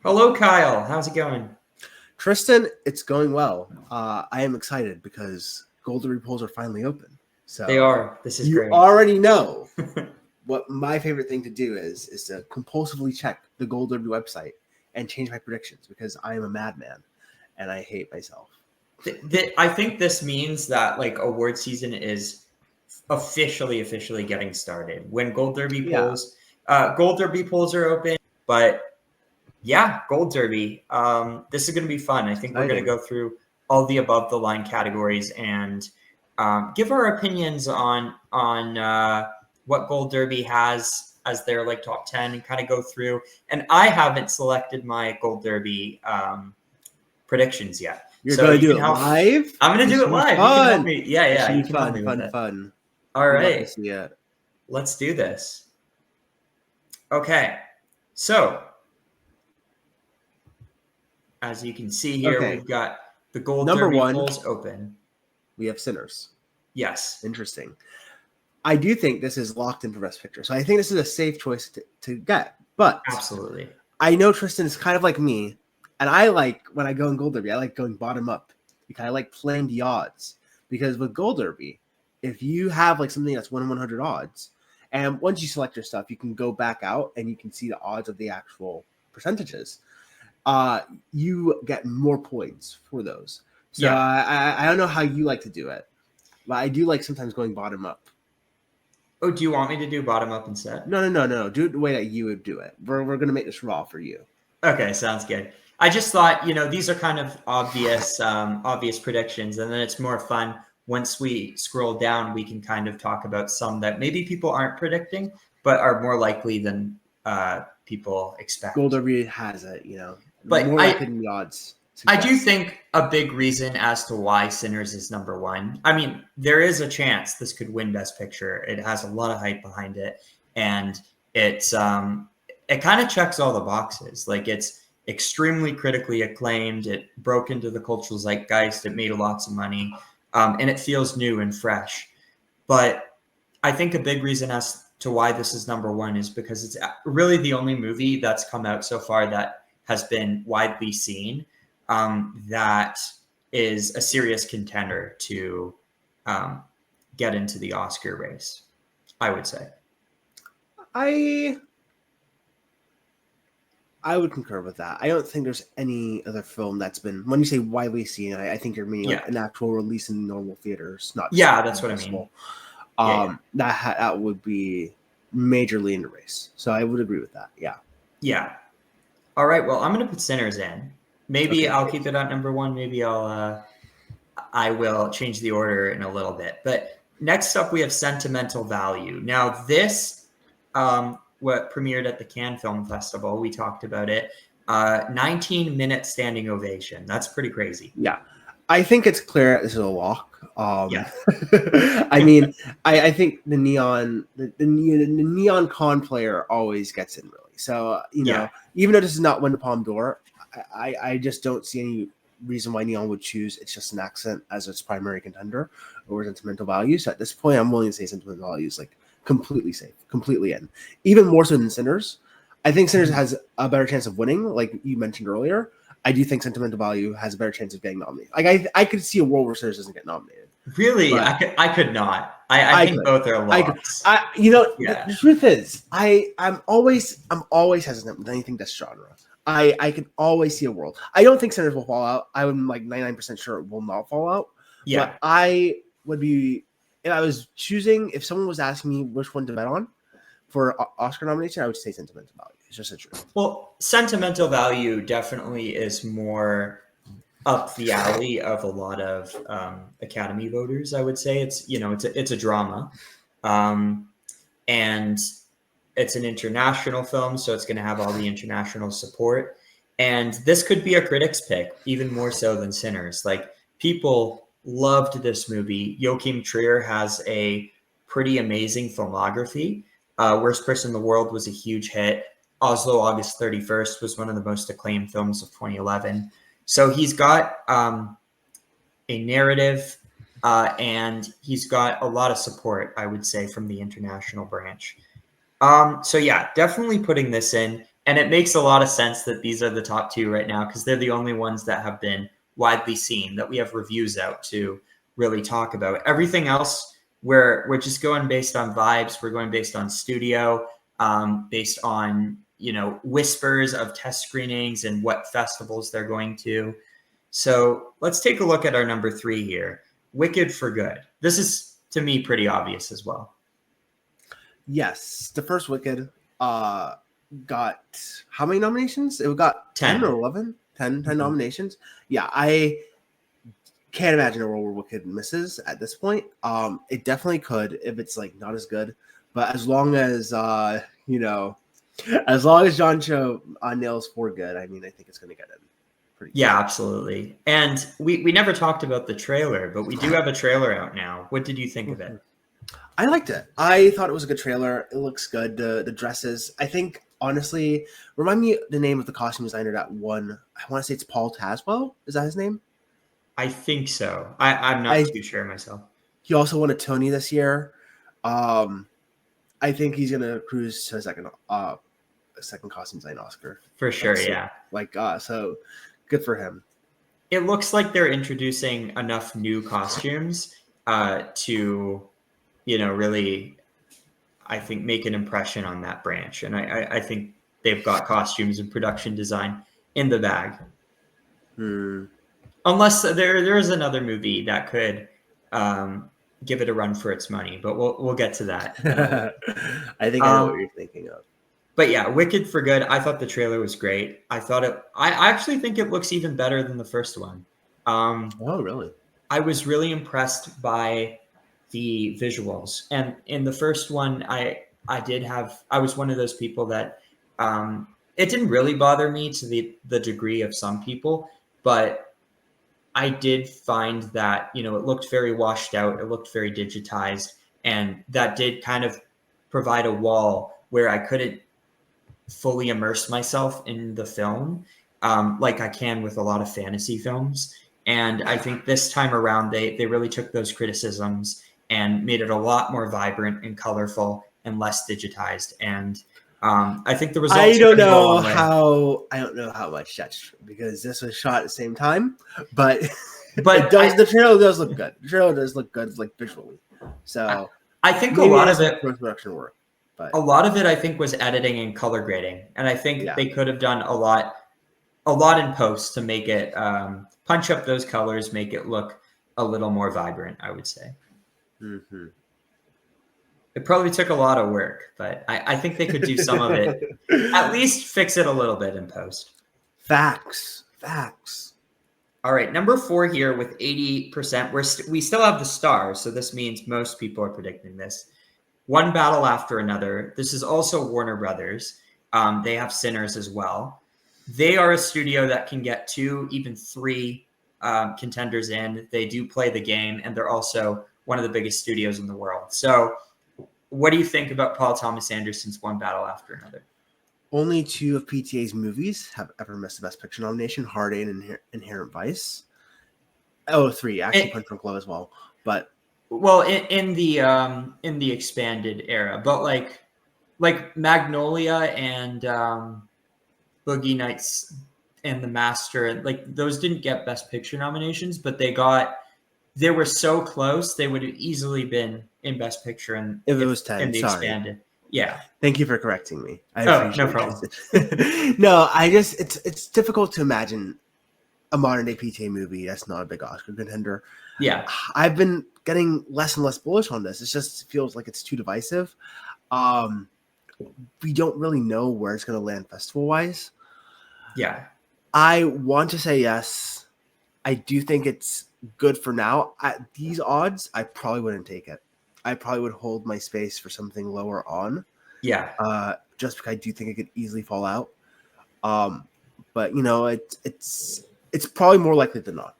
Hello, Kyle. How's it going? Tristan, it's going well. I am excited because Gold Derby polls are finally open. They So are. This is you great. already know what my favorite thing to do is to compulsively check the Gold Derby website and change my predictions because I am a madman and I hate myself. I think this means that like award season is officially getting started. When Yeah, Gold Derby polls are open. But yeah, Gold Derby. This is going to be fun. I think we're going to exciting. go through all the above the line categories and give our opinions on what Gold Derby has as their like top 10 and kind of go through. And I haven't selected my Gold Derby predictions yet. You're So going to you do can it help. live? I'm going to This do should it be live. You can help fun. me. Yeah, This yeah. should You be can help fun, me with fun, it. fun. All I'd love to right. see it. Let's do this. Okay. So as you can see here, Okay, we've got the Gold number Derby one, polls open. we have Sinners. Yes. Interesting. I do think this is locked in for Best Picture. So I think this is a safe choice to get. But Absolutely. I know Tristan is kind of like me. And I like, when I go in Gold Derby, I like going bottom up. Because I like playing the odds. Because with Gold Derby, if you have like something that's 1 in 100 odds, and once you select your stuff, you can go back out and you can see the odds of the actual percentages. You get more points for those. So Yeah. I don't know how you like to do it. But I do like sometimes going bottom up. Oh, do you want me to do bottom up instead? No. Do it the way that you would do it. We're gonna make this raw for you. Okay, sounds good. I just thought, these are kind of obvious predictions, and then it's more fun once we scroll down. We can kind of talk about some that maybe people aren't predicting, but are more likely than people Gold expect. Derby has it, But more likely than the odds I do suggest. think a big reason as to why Sinners is number one. I mean, there is a chance this could win Best Picture. It has a lot of hype behind it, and it's it kind of checks all the boxes. Like it's extremely critically acclaimed. It broke into the cultural zeitgeist. It made lots of money, and it feels new and fresh. But I think a big reason as to why this is number one is because it's really the only movie that's come out so far that has been widely seen that is a serious contender to um, get into the Oscar race, I would say. I I would concur with that. I don't think there's any other film that's been, when you say widely seen, I think you're meaning like Yeah. an actual release in normal theaters, not just Yeah, like that's what I mean. festival. Yeah, yeah. That would be majorly in the race. So I would agree with that. Yeah. Yeah. All right. Well, I'm going to put Sinners in. Maybe Okay, I'll great. keep it at number one. Maybe I will change the order in a little bit. But next up, we have Sentimental Value. Now, this what premiered at the Cannes Film Festival. We talked about it. 19-minute standing ovation. That's pretty crazy. Yeah. I think it's clear this is a lock. Yeah. I mean, I think the neon con player always gets in really. So Yeah. even though this is not win the Palme d'Or, I just don't see any reason why neon would choose It's Just an Accent as its primary contender over Sentimental Value. So at this point, I'm willing to say Sentimental Value is like completely safe, completely in, even more so than Sinners. I think Sinners has a better chance of winning, like you mentioned earlier. I do think Sentimental Value has a better chance of getting nominated. Like I could see a world where Sinners doesn't get nominated, Really? but I could not. I I think could. both are I could. locks. The, Yeah. the truth is, I'm always hesitant with anything that's genre. I can always see a world. I don't think Sinners will fall out. I'm like 99% sure it will not fall out. Yeah. But I would be, if I was choosing, if someone was asking me which one to bet on for Oscar nomination, I would say Sentimental Value. It's just the truth. Well, Sentimental Value definitely is more up the alley of a lot of Academy voters. I would say it's a drama, um, and it's an international film, so it's going to have all the international support. And this could be a critic's pick, even more so than Sinners. Like people loved this movie. Joachim Trier has a pretty amazing filmography. Worst Person in the World was a huge hit. Oslo, August 31st was one of the most acclaimed films of 2011. So he's got a narrative and he's got a lot of support, I would say, from the international branch. So yeah, definitely putting this in. And it makes a lot of sense that these are the top two right now because they're the only ones that have been widely seen that we have reviews out to really talk about. Everything else, we're just going based on vibes. We're going based on studio, based on whispers of test screenings and what festivals they're going to. So let's take a look at our number 3 here, Wicked for Good. This is to me pretty obvious as well. Yes, the first Wicked got how many nominations? It got 10 or 11? 10 nominations. Yeah, I can't imagine a world where Wicked misses at this point. It definitely could if it's like not as good, but as long as as long as John Cho nails for good, I mean, I think it's going to get in. Yeah, absolutely. And we never talked about the trailer, but we do have a trailer out now. What did you think of it? I liked it. I thought it was a good trailer. It looks good. The dresses, I think, honestly, remind me the name of the costume designer that won. I want to say it's Paul Taswell. Is that his name? I think so. I'm not too sure myself. He also won a Tony this year. I think he's gonna cruise to a second costume design Oscar for sure. Yeah, so good for him. It looks like they're introducing enough new costumes to really, I think, make an impression on that branch, and I think they've got costumes and production design in the bag. Unless there is another movie that could give it a run for its money, but we'll get to that. I think I know what you're thinking of. But yeah, Wicked for Good. I thought the trailer was great. I actually think it looks even better than the first one. Oh, really? I was really impressed by the visuals, and in the first one, I was one of those people that it didn't really bother me to the degree of some people, but I did find that, it looked very washed out. It looked very digitized. And that did kind of provide a wall where I couldn't fully immerse myself in the film like I can with a lot of fantasy films. And I think this time around, they really took those criticisms and made it a lot more vibrant and colorful and less digitized. And I think the results. I don't know how much that's true because this was shot at the same time, but the trailer does look good. The trailer does look good, like visually. So I think a lot of it production work, but a lot of it I think was editing and color grading, and I think they could have done a lot in post to make it punch up those colors, make it look a little more vibrant. I would say. Mm-hmm. It probably took a lot of work, but I think they could do some of it. At least fix it a little bit in post. Facts. All right, number 4 here with 80%. We still have the stars, so this means most people are predicting this. One Battle After Another. This is also Warner Brothers. They have Sinners as well. They are a studio that can get 2, even 3 contenders in. They do play the game, and they're also one of the biggest studios in the world. So what do you think about Paul Thomas Anderson's One Battle After Another? Only 2 of PTA's movies have ever missed the Best Picture nomination, Hard Aid and Inherent Vice. 3, actually, Punch Drunk Love as well. But in the expanded era, but like Magnolia and Boogie Nights and The Master, like those didn't get Best Picture nominations, but they were so close, they would have easily been in Best Picture. And if it was 10, in the expanded, yeah. Thank you for correcting me. No problem. No, it's difficult to imagine a modern day PTA movie that's not a big Oscar contender. Yeah, I've been getting less and less bullish on this. It just feels like it's too divisive. We don't really know where it's going to land festival wise. Yeah, I want to say yes. I do think it's good for now. At these odds, I probably wouldn't take it. I probably would hold my space for something lower on. Yeah. Just because I do think it could easily fall out. But it's probably more likely than not.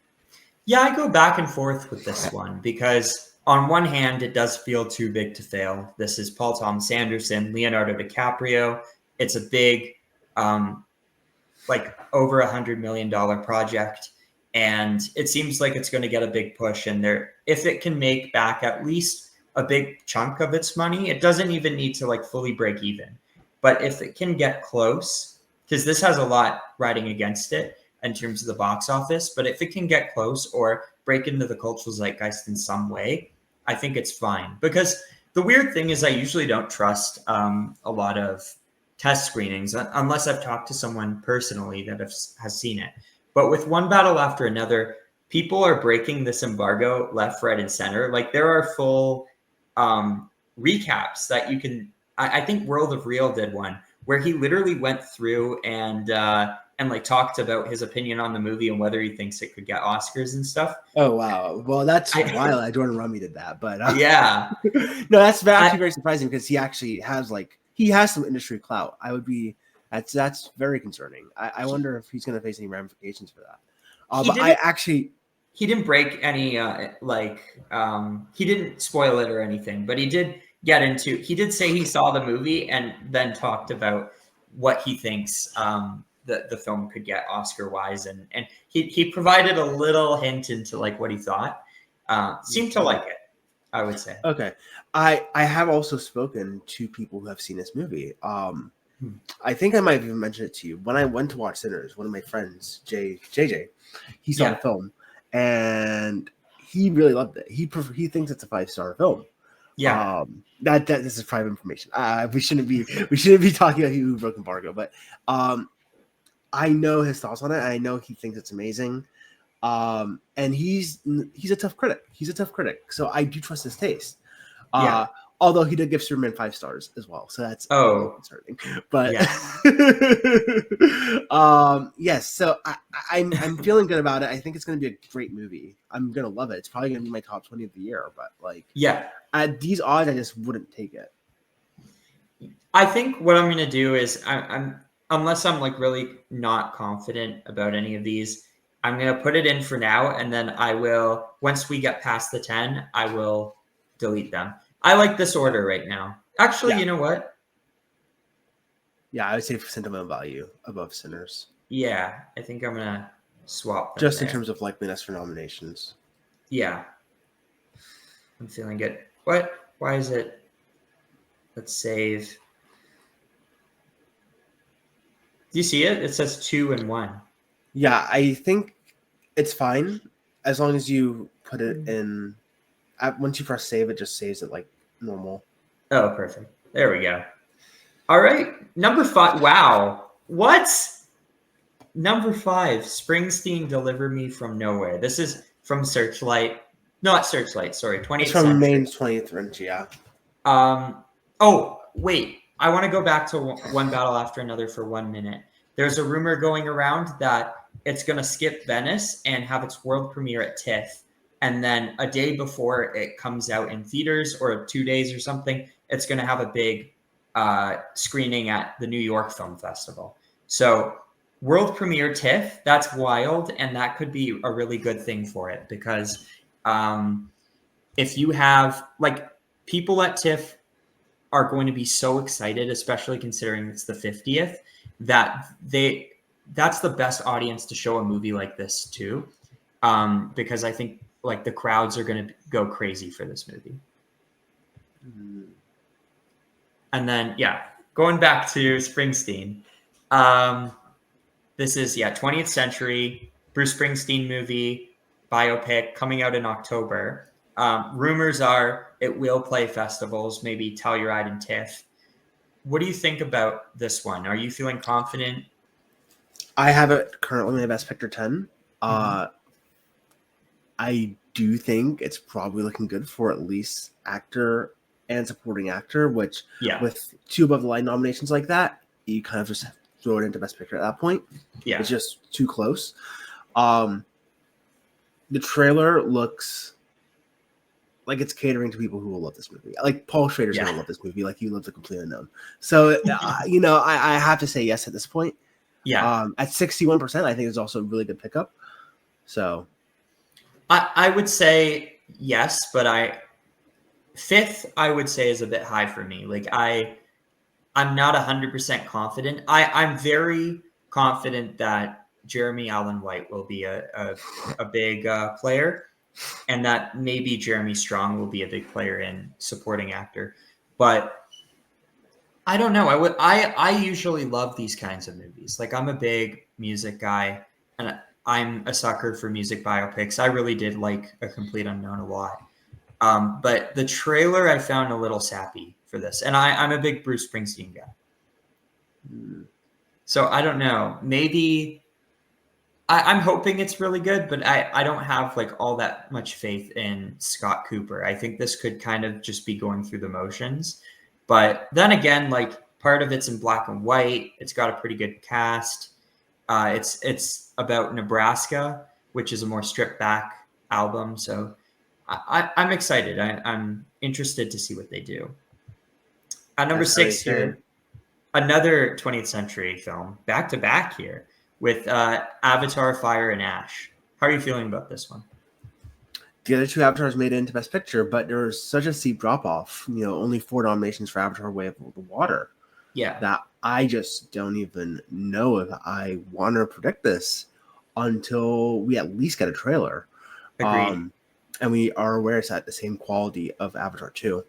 Yeah, I go back and forth with this one because on one hand, it does feel too big to fail. This is Paul Thomas Anderson, Leonardo DiCaprio. It's a big, like over $100 million project. And it seems like it's going to get a big push. And if it can make back at least a big chunk of its money, it doesn't even need to like fully break even. But if it can get close, because this has a lot riding against it in terms of the box office. But if it can get close or break into the cultural zeitgeist in some way, I think it's fine. Because the weird thing is, I usually don't trust a lot of test screenings unless I've talked to someone personally that has seen it. But with One Battle After Another, people are breaking this embargo left, right, and center. Like there are full recaps that you can. I think World of Real did one where he literally went through and like talked about his opinion on the movie and whether he thinks it could get Oscars and stuff. Oh wow! Well, that's I, wild. Jordan Rummy did that, but yeah, no, that's actually very surprising because he actually has some industry clout. That's very concerning. I wonder if he's going to face any ramifications for that. But he didn't break any he didn't spoil it or anything, but he did say he saw the movie and then talked about what he thinks the film could get Oscar wise, and he provided a little hint into like what he thought. Seemed to like it, I would say. Okay. I have also spoken to people who have seen this movie. I think I might have even mentioned it to you. When I went to watch Sinners, one of my friends, JJ, he saw the film and he really loved it. He thinks it's a 5-star film. Yeah. That this is private information. We shouldn't be talking about who broke embargo, but I know his thoughts on it. I know he thinks it's amazing. And he's a tough critic. So I do trust his taste. Although he did give Superman 5 stars as well, so that's concerning. But yes, so I'm feeling good about it. I think it's going to be a great movie. I'm going to love it. It's probably going to be my top 20 of the year. But at these odds, I just wouldn't take it. I think what I'm going to do is I'm unless I'm like really not confident about any of these, I'm going to put it in for now, and then I will, once we get past the 10, I will delete them. I like this order right now. Actually, you know what? Yeah, I would say for sentimental value above Sinners. Yeah, I think I'm going to swap them just there. In terms of likeliness for nominations. Yeah. I'm feeling good. What? Why is it? Let's save. Do you see it? It says 2 and 1. Yeah, I think it's fine as long as you put it in. Once you press save, it just saves it like normal. Oh, perfect. There we go. All right. Number 5. Wow. What? Number 5. Springsteen, Deliver Me from Nowhere. This is from Searchlight. Not Searchlight, sorry. 20th It's from Century. Maine's 20th Century, yeah. Oh, wait. I want to go back to One Battle After Another for 1 minute. There's a rumor going around that it's going to skip Venice and have its world premiere at TIFF. And then a day before it comes out in theaters, or 2 days or something, it's going to have a big screening at the New York Film Festival. So world premiere TIFF, that's wild. And that could be a really good thing for it, because if you have, like, people at TIFF are going to be so excited, especially considering it's the 50th, that's the best audience to show a movie like this to, because I think like the crowds are going to go crazy for this movie. And then going back to Springsteen, this is 20th Century Bruce Springsteen movie biopic coming out in October. Rumors are it will play festivals, maybe Telluride and TIFF. What do you think about this one? Are you feeling confident? I have it currently my best picture 10. I do think it's probably looking good for at least actor and supporting actor, which with 2 above the line nominations like that, you kind of just throw it into best picture at that point. Yeah, it's just too close. The trailer looks like it's catering to people who will love this movie. Like Paul Schrader's gonna love this movie, like he loves The Complete Unknown. So I have to say yes at this point. At 61%, I think it's also a really good pickup. So I would say yes, but 5th I would say is a bit high for me. Like I'm not 100% confident. I'm very confident that Jeremy Allen White will be a big player, and that maybe Jeremy Strong will be a big player in supporting actor. But I don't know. I usually love these kinds of movies. Like I'm a big music guy, and I'm a sucker for music biopics. I really did like A Complete Unknown a lot. But the trailer I found a little sappy for this, and I'm a big Bruce Springsteen guy. Hmm. So I don't know. Maybe I'm hoping it's really good, but I don't have like all that much faith in Scott Cooper. I think this could kind of just be going through the motions. But then again, like part of it's in black and white. It's got a pretty good cast. It's about Nebraska, which is a more stripped back album. So I'm excited. I'm interested to see what they do. At number That's very six exciting. here, another 20th century film, back to back here with Avatar: Fire and Ash. How are you feeling about this one? The other two avatars made it into Best Picture, but there was such a steep drop off. Only 4 nominations for Avatar: Way of the Water. Yeah, That I just don't even know if I want to predict this until we at least get a trailer. agreed. Um, and we are aware it's at the same quality of Avatar 2.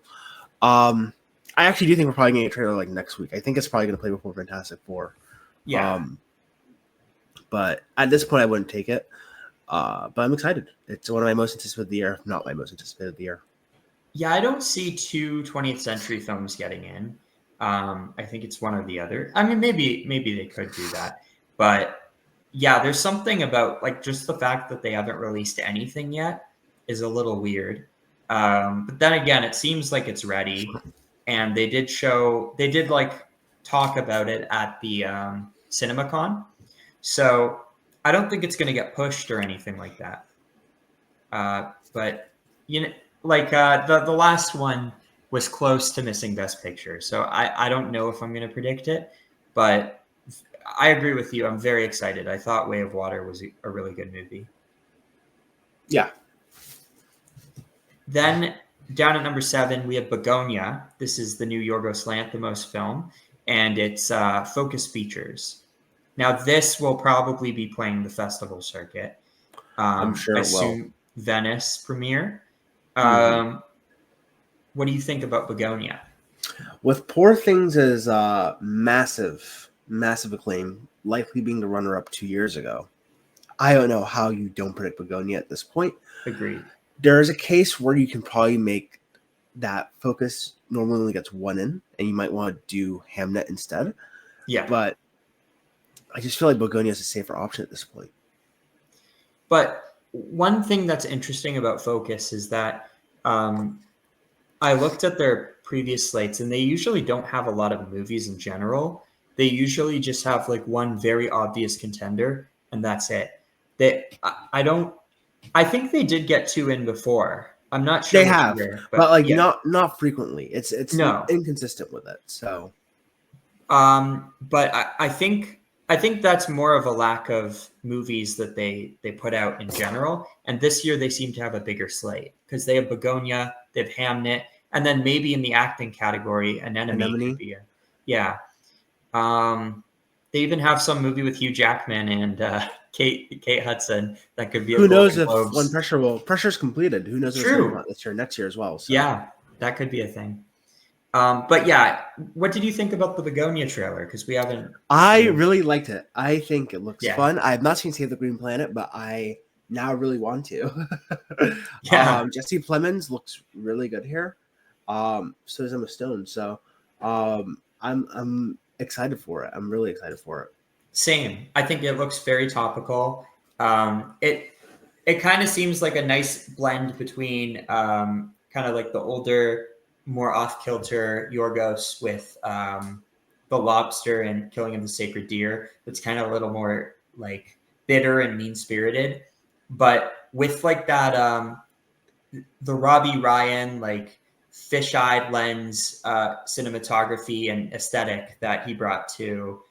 I actually do think we're probably getting a trailer like next week. I think it's probably going to play before Fantastic Four. Yeah, Um, but at this point, I wouldn't take it. But I'm excited. It's one of my most anticipated of the year, if not my most anticipated of the year. yeah. I don't see two 20th century films getting in. I think it's one or the other. I mean, maybe they could do that, but yeah, there's something about like just the fact that they haven't released anything yet is a little weird. But then again, it seems like it's ready, and they did like talk about it at the CinemaCon. So I don't think it's going to get pushed or anything like that. But you know, like the last one was close to missing Best Picture, so I don't know if I'm going to predict it, but I agree with you. I'm very excited. I thought Way of Water was a really good movie. Yeah, Then down at number 7, we have Begonia. This is the new Yorgos Lanthimos film, and it's Focus Features. Now, this will probably be playing the festival circuit. I'm I sure it will. assume Venice premiere. Hmm. Um, what do you think about Begonia? With Poor Things as massive, massive acclaim, likely being the runner-up 2 years ago, I don't know how you don't predict Begonia at this point. Agreed. There is a case where you can probably make that Focus normally only gets one in, and you might want to do Hamnet instead. Yeah. But I just feel like Begonia is a safer option at this point. But one thing that's interesting about Focus is that um, I looked at their previous slates, and they usually don't have a lot of movies in general. They usually just have like one very obvious contender, and that's it. I don't. I think they did get two in before. I'm not sure They which have, year, but but like yeah, not frequently. It's no. inconsistent with it. So But I think that's more of a lack of movies that they put out in general. And this year they seem to have a bigger slate because they have Begonia, they have Hamnet, and then maybe in the acting category, an enemy could Anemone. be a yeah. Um, they even have some movie with Hugh Jackman and Kate Hudson that could be a Who knows Golden if when Globes. pressure's completed? Who knows if it's going to come True. out this year, next year as well? So Yeah, that could be a thing. But yeah, what did you think about the Begonia trailer? Because we haven't I really. really liked it. I think it looks Yeah, fun. I have not seen Save the Green Planet, but I now really want to. yeah. Jesse Plemons looks really good here. So does Emma Stone. So I'm excited for it. I'm really excited for it. Same. I think it looks very topical. It kind of seems like a nice blend between kind of like the older, more off kilter Yorgos with the lobster and Killing of the Sacred Deer. That's kind of a little more like bitter and mean spirited, but with like that the Robbie Ryan like fish-eyed lens cinematography and aesthetic that he brought to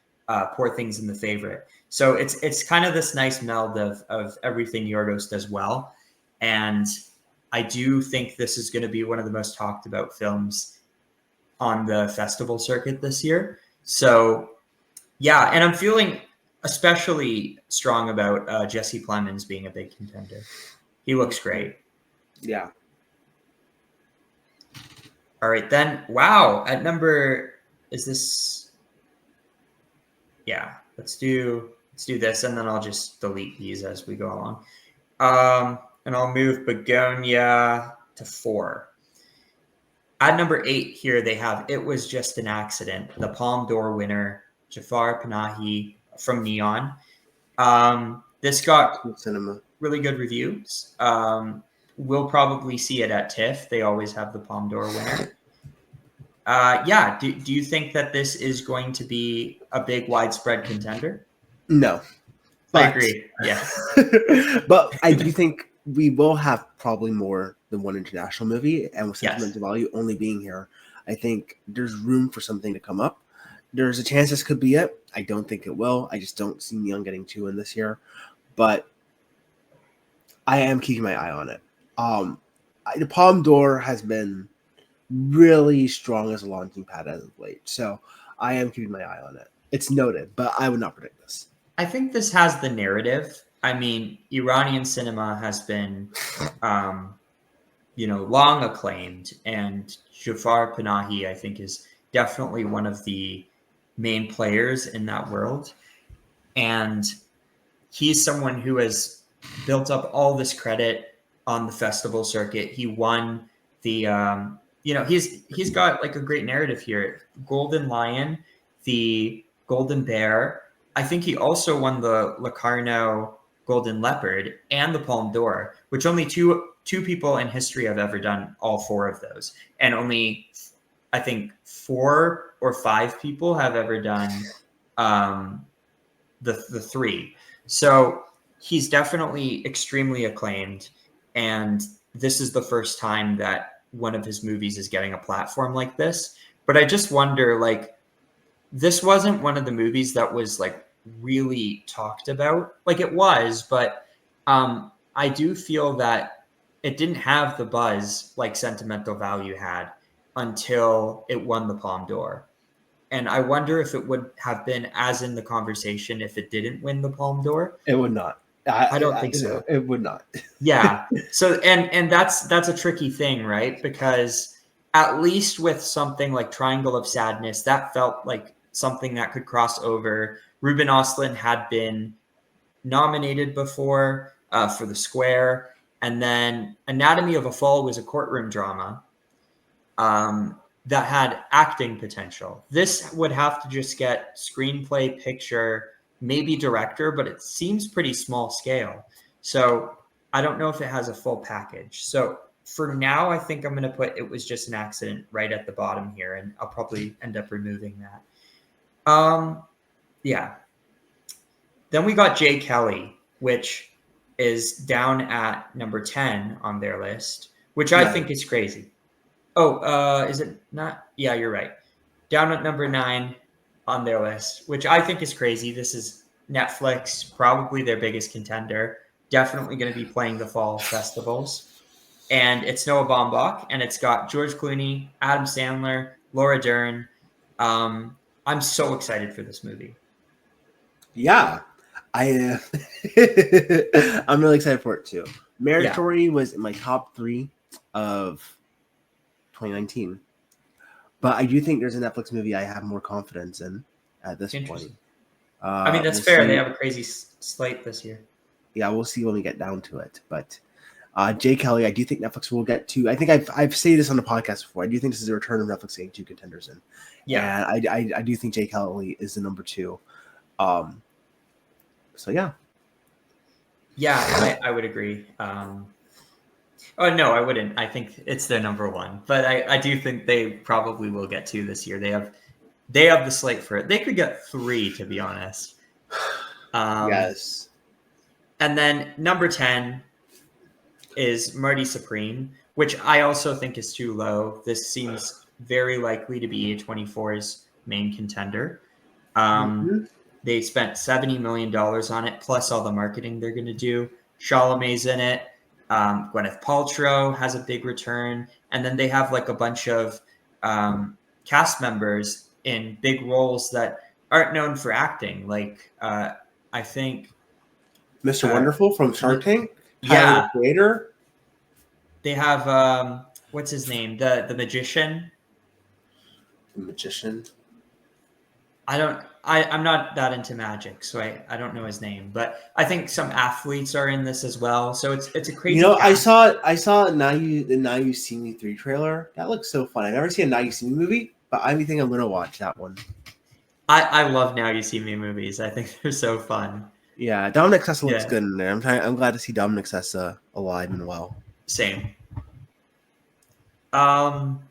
Poor Things in the Favorite. So it's kind of this nice meld of everything Yorgos does well, and I do think this is going to be one of the most talked about films on the festival circuit this year. So yeah, and I'm feeling especially strong about Jesse Plemons being a big contender. He looks great. Yeah. All right, then. Wow, at number is this? Yeah, let's do this, and then I'll just delete these as we go along. And I'll move Begonia to 4. At number 8 here, they have It Was Just an Accident, the Palme d'Or winner, Jafar Panahi from Neon. This got Cinema. really good reviews. We'll probably see it at TIFF. They always have the Palme d'Or winner. Yeah, do you think that this is going to be a big, widespread contender? No. I agree. Yeah. But I do think we will have probably more than one international movie, and with sentimental value only being here, I think there's room for something to come up. There's a chance this could be it. I don't think it will. I just don't see Neon getting 2 in this year, but I am keeping my eye on it. The Palme d'Or has been really strong as a launching pad as of late, so I am keeping my eye on it. It's noted, but I would not predict this. I think this has the narrative. I mean, Iranian cinema has been, long acclaimed, and Jafar Panahi, I think, is definitely one of the main players in that world. And he's someone who has built up all this credit on the festival circuit. He won the, he's got like a great narrative here. Golden Lion, the Golden Bear. I think he also won the Locarno Golden Leopard and the Palme d'Or, which only two people in history have ever done all 4 of those. And only, I think, 4 or 5 people have ever done the 3. So he's definitely extremely acclaimed. And this is the first time that one of his movies is getting a platform like this. But I just wonder, like, this wasn't one of the movies that was like really talked about. Like it was, but I do feel that it didn't have the buzz like Sentimental Value had until it won the Palme d'Or. And I wonder if it would have been as in the conversation if it didn't win the Palme d'Or. It would not. I don't think so. It would not. Yeah. So and that's a tricky thing, right? Because at least with something like Triangle of Sadness, that felt like something that could cross over. Ruben Östlund had been nominated before for The Square, and then Anatomy of a Fall was a courtroom drama that had acting potential. This would have to just get screenplay, picture, maybe director, but it seems pretty small scale. So I don't know if it has a full package. So for now, I think I'm going to put It Was Just an Accident right at the bottom here, and I'll probably end up removing that. Yeah. Then we got Jay Kelly, which is down at number 10 on their list, which I think is crazy. Oh, is it not? Yeah, you're right. Down at number 9 on their list, which I think is crazy. This is Netflix, probably their biggest contender. Definitely going to be playing the fall festivals. And it's Noah Baumbach, and it's got George Clooney, Adam Sandler, Laura Dern. I'm so excited for this movie. Yeah, I'm really excited for it too. Meritory was in my top 3 of 2019, but I do think there's a Netflix movie I have more confidence in at this point. I mean, that's fair. They have a crazy slate this year. Yeah, we'll see when we get down to it. But Jay Kelly, I do think Netflix will get 2. I think I've said this on the podcast before. I do think this is a return of Netflix getting 2 contenders in. Yeah, and I do think Jay Kelly is the number 2. So yeah. Yeah, I would agree. Oh no, I wouldn't. I think it's their number 1, but I do think they probably will get 2 this year. They have the slate for it. They could get 3, to be honest. Yes. And then number 10 is Marty Supreme, which I also think is too low. This seems very likely to be A24's main contender. They spent $70 million on it, plus all the marketing they're going to do. Chalamet's in it. Gwyneth Paltrow has a big return. And then they have like a bunch of cast members in big roles that aren't known for acting. Like, I think... Mr. Wonderful from Shark Tank? Yeah. The Creator? They have, what's his name? The magician? The magician? I'm not that into magic, so I don't know his name, but I think some athletes are in this as well. So it's a You crazy know, cast. I saw the Now You See Me 3 trailer. That looks so fun. I never seen a Now You See Me movie, but I think I'm gonna watch that one. I love Now You See Me movies. I think they're so fun. Yeah, Dominic Sessa looks Yeah, good in there. I'm glad to see Dominic Sessa alive and well. same. Um,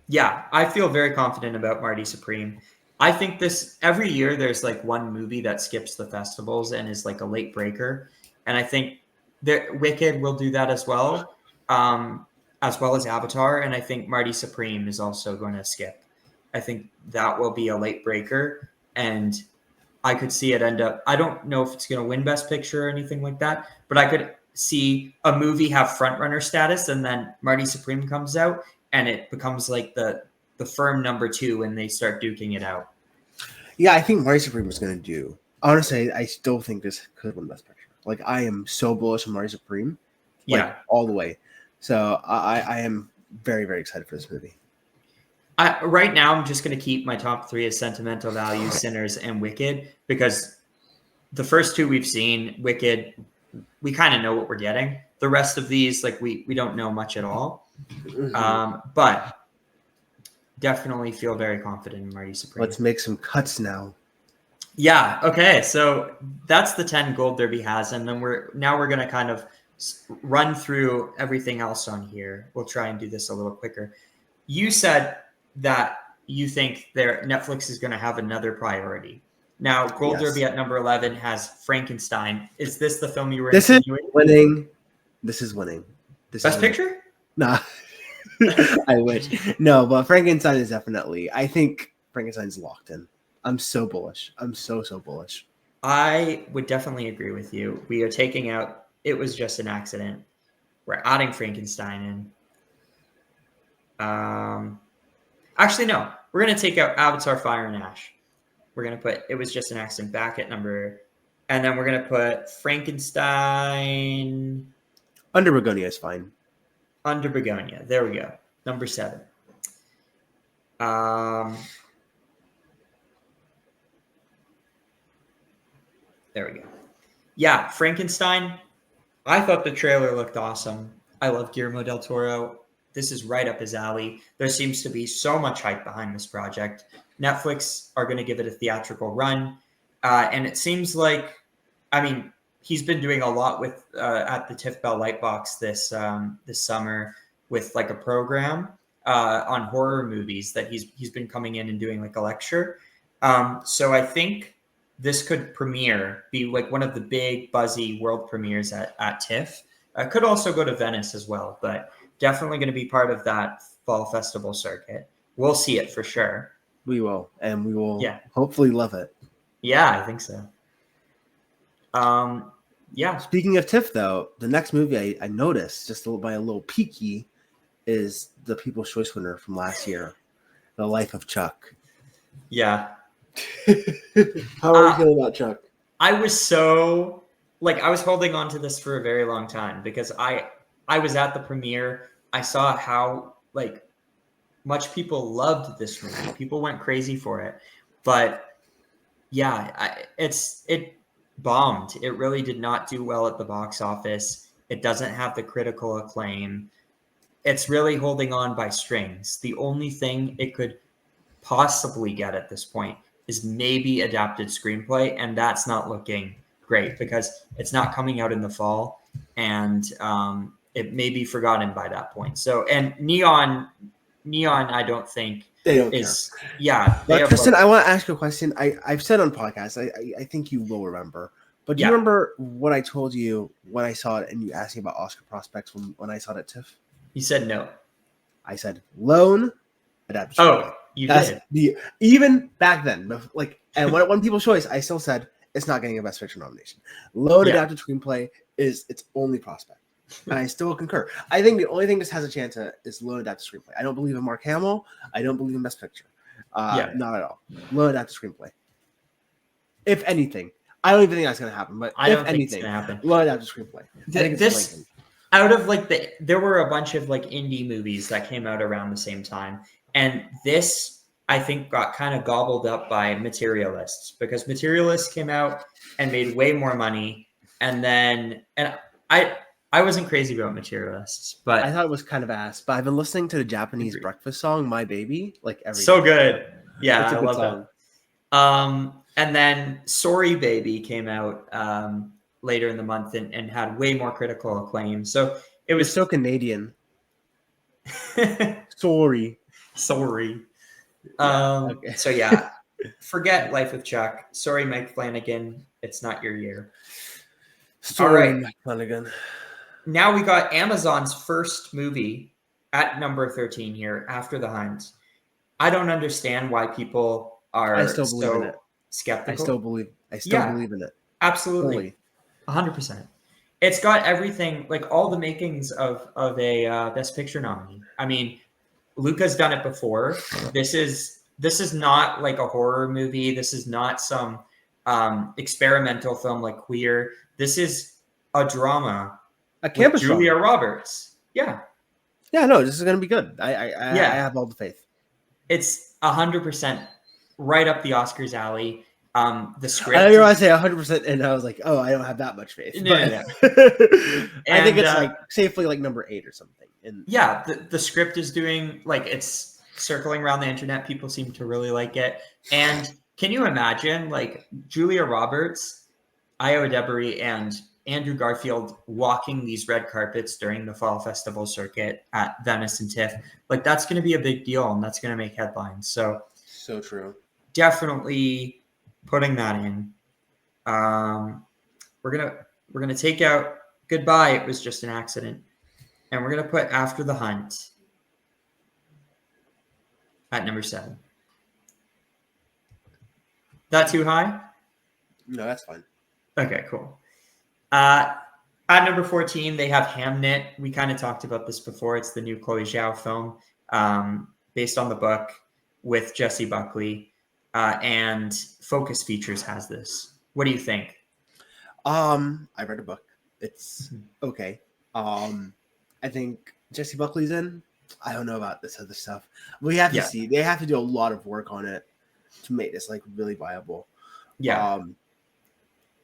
yeah, I feel very confident about Marty Supreme. I think this every year there's like one movie that skips the festivals and is like a late breaker, and I think that Wicked will do that as well as Avatar, and I think Marty Supreme is also going to skip. I think that will be a late breaker, and I could see it end up. I don't know if it's going to win Best Picture or anything like that, but I could see a movie have frontrunner status, and then Marty Supreme comes out, and it becomes like the firm number two, and they start duking it out. Yeah, I think Marty Supreme is gonna do. Honestly, I still think this could win Best Picture. Like I am so bullish on Marty Supreme, like Yeah, all the way. So I am very very excited for this movie. right now I'm just going to keep my top three as Sentimental Value, Sinners, and Wicked because the first two we've seen, Wicked, we kind of know what we're getting. The rest of these, like we don't know much at all. Mhm. But definitely feel very confident in Marty Supreme. Let's make some cuts now. Yeah. Okay. So that's the 10 Gold Derby has, and then we're gonna kind of run through everything else on here. We'll try and do this a little quicker. You said that you think Netflix is going to have another priority. Now, Gold Yes, Derby at number 11 has Frankenstein. Is this the film you were this is insinuating? winning. This is winning. This is Best winning. Picture? Nah, I wish. No, but Frankenstein is definitely. I think Frankenstein's locked in. I'm so bullish. I'm so bullish. I would definitely agree with you. We are taking out It Was Just an Accident. We're adding Frankenstein in. Actually, no. We're going to take out Avatar Fire and Ash. We're going to put It Was Just an Accident back at number. And then we're going to put Frankenstein Under Begonia is fine. Under Begonia. There we go. Number 7. There we go. Yeah, Frankenstein. I thought the trailer looked awesome. I love Guillermo del Toro. This is right up his alley. There seems to be so much hype behind this project. Netflix are going to give it a theatrical run. And it seems like, I mean, he's been doing a lot with at the TIFF Bell Lightbox this summer with like a program on horror movies that he's been coming in and doing like a lecture. So I think this could be like one of the big buzzy world premieres at TIFF. Could also go to Venice as well, but definitely going to be part of that fall festival circuit. We'll see it for sure. We will, and we will Yeah. hopefully love it. Yeah, I think so. Yeah. Speaking of TIFF, though, the next movie I noticed just by a little peeky is the People's Choice winner from last year, The Life of Chuck. Yeah. How are you feeling about Chuck? I was so I was holding on to this for a very long time because I was at the premiere. I saw how much people loved this movie. People went crazy for it, but yeah, it bombed. It really did not do well at the box office. It doesn't have the critical acclaim. It's really holding on by strings. The only thing it could possibly get at this point is maybe adapted screenplay, and that's not looking great because it's not coming out in the fall, and it may be forgotten by that point. So, and Neon, I don't think They don't is care. yeah. But Tristan, I want to ask you a question. I've said on podcasts, I think you will remember. But do you remember what I told you when I saw it and you asked me about Oscar prospects when I saw it at TIFF? You said no. I said loan adaptation. Oh, you did. Even back then, and when it won People's Choice, I still said it's not getting a Best Picture nomination. Loan adapted screenplay is its only prospect. And I still concur. I think the only thing this has a chance at is loan adapted screenplay. I don't believe in Mark Hamill. I don't believe in Best Picture. Not at all. Loan adapted screenplay. If anything, I don't even think that's going to happen. But if anything, loan adapted screenplay. Out of there were a bunch of indie movies that came out around the same time, and this I think got kind of gobbled up by materialists, because materialists came out and made way more money. And then, and I wasn't crazy about materialists, I but thought it was kind of ass, but I've been listening to the Japanese agreed. breakfast song "My Baby" like every So day. good. Yeah, It's a I good love song. that. And then Sorry Baby came out later in the month and had way more critical acclaim. So it You're was so Canadian. Sorry. sorry. Yeah. Okay. So yeah, forget Life with Chuck. Sorry, Mike Flanagan. It's not your year. All Sorry, right. Mike Flanagan. Now we got Amazon's first movie at number 13 here, After the Hunt. I don't understand why people I are still believe in it. so skeptical. I still Yeah, believe in it absolutely. fully. 100%. It's got everything, like all the makings of a Best Picture nominee. I mean, Luca's done it before. This is not like a horror movie. This is not some experimental film like Queer. This is a drama A with campus Julia drama. Roberts. Yeah, Yeah, no, this is gonna be good. I yeah. have all the faith. It's 100% right up the Oscars alley. The I know script you're gonna is say 100%, and I was like, oh, I don't have that much faith, no, no, but no. I think And it's like safely like number 8 or something. And yeah, the script is doing, like, it's circling around the internet. People seem to really like it. And can you imagine, like, Julia Roberts, Io Debris, and Andrew Garfield walking these red carpets during the fall festival circuit at Venice and TIFF? Like, that's going to be a big deal, and that's going to make headlines. So so true. definitely putting that in. Um, we're gonna take out Goodbye. It was just an accident, and we're gonna put After the Hunt at number 7. That too high? No, that's fine. Okay, cool. Uh, at number 14, they have Hamnet. We kind of talked about this before. It's the new Chloe Zhao film, based on the book with Jessie Buckley, and Focus Features has this. What do you think? I read a book. It's Mhm. okay. I think Jesse Buckley's in. I don't know about this other stuff. We have to Yeah, see. They have to do a lot of work on it to make this like really viable. yeah,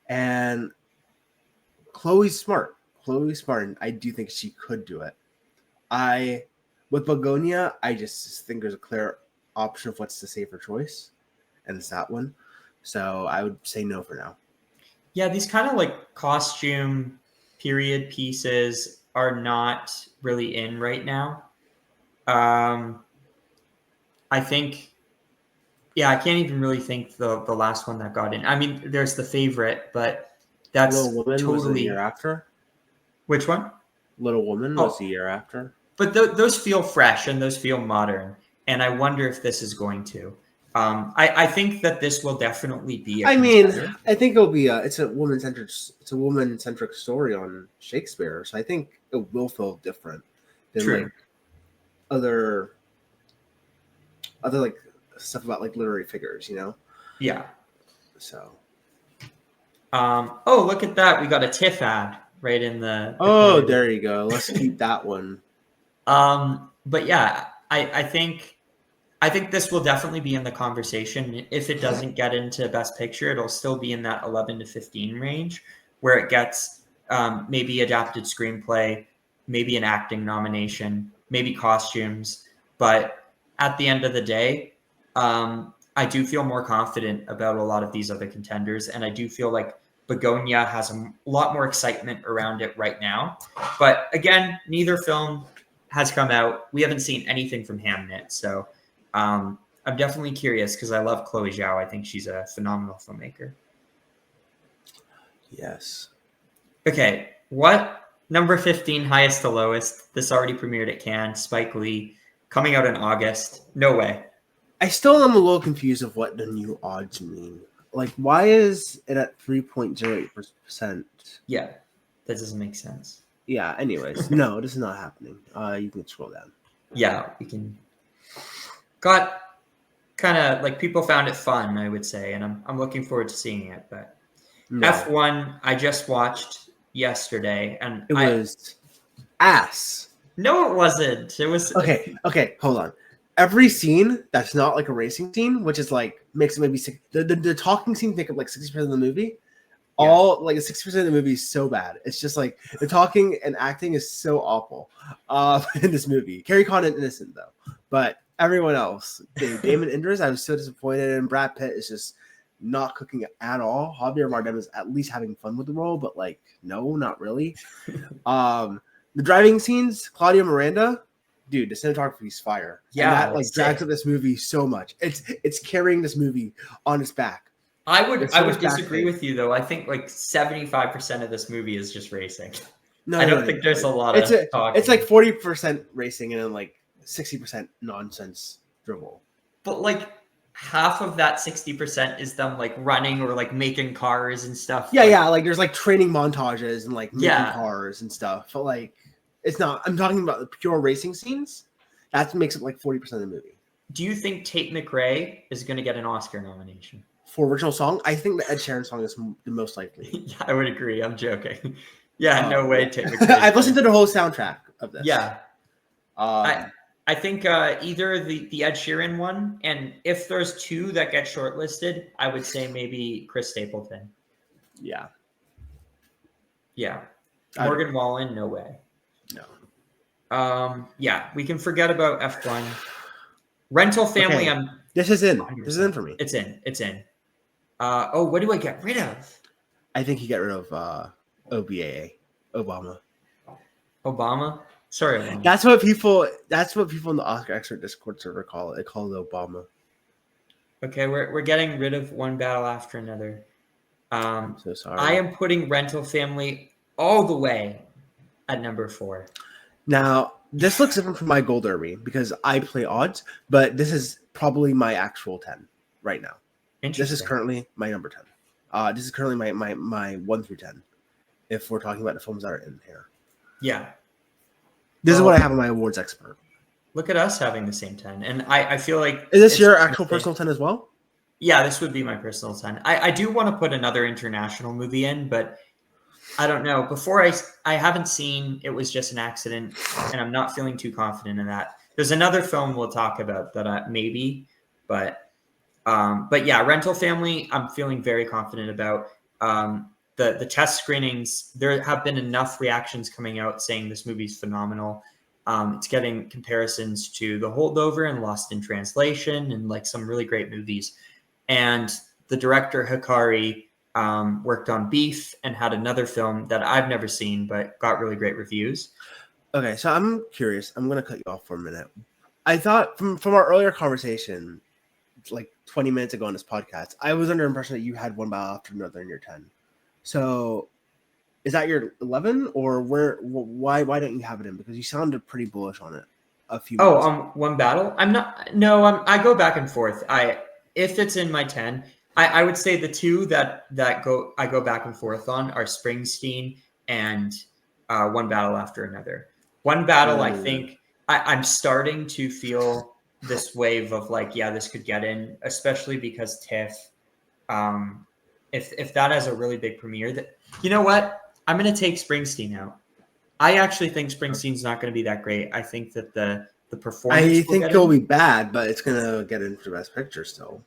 And Chloe's smart. Chloe's smart, and I do think she could do it. With Begonia, I just think there's a clear option of what's the safer choice, and it's that one. So I would say no for now. yeah. These kind of like costume period pieces are not really in right now. Um, I think, yeah, I can't even really think the last one that got in. I mean, there's The Favorite, but Little that's Woman was the year totally after. which one? Little Woman was the Oh, year after. but those feel fresh and those feel modern, and I wonder if this is going to. I think that this will definitely be a I mean, contender. I think it'll be it's a woman centric story on Shakespeare, so I think it will feel different than like True. other like stuff about like literary figures, you know. Yeah. So Oh, look at that. We got a TIFF ad right in the oh, credit. there you go. Let's keep that one. But yeah, I think this will definitely be in the conversation. If it doesn't get into Best Picture, it'll still be in that 11 to 15 range, where it gets maybe adapted screenplay, maybe an acting nomination, maybe costumes. But at the end of the day, I do feel more confident about a lot of these other contenders, and I do feel like Begonia has a lot more excitement around it right now. But again, neither film has come out. We haven't seen anything from Hamnet, so I'm definitely curious because I love Chloe Zhao. I think she's a phenomenal filmmaker. Yes. Okay, what number 15, highest to lowest? This already premiered at Cannes. Spike Lee, coming out in August. No way. I still am a little confused of what the new odds mean. Like, why is it at 3.08%? Yeah, that doesn't make sense. Yeah. Anyways, no, this is not happening. You can scroll down. Yeah, we can. Got kind of like people found it fun, I would say, and I'm looking forward to seeing it. But No, F1, I just watched yesterday, and it was ass. no, it wasn't. It was Okay, hold on. every scene that's not like a racing scene, which is like makes it maybe the talking scenes make up like 60% of the movie. All like 60% of the movie is so bad. It's just like the talking and acting is so awful in this movie. Carrie Condon innocent though, but everyone else, Damon Indres, I was so disappointed in. Brad Pitt is just not cooking at all. Javier Bardem is at least having fun with the role, but like no, not really. The driving scenes, Claudia Miranda, dude, the cinematography is fire. Yeah, and that like it's drags sick. up this movie so much. It's carrying this movie on its back. I There's so would much back disagree pain. with you though. I think like 75% of this movie is just racing. I No, don't no, no, think no. there's a lot It's of a it's like talking. 40% racing and then like 60% nonsense dribble. But like half of that 60% is them like running or like making cars and stuff. Yeah, Like yeah. Like there's like training montages and like making yeah. cars and stuff. But like it's not. I'm talking about the pure racing scenes. That makes up like 40% of the movie. Do you think Tate McRae is going to get an Oscar nomination? For original song, I think the Ed Sheeran song is the most likely. Yeah, I would agree. I'm joking. Yeah, no way Yeah. Tate McRae is I've listened going. to the whole soundtrack of this. Yeah. I Um, I think either the Ed Sheeran one, and if there's two that get shortlisted, I would say maybe Chris Stapleton. yeah. Yeah. I agree. Morgan Wallen, no way. No. Yeah, we can forget about F1. Rental Family, Okay. I'm This is in. This is in 100%. for me. It's in. It's in. Oh, what do I get rid of? I think you get rid of OBAA, Obama. Obama? Sorry, Obama. That's what people. That's what people in the Oscar expert Discord server call it. They call it Obama. Okay, we're getting rid of one battle after another. I'm so sorry. I am putting Rental Family all the way at number 4. Now this looks different from my Gold Derby because I play odds, but this is probably my actual 10 right now. This is currently my number 10. This is currently my 1 through 10. If we're talking about the films that are in here, Yeah. this is what I have on my awards expert. Look at us having the same 10. And I feel like... Is this your actual personal 10 as well? Yeah, this would be my personal 10. I do want to put another international movie in, but I don't know. Before I haven't seen It Was Just an Accident, and I'm not feeling too confident in that. There's another film we'll talk about that maybe, but yeah, Rental Family, I'm feeling very confident about. The test screenings, there have been enough reactions coming out saying this movie's phenomenal. It's getting comparisons to The Holdover and Lost in Translation and like some really great movies. And the director Hikari worked on Beef and had another film that I've never seen but got really great reviews. Okay, so I'm curious. I'm gonna cut you off for a minute. I thought from our earlier conversation, like 20 minutes ago on this podcast, I was under the impression that you had one battle after another in your 10. So is that your 11 or why don't you have it in? Because you sounded pretty bullish on it a few minutes ago. One battle? I go back and forth. If it's in my 10, I would say the two that I go back and forth on are Springsteen and One Battle After Another. One Battle, I think I'm starting to feel this wave of like, yeah, this could get in, especially because TIFF. If that has a really big premiere, that you know what, I'm going to take Springsteen out. I actually think Springsteen's not going to be that great. I think that the performance. I think it'll be bad, but it's gonna get into the Best Picture still.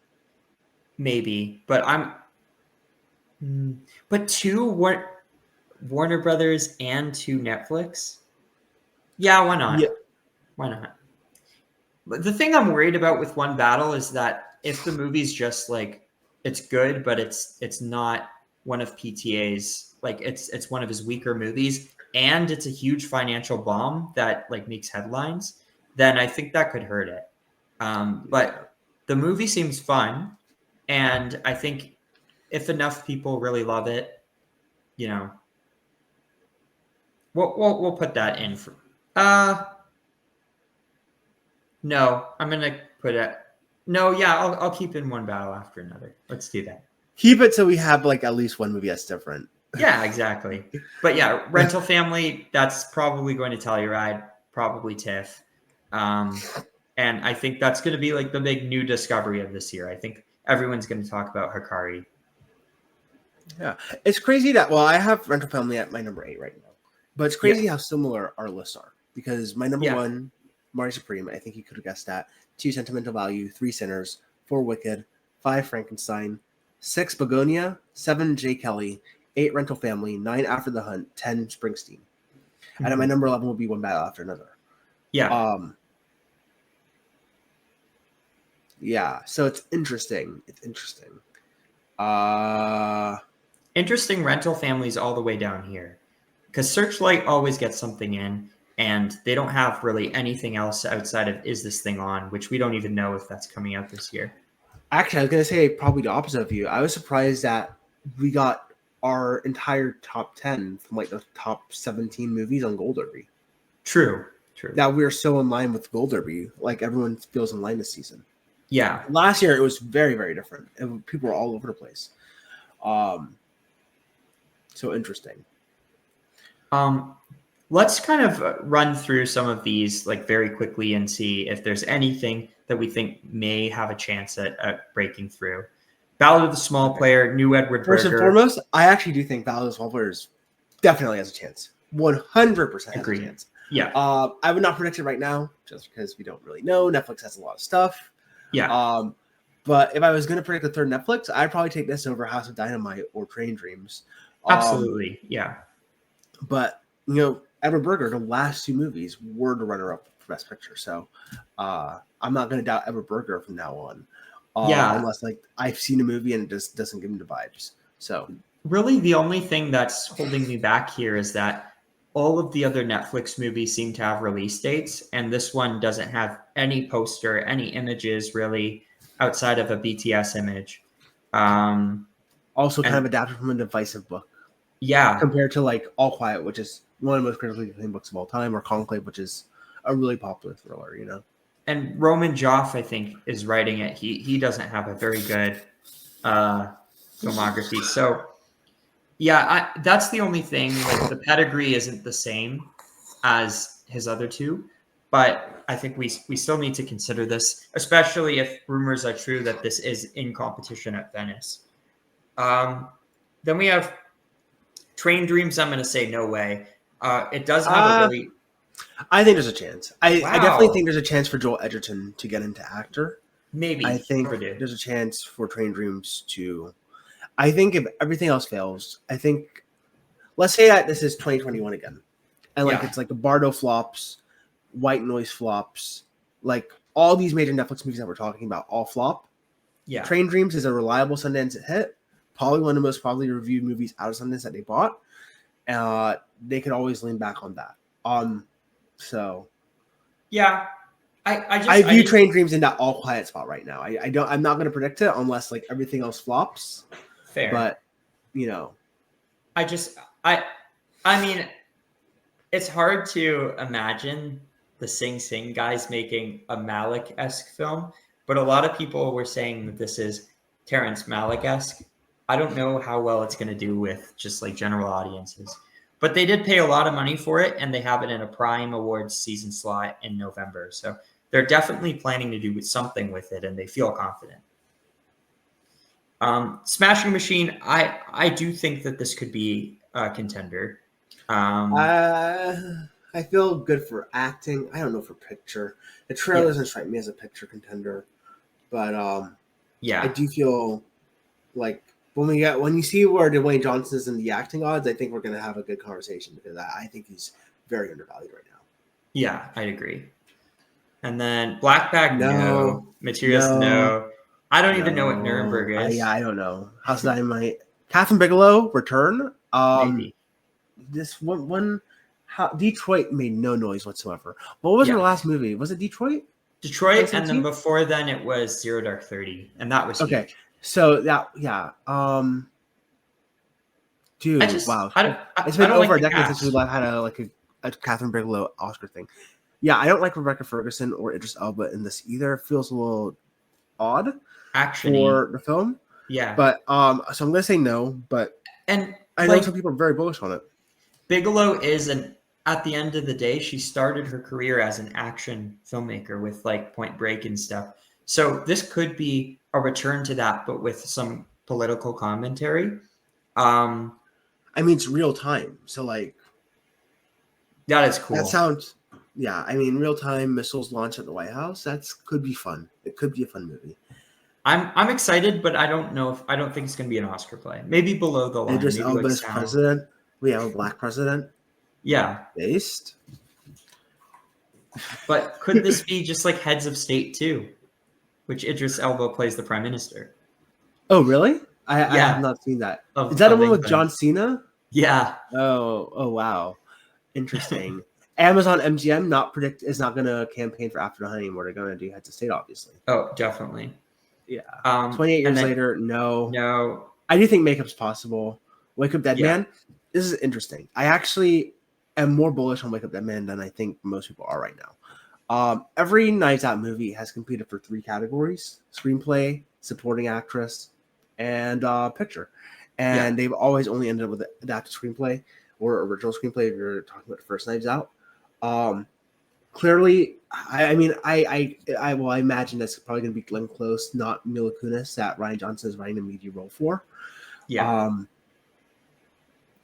Maybe, but but two Warner Brothers and two Netflix. Yeah, why not? Yeah. Why not? But the thing I'm worried about with One Battle is that if the movie's just like it's good, but it's not one of PTA's, like it's one of his weaker movies, and it's a huge financial bomb that like makes headlines, then I think that could hurt it. But the movie seems fun, and I think if enough people really love it, you know, we'll put that in for. No, I'm gonna put it. No, yeah, I'll keep in One Battle After Another. Let's do that. Keep it so we have like at least one movie that's different. Yeah, exactly. But yeah, Rental Family, that's probably going to Telluride, probably TIFF. And I think that's going to be like the big new discovery of this year. I think everyone's going to talk about Hikari. Yeah, it's crazy that I have Rental Family at my number 8 right now, but it's crazy how similar our lists are because my number 1, Marty Supreme. I think you could have guessed that. 2 Sentimental Value, 3 Sinners, 4 Wicked, 5 Frankenstein, 6 Begonia, 7 J. Kelly, 8 Rental Family, 9 After the Hunt, 10 Springsteen. And at my number 11 will be One Battle After Another. Yeah. Yeah, so it's interesting. Interesting rental families all the way down here. Because Searchlight always gets something in, and they don't have really anything else outside of Is This Thing On, which we don't even know if that's coming out this year. Actually, I was going to say probably the opposite of you. I was surprised that we got our entire top 10 from like the top 17 movies on Gold Derby. True. That we're so in line with Gold Derby. Like everyone feels in line this season. Yeah. Last year, it was very, very different. People were all over the place. So interesting. Let's kind of run through some of these like very quickly and see if there's anything that we think may have a chance at breaking through. Ballad of the Small Player, New Edward First Berger. and foremost, I actually do think Ballad of the Small Player definitely has a chance. 100% has a chance. Yeah. I would not predict it right now just because we don't really know. Netflix has a lot of stuff. Yeah. But if I was going to predict the third Netflix, I'd probably take this over House of Dynamite or Train Dreams. Absolutely. Yeah. But, Edward Berger, the last 2 movies were the runner-up for Best Picture. So I'm not going to doubt Edward Berger from now on. Unless like I've seen a movie and it just doesn't give me the vibes. So really the only thing that's holding me back here is that all of the other Netflix movies seem to have release dates, and this one doesn't have any poster, any images really outside of a BTS image. Also kind of adapted from a divisive book. Yeah. Compared to like All Quiet, which is one of the most critically acclaimed books of all time, or Conclave, which is a really popular thriller, And Roman Joff, I think, is writing it. He doesn't have a very good filmography. So yeah, that's the only thing. Like the pedigree isn't the same as his other 2, but I think we still need to consider this, especially if rumors are true that this is in competition at Venice. Then we have Train Dreams. I'm going to say no way. It does have a really. I think there's a chance. I definitely think there's a chance for Joel Edgerton to get into actor. Maybe. I think there's a chance for Train Dreams to. I think if everything else fails, let's say that this is 2021 again, and it's like the Bardo flops, White Noise flops, like all these major Netflix movies that we're talking about all flop. Yeah. Train Dreams is a reliable Sundance hit, probably one of the most probably reviewed movies out of Sundance that they bought. They could always lean back on that. So yeah, I view Train Dreams in that All Quiet spot right now. I'm not going to predict it unless like everything else flops. Fair. But I mean, it's hard to imagine the Sing Sing guys making a Malick-esque film, but a lot of people were saying that this is Terrence Malick-esque. I don't know how well it's going to do with just like general audiences, but they did pay a lot of money for it, and they have it in a Prime Awards season slot in November. So they're definitely planning to do something with it, and they feel confident. Smashing Machine, I do think that this could be a contender. I feel good for acting. I don't know for picture. The trailer doesn't strike me as a picture contender, but I do feel like when you see where Dwayne Johnson is in the acting odds, I think we're going to have a good conversation because I think he's very undervalued right now. Yeah, I'd agree. And then Black Bag, no. Materials, no. I don't even know what Nuremberg is. I don't know. House of Dynamite. Catherine Bigelow, Return. Maybe. This one Detroit made no noise whatsoever. What was her last movie? Was it Detroit? Detroit, and then before then it was Zero Dark 30, and that was okay. huge. So that dude, wow! It's been over a decade since we had a Catherine Bigelow Oscar thing. Yeah, I don't like Rebecca Ferguson or Idris Elba in this either. It feels a little odd for the film. Yeah, but so I'm gonna say no. But I know some people are very bullish on it. Bigelow is at the end of the day, she started her career as an action filmmaker with like Point Break and stuff. So this could be a return to that, but with some political commentary. I mean, it's real time, so like that is cool. That sounds Yeah, I mean, real-time missiles launch at the White House. Could be fun. It could be a fun movie. I'm excited, but I don't think it's going to be an Oscar play. Maybe below the line, Idris maybe like Elba as sound. president. We have a black president. Yeah, Based. but could this be just like Heads of State too, which Idris Elba plays the prime minister? Oh, really? I have Yeah, not seen that. Is that the of one with England. John Cena? Yeah. Oh, wow. Interesting. Amazon MGM is not going to campaign for After the Honey anymore. They're going to do Heads of State, obviously. Oh, definitely. Yeah. 28 And years then later, no. no. I do think makeup's possible. Wake Up Dead Yeah. Man. This is interesting. I actually am more bullish on Wake Up Dead Man than I think most people are right now. Every Knives Out movie has competed for 3 categories: screenplay, supporting actress, and picture. And they've always only ended up with adapted screenplay or original screenplay if you're talking about the first Knives Out. Clearly, I imagine that's probably going to be Glenn Close, not Mila Kunis, that Ryan Johnson is writing the media role for. Yeah.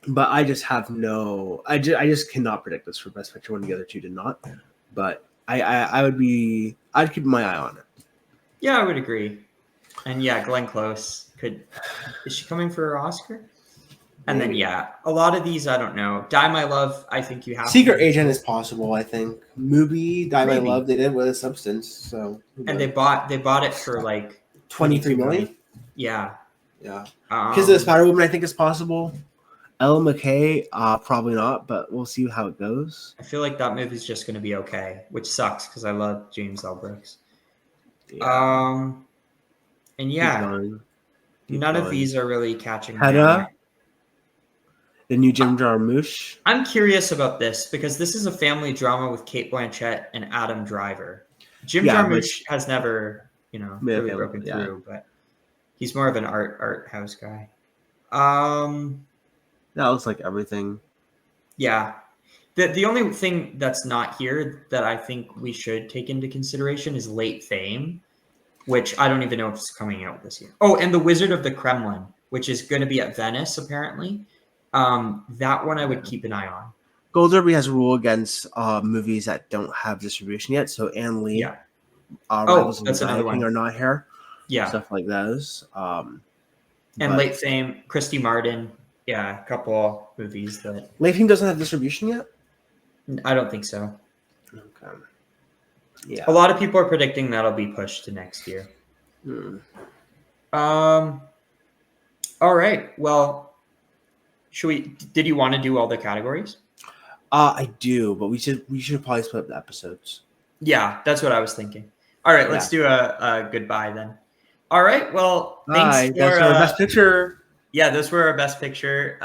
But I just have I just cannot predict this for Best Picture when the other two did not. But I'd keep my eye on it. Yeah, I would agree. And yeah, Glenn Close is she coming for her Oscar? And Maybe. then a lot of these I don't know. Die My Love, I think you have Secret Agent is possible, I think. Movie Die Maybe. My Love they did with a substance, so and they bought it for like 23 million. Yeah. Yeah. Because of the Spider Woman I think is possible. Ella McKay, probably not, but we'll see how it goes. I feel like that movie's just going to be okay, which sucks because I love James L. Brooks. Yeah. And Keep of going. these are really catching my eye. Hedda, the new Jim Jarmusch. I'm curious about this because this is a family drama with Cate Blanchett and Adam Driver. Jim Jarmusch has never, really broken through, but he's more of an art house guy. That looks like everything. Yeah. The only thing that's not here that I think we should take into consideration is Late Fame, which I don't even know if it's coming out this year. Oh, and The Wizard of the Kremlin, which is going to be at Venice, apparently. That one I would keep an eye on. Gold Derby has a rule against movies that don't have distribution yet. So Ann Lee, that's another one. Are not here. Yeah. Stuff like those. And Late Fame, Christy Martin. Yeah, a couple movies that... Late Fame doesn't have distribution yet? I don't think so. Okay. Yeah. A lot of people are predicting that'll be pushed to next year. All right. Well, did you want to do all the categories? I do, but we should probably split up the episodes. Yeah, that's what I was thinking. All right, let's do a goodbye then. All right. Well, thanks for that's our Best Picture. Yeah, those were our Best Picture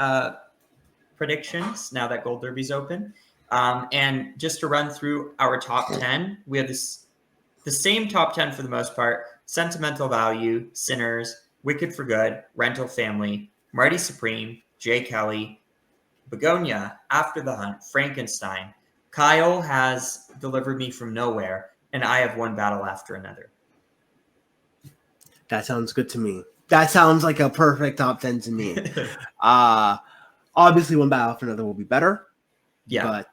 predictions now that Gold Derby's open. And just to run through our top 10, we have the same top 10 for the most part: Sentimental Value, Sinners, Wicked for Good, Rental Family, Marty Supreme, Jay Kelly, Begonia, After the Hunt, Frankenstein. Kyle has Delivered Me from Nowhere, and I have One Battle After Another. That sounds good to me. That sounds like a perfect top 10 to me. Obviously, One Battle After Another will be better. Yeah.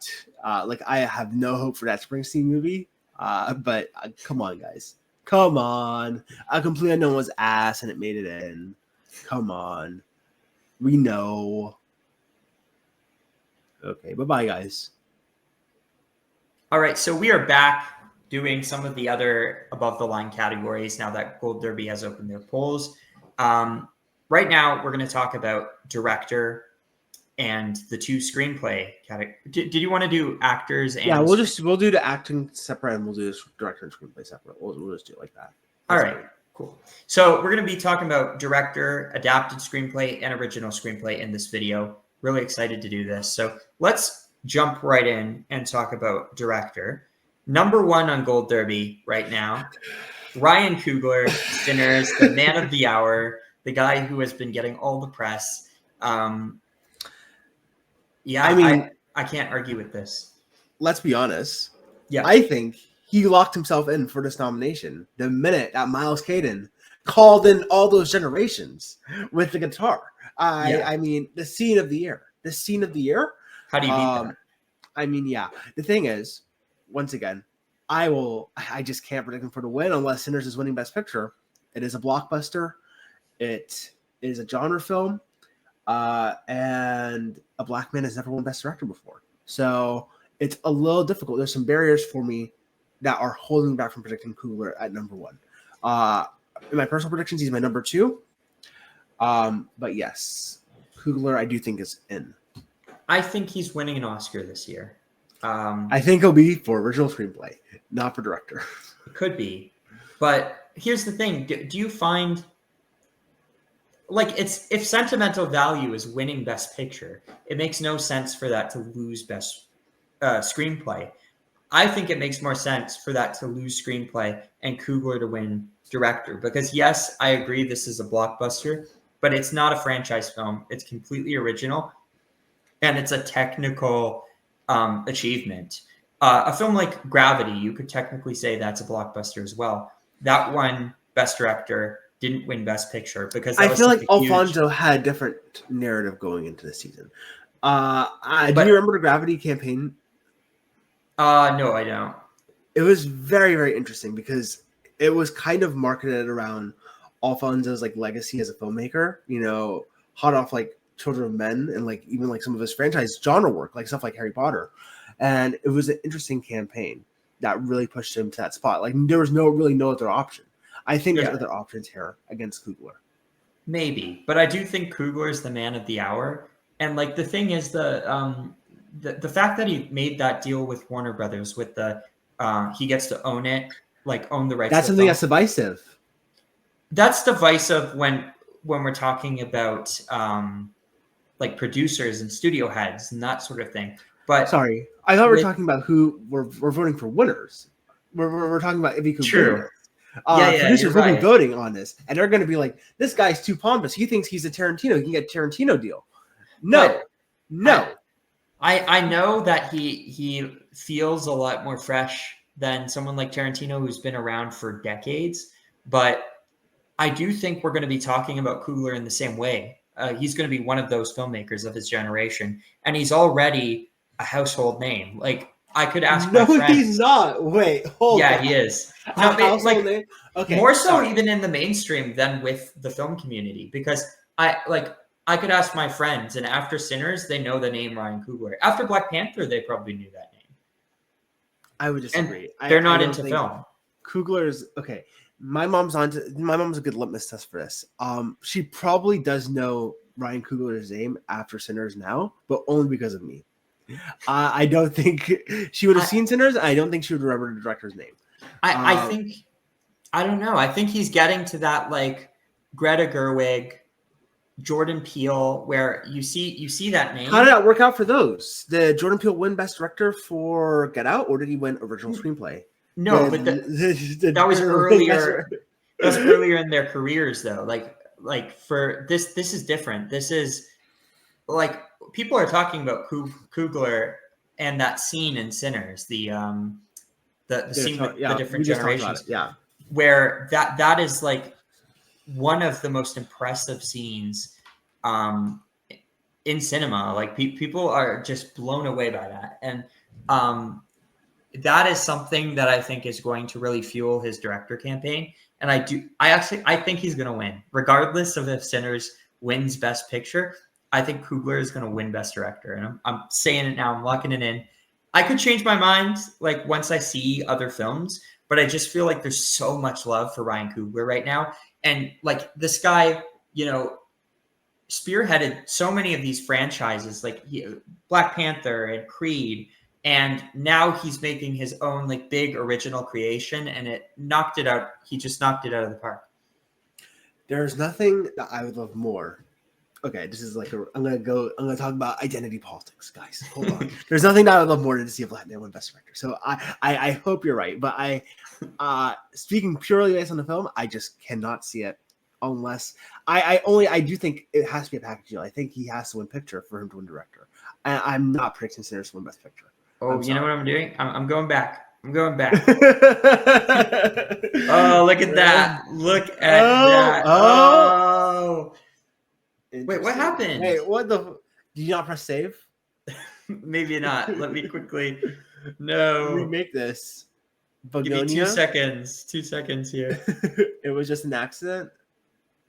But I have no hope for that Springsteen movie. But come on, guys. Come on. A Complete Unknown was ass and it made it in. Come on. We know. Okay, bye-bye, guys. All right, so we are back doing some of the other above-the-line categories now that Gold Derby has opened their polls. Right now, we're going to talk about director and the 2 screenplay categories. Did you want to do actors? And we'll do the acting separate, and we'll do this director and screenplay separate. We'll just do it like that. All right, cool. So we're going to be talking about director, adapted screenplay, and original screenplay in this video. Really excited to do this. So let's jump right in and talk about director. Number 1 on Gold Derby right now, Ryan Coogler, Sinners, the man of the hour, the guy who has been getting all the press. I can't argue with this. Let's be honest. Yeah, I think he locked himself in for this nomination the minute that Miles Caden called in All Those Generations with the guitar. I mean, the scene of the year. The scene of the year. How do you beat that? I mean, yeah. The thing is, once again, I just can't predict him for the win unless Sinners is winning Best Picture. It is a blockbuster. It is a genre film. And a black man has never won Best Director before. So it's a little difficult. There's some barriers for me that are holding me back from predicting Coogler at number 1. In my personal predictions, he's my number 2. But yes, Coogler I do think is in. I think he's winning an Oscar this year. I think he'll be for original screenplay, not for director. It could be. But here's the thing. Do you find... Like, it's if sentimental value is winning Best Picture, it makes no sense for that to lose Best Screenplay. I think it makes more sense for that to lose Screenplay and Coogler to win Director. Because, yes, I agree this is a blockbuster, but it's not a franchise film. It's completely original, and it's a technical achievement. A film like Gravity, you could technically say that's a blockbuster as well. That won Best Director, didn't win Best Picture because I feel like Alfonso had a different narrative going into the season. Do you remember the Gravity campaign? No, I don't. It was very, very interesting because it was kind of marketed around Alfonso's like legacy as a filmmaker. You know, hot off like Children of Men and like even like some of his franchise genre work, like stuff like Harry Potter. And it was an interesting campaign that really pushed him to that spot. Like there was no other option. I think there's other options here against Coogler. Maybe, but I do think Coogler is the man of the hour. And like the thing is the fact that he made that deal with Warner Brothers with the he gets to own it, like own the rights. That's something that's divisive. That's divisive when we're talking about like producers and studio heads and that sort of thing. But sorry, I thought we were talking about who we're voting for winners. We're talking about if he could win it. Producers will be voting on this, and they're going to be like, "This guy's too pompous. He thinks he's a Tarantino. He can get a Tarantino deal." No. I know that he feels a lot more fresh than someone like Tarantino, who's been around for decades. But I do think we're going to be talking about Coogler in the same way. He's going to be one of those filmmakers of his generation, and he's already a household name. Like, I could ask my friends. No, he's not. Wait, hold on. Yeah, he is. No, like, okay, more so even in the mainstream than with the film community. Because I could ask my friends, and after Sinners, they know the name Ryan Coogler. After Black Panther, they probably knew that name. I would disagree. They're not into film. Coogler's okay. My mom's a good litmus test for this. She probably does know Ryan Coogler's name after Sinners now, but only because of me. I don't think she would have seen Sinners. I don't think she would remember the director's name. I think, I don't know. I think he's getting to that like Greta Gerwig, Jordan Peele, where you see that name. How did that work out for those? Did Jordan Peele win Best Director for Get Out, or did he win Original Screenplay? No, but that was earlier. That was earlier in their careers, though. Like for this is different. This is like people are talking about Coogler and that scene in Sinners, the scene with the different generations, where that is like one of the most impressive scenes in cinema. Like people are just blown away by that, and that is something that I think is going to really fuel his director campaign. And I think he's going to win, regardless of if Sinners wins Best Picture. I think Coogler is going to win Best Director, and I'm saying it now. I'm locking it in. I could change my mind like once I see other films, but I just feel like there's so much love for Ryan Coogler right now, and like this guy, you know, spearheaded so many of these franchises, like Black Panther and Creed. And now he's making his own like big original creation, and it knocked it out. He just knocked it out of the park. There's nothing that I would love more. Okay, this is like I'm gonna talk about identity politics, guys. Hold on. There's nothing that I would love more than to see a black man win Best Director. So I hope you're right, but speaking purely based on the film, I just cannot see it unless I do think it has to be a package deal. I think he has to win Picture for him to win Director. I'm not predicting Sinners to win Best Picture. Oh, you know what I'm doing? I'm going back. I'm going back. Oh, look at that. Look at that. Oh. Wait, what happened? Wait, what the? Did you not press save? Maybe not. Let me quickly. No. remake this. Give me 2 Begonia. seconds. 2 seconds here. It was just an accident.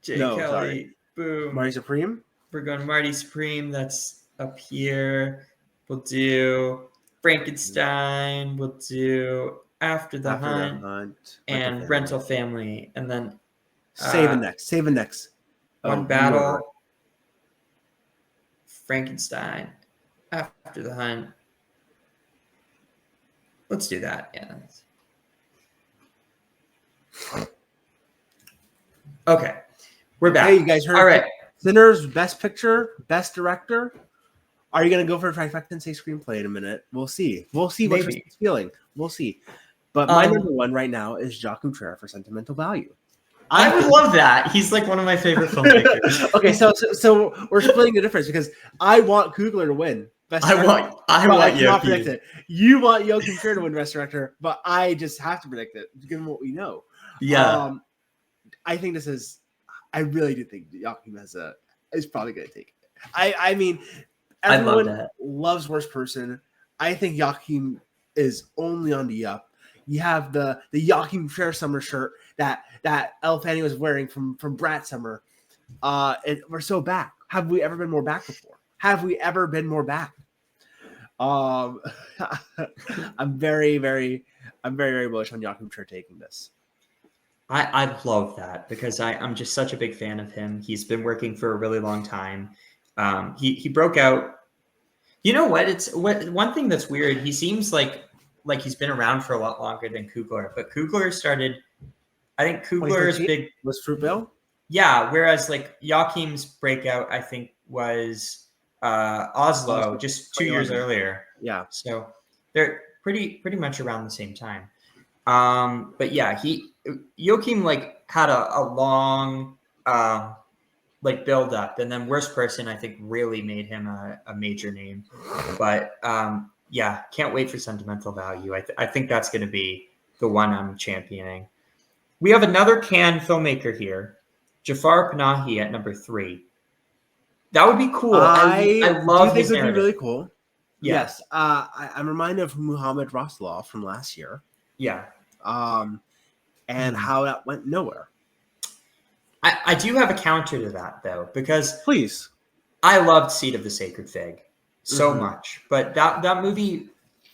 Jay No, sorry. Kelly. Boom. Marty Supreme. We're going Marty Supreme. That's up here. We'll do Frankenstein. We'll do After the After the Hunt Hunt. and Rental Family. And then Save and next. Save and next. One Oh, Battle. Murder. Frankenstein. After the Hunt. Let's do that. Yeah. Okay. We're back. Hey, you guys heard? All right. Sinners, Best Picture, Best Director. Are you going to go for a trifecta and say screenplay in a minute? We'll see. We'll see what Tristan's feeling. We'll see. But my number one right now is Jacques Couture for Sentimental Value. I would love that. He's like one of my favorite filmmakers. Okay, so we're splitting the difference because I want Coogler to win. I want Joachim. You want Joachim Trier to win Best Director, but I just have to predict it given what we know. Yeah. I think this is. I really do think Joachim is probably going to take it. I mean, everyone loves Worst Person. I think Joachim is only on the up. You have the Joachim Trier summer shirt that Elle Fanning was wearing from Brat Summer. We're so back. Have we ever been more back before? Have we ever been more back? I'm very, very bullish on Joachim Trier taking this. I love that because I'm just such a big fan of him. He's been working for a really long time. He broke out. You know what? One thing that's weird. He seems like he's been around for a lot longer than Coogler, but Coogler started. I think Coogler's big was Fruitvale. Yeah, whereas like Joachim's breakout, I think was Oslo just 2 years earlier. Yeah, so they're pretty much around the same time. But yeah, Joachim like had a long like build up, and then Worst Person I think really made him a major name. But yeah, can't wait for Sentimental Value. I think that's going to be the one I'm championing. We have another Cannes filmmaker here, Jafar Panahi at number 3. That would be cool. I love his narrative. It would be really cool. Yeah. Yes. I'm reminded of Muhammad Rasulullah from last year. Yeah. And how that went nowhere. I do have a counter to that though, because please, I loved Seed of the Sacred Fig so much, but that movie,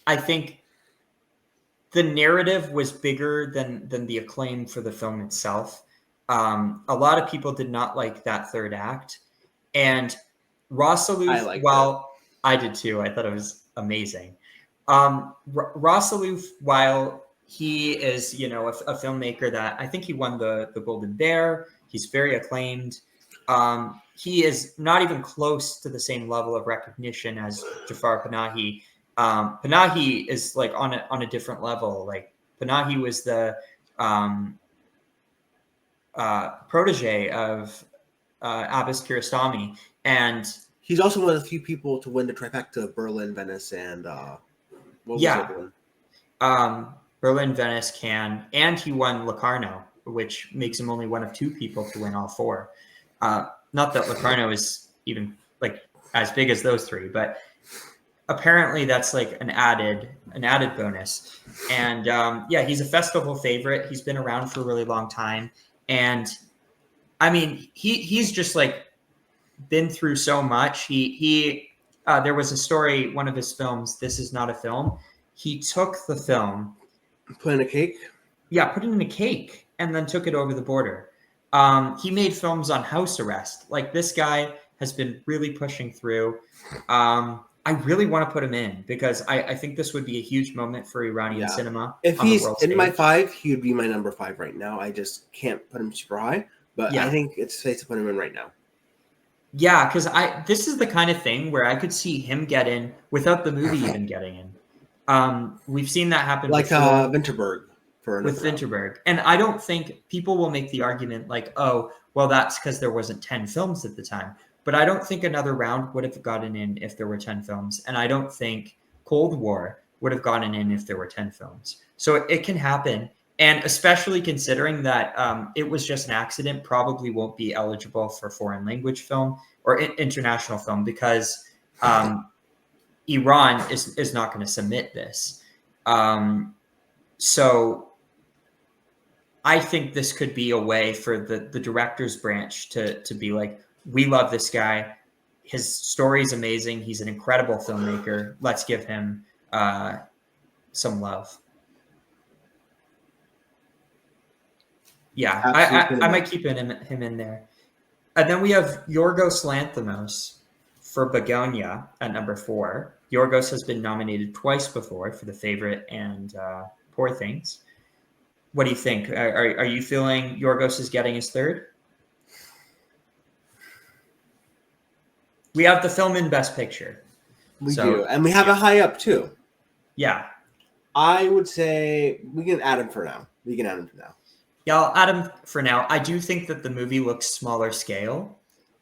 I think the narrative was bigger than the acclaim for the film itself. A lot of people did not like that third act, and Rasulullah, I did too. I thought it was amazing. Rasulullah, while he is, a filmmaker that I think he won the Golden Bear. He's very acclaimed. He is not even close to the same level of recognition as Jafar Panahi. Panahi is like on a different level. Like Panahi was the protege of Abbas Kiarostami, and he's also one of the few people to win the trifecta of Berlin, Venice, and what was the other one? Berlin, Venice, Cannes, and he won Locarno, which makes him only one of 2 people to win all 4. Not that Locarno is even like as big as those 3, but apparently that's like an added bonus. And yeah, he's a festival favorite. He's been around for a really long time, and I mean, he's just like been through so much. He there was a story, one of his films, This Is Not a Film. He took the film, put in a cake. Yeah, put it in a cake, and then took it over the border. He made films on house arrest. Like, this guy has been really pushing through. I really want to put him in because I think this would be a huge moment for Iranian cinema. If he's in my 5, he would be my number 5 right now. I just can't put him super high, but I think it's safe to put him in right now. Yeah, because this is the kind of thing where I could see him get in without the movie even getting in. We've seen that happen like Winterberg. With Winterberg. And I don't think people will make the argument like, oh, well, that's because there wasn't 10 films at the time. But I don't think Another Round would have gotten in if there were 10 films. And I don't think Cold War would have gotten in if there were 10 films. So it can happen. And especially considering that it was just an accident, probably won't be eligible for foreign language film or international film because Iran is not going to submit this. So I think this could be a way for the director's branch to be like, we love this guy. His story is amazing. He's an incredible filmmaker. Let's give him some love. Yeah, I might keep him in there. And then we have Yorgos Lanthimos for Begonia at number 4. Yorgos has been nominated twice before for The Favorite and Poor Things. What do you think? Are you feeling Yorgos is getting his third? We have the film in Best Picture. We do. And we have a high up too. Yeah. I would say we can add him for now. Yeah, I'll add him for now. I do think that the movie looks smaller scale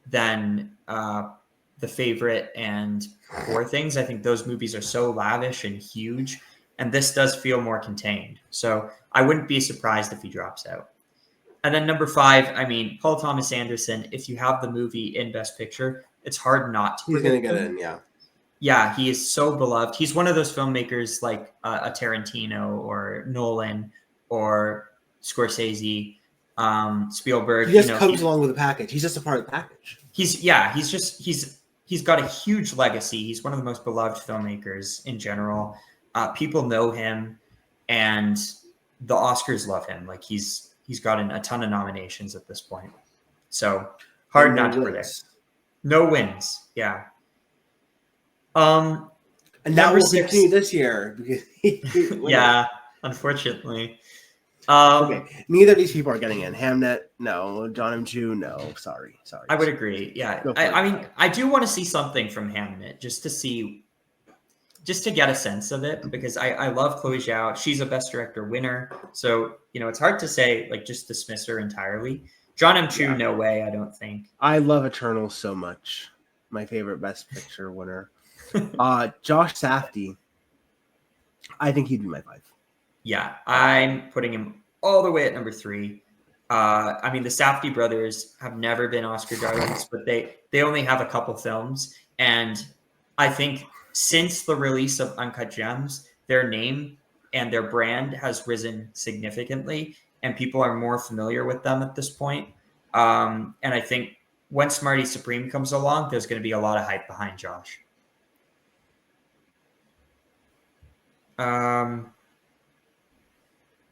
than The Favorite and Poor Things. I think those movies are so lavish and huge, and this does feel more contained. So I wouldn't be surprised if he drops out. And then number 5, I mean, Paul Thomas Anderson, if you have the movie in Best Picture, it's hard not to. He's going to get in, yeah. Yeah, he is so beloved. He's one of those filmmakers like a Tarantino or Nolan or Scorsese, Spielberg. He just comes along with the package. He's just a part of the package. He's got a huge legacy. He's one of the most beloved filmmakers in general. People know him, and the Oscars love him. Like he's gotten a ton of nominations at this point. So hard not to predict. No wins. Yeah. And that will continue this year because yeah, unfortunately. Okay. Neither of these people are getting in. Hamnet, no. John M. Chu, no. Sorry. I would agree. Yeah. I mean, I do want to see something from Hamnet just to get a sense of it, because I love Chloe Zhao. She's a Best Director winner. So, it's hard to say, like, just dismiss her entirely. John M. Chu, no way, I don't think. I love Eternal so much. My favorite Best Picture winner. Josh Safdie. I think he'd be my 5. Yeah, I'm putting him all the way at number 3. I mean, the Safdie brothers have never been Oscar darlings, but they only have a couple films. And I think since the release of Uncut Gems, their name and their brand has risen significantly, and people are more familiar with them at this point. And I think when Smarty Supreme comes along, there's going to be a lot of hype behind Josh.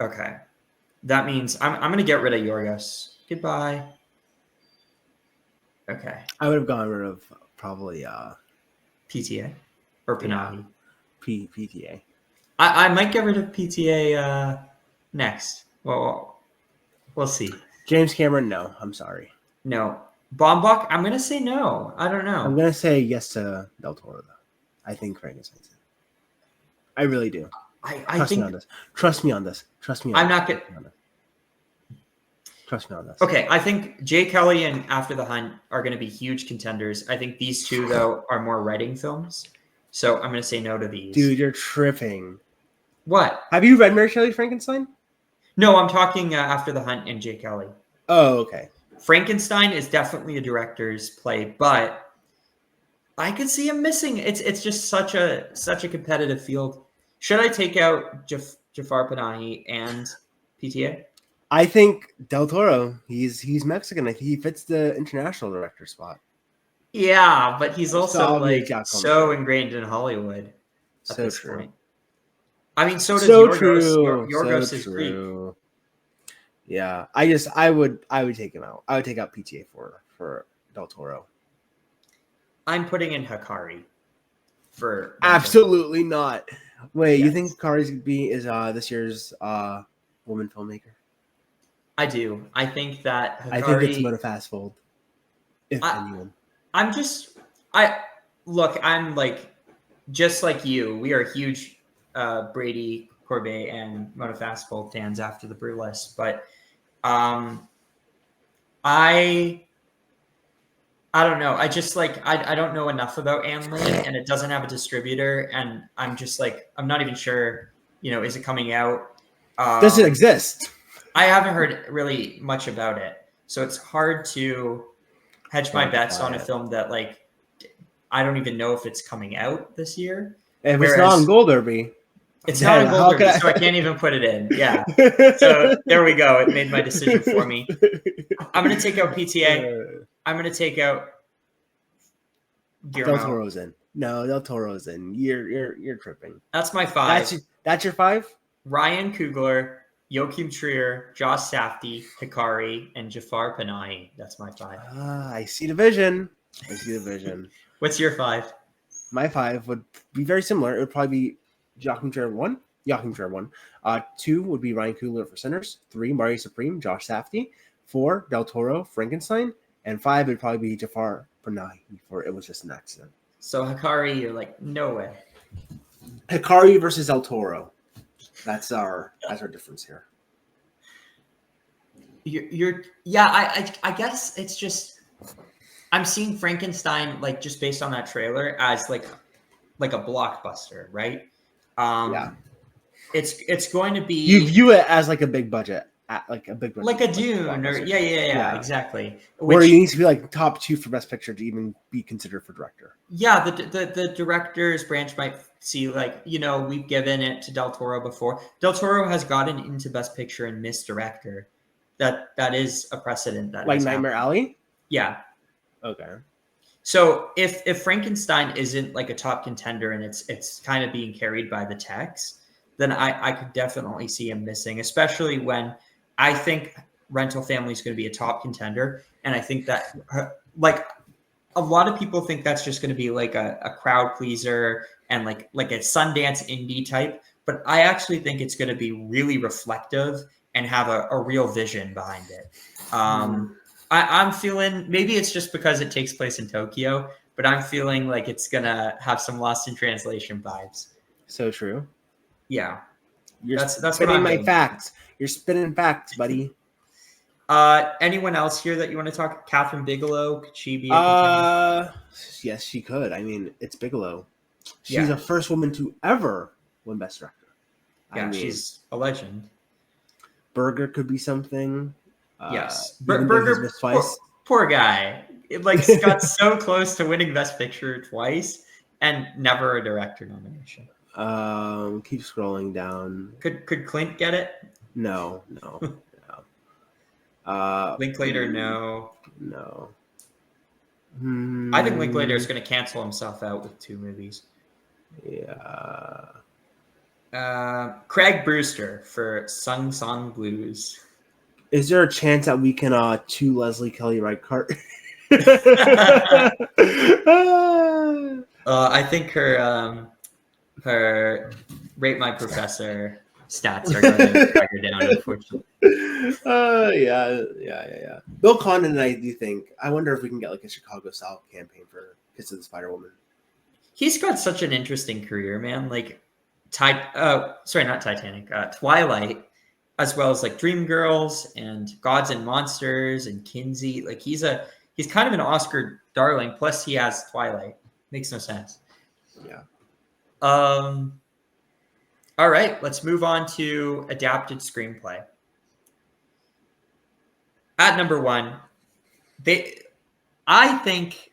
Okay. That means I'm going to get rid of Yorgos. Goodbye. Okay. I would have gone rid of probably PTA or Panahi. PTA. I might get rid of PTA next. Well, we'll see. James Cameron, no. I'm sorry. No. Baumbach, I'm going to say no. I don't know. I'm going to say yes to Del Toro, though. I think Frankenstein's it. I really do. Trust me on this. Trust me on this. I'm not going to. Trust me on this. Okay, I think Jay Kelly and After the Hunt are going to be huge contenders. I think these two, though, are more writing films. So I'm going to say no to these. Dude, you're tripping. What? Have you read Mary Shelley's Frankenstein? No, I'm talking After the Hunt and Jay Kelly. Oh, okay. Frankenstein is definitely a director's play, but I could see him missing. It's just such a competitive field. Should I take out Jafar Panahi and PTA? I think Del Toro. He's Mexican. He fits the international director spot. Yeah, but he's also so ingrained in Hollywood at this point. I mean, so does Yorgos. Yorgos is Greek. Yeah, I would take him out. I would take out PTA for Del Toro. I'm putting in Hikari for absolutely not. Wait, you think Hikari's is this year's woman filmmaker? I do. I think that Hikari, I think it's Mona Fastfold. If anyone. I'm like just like you. We are huge Brady Corbet and Mona Fastfold fans after the Burlesque, but I don't know. I just I don't know enough about Anne Lee, and it doesn't have a distributor, and I'm just I'm not even sure. Is it coming out? Does it exist? I haven't heard really much about it, so it's hard to hedge my bets on a film that I don't even know if it's coming out this year. If it's not on Whereas Gold Derby, it's not then a Gold how Derby, could so I can't even put it in. Yeah. So there we go. It made my decision for me. I'm going to take out PTA. I'm going to take out Del Guillermo. Toro's in. No, Del Toro's in. You're tripping. That's my 5. That's your 5? Ryan Coogler, Joachim Trier, Josh Safdie, Hikari, and Jafar Panahi. That's my 5. I see the vision. I see the vision. What's your 5? My 5 would be very similar. It would probably be Joachim Trier 1. Joachim Trier 1. 2 would be Ryan Coogler for Sinners. 3, Mario Supreme, Josh Safdie. 4, Del Toro, Frankenstein. And 5 would probably be Jafar Panahi for It Was Just an Accident. So Hikari, you're like, no way. Hikari versus Del Toro. That's our difference here. I guess it's just I'm seeing Frankenstein like just based on that trailer as like a blockbuster, right? Yeah. It's going to be You view it as like a big budget, like a Dune or yeah, exactly. Where you need to be like top 2 for Best Picture to even be considered for director. Yeah, the director's branch might see like, we've given it to Del Toro before. Del Toro has gotten into Best Picture and missed director. That is a precedent that like Nightmare Alley. Yeah. Okay. So if Frankenstein isn't like a top contender and it's kind of being carried by the text, then I could definitely see him missing, especially when I think Rental Family is going to be a top contender, and I think that like a lot of people think that's just going to be like a crowd pleaser and like a Sundance indie type, but I actually think it's going to be really reflective and have a real vision behind it. I'm feeling, maybe it's just because it takes place in Tokyo, but I'm feeling like it's going to have some Lost in Translation vibes. So true. Yeah. That's spinning my facts. You're spinning facts, buddy. Anyone else here that you want to talk? Catherine Bigelow, could she be? Yes, she could. I mean, it's Bigelow. She's the first woman to ever win Best Director. Yeah, she's a legend. Berger could be something. Yes, Berger. Poor guy. It got so close to winning Best Picture twice and never a director nomination. Keep scrolling down. Could Clint get it? No. Linklater, no. I think Linklater is going to cancel himself out with 2 movies. Yeah. Craig Brewster for Sung Song Blues. Is there a chance that we can to Leslie Kelly Reichardt? I think her Rate My Professor stats are going to drag her down, unfortunately. Yeah. Bill Condon and I do think. I wonder if we can get like a Chicago style campaign for Kiss of the Spider Woman. He's got such an interesting career, man. Like, not Titanic, Twilight, as well as like Dreamgirls and Gods and Monsters and Kinsey. Like he's kind of an Oscar darling. Plus he has Twilight. Makes no sense. Yeah. All right, let's move on to adapted screenplay. At number 1, I think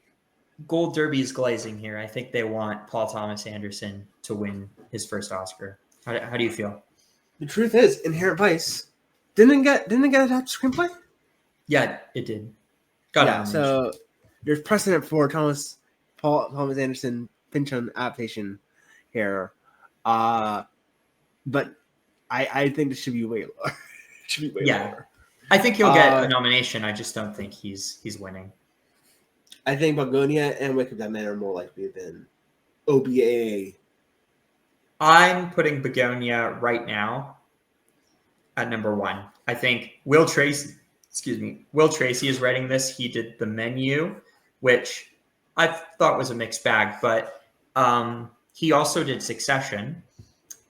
Gold Derby is glazing here. I think they want Paul Thomas Anderson to win his first Oscar. How do you feel? The truth is, Inherent Vice didn't get adapted screenplay. Yeah, it did. So there's precedent for Paul Thomas Anderson Pynchon adaptation here. But I think this should be way lower. Lower. I think he'll get a nomination. I just don't think he's winning. I think Begonia and Wake of Dead Men are more likely than OBA. I'm putting Begonia right now at number 1. I think Will Tracy is writing this. He did The Menu, which I thought was a mixed bag, but he also did Succession,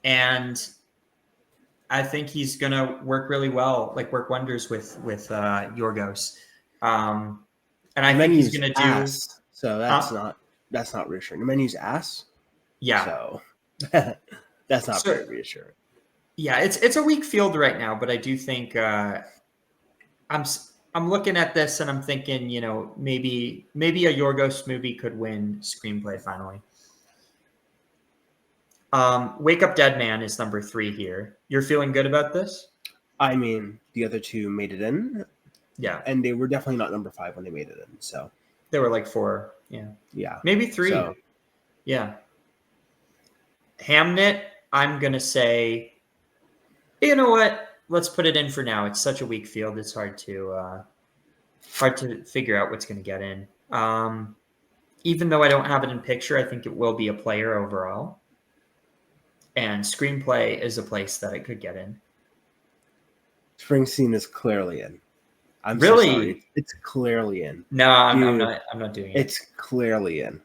and I think he's gonna work really well, like work wonders with Yorgos. And I think he's gonna do ass, so that's not reassuring. The Menu's ass. Yeah. So that's not very reassuring. Yeah, it's a weak field right now, but I do think I'm I'm looking at this and I'm thinking, maybe a Yorgos movie could win screenplay finally. Wake Up Dead Man is number 3 here. You're feeling good about this? I mean, the other two made it in, Yeah, and they were definitely not number 5 when they made it in. So they were like 4. yeah, Maybe 3. So Yeah. Hamnet, I'm gonna say, you know what? Let's put it in for now. It's such a weak field; it's hard to figure out what's going to get in. Even though I don't have it in picture, I think it will be a player overall. And screenplay is a place that it could get in. Springsteen is clearly in. I'm Really? so sorry. It's clearly in. No, I'm not doing it. It's clearly in.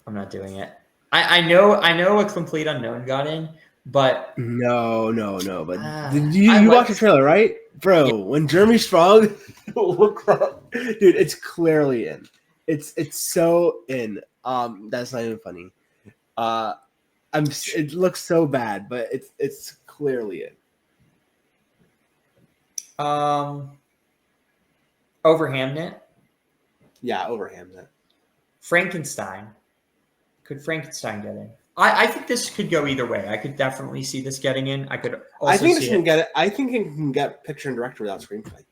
I'm not doing it. I know A Complete Unknown got in, but no. But you watched the trailer, right, bro? Yeah. When Jeremy Strong looked up, dude, it's clearly in. It's so in. That's not even funny. It looks so bad, but it's clearly in. Over Hamnet? Yeah, over Hamnet. Frankenstein. Could Frankenstein get in? I think this could go either way. I could definitely see this getting in. I could also I think this can get it. I think it can get picture and director without screenplay.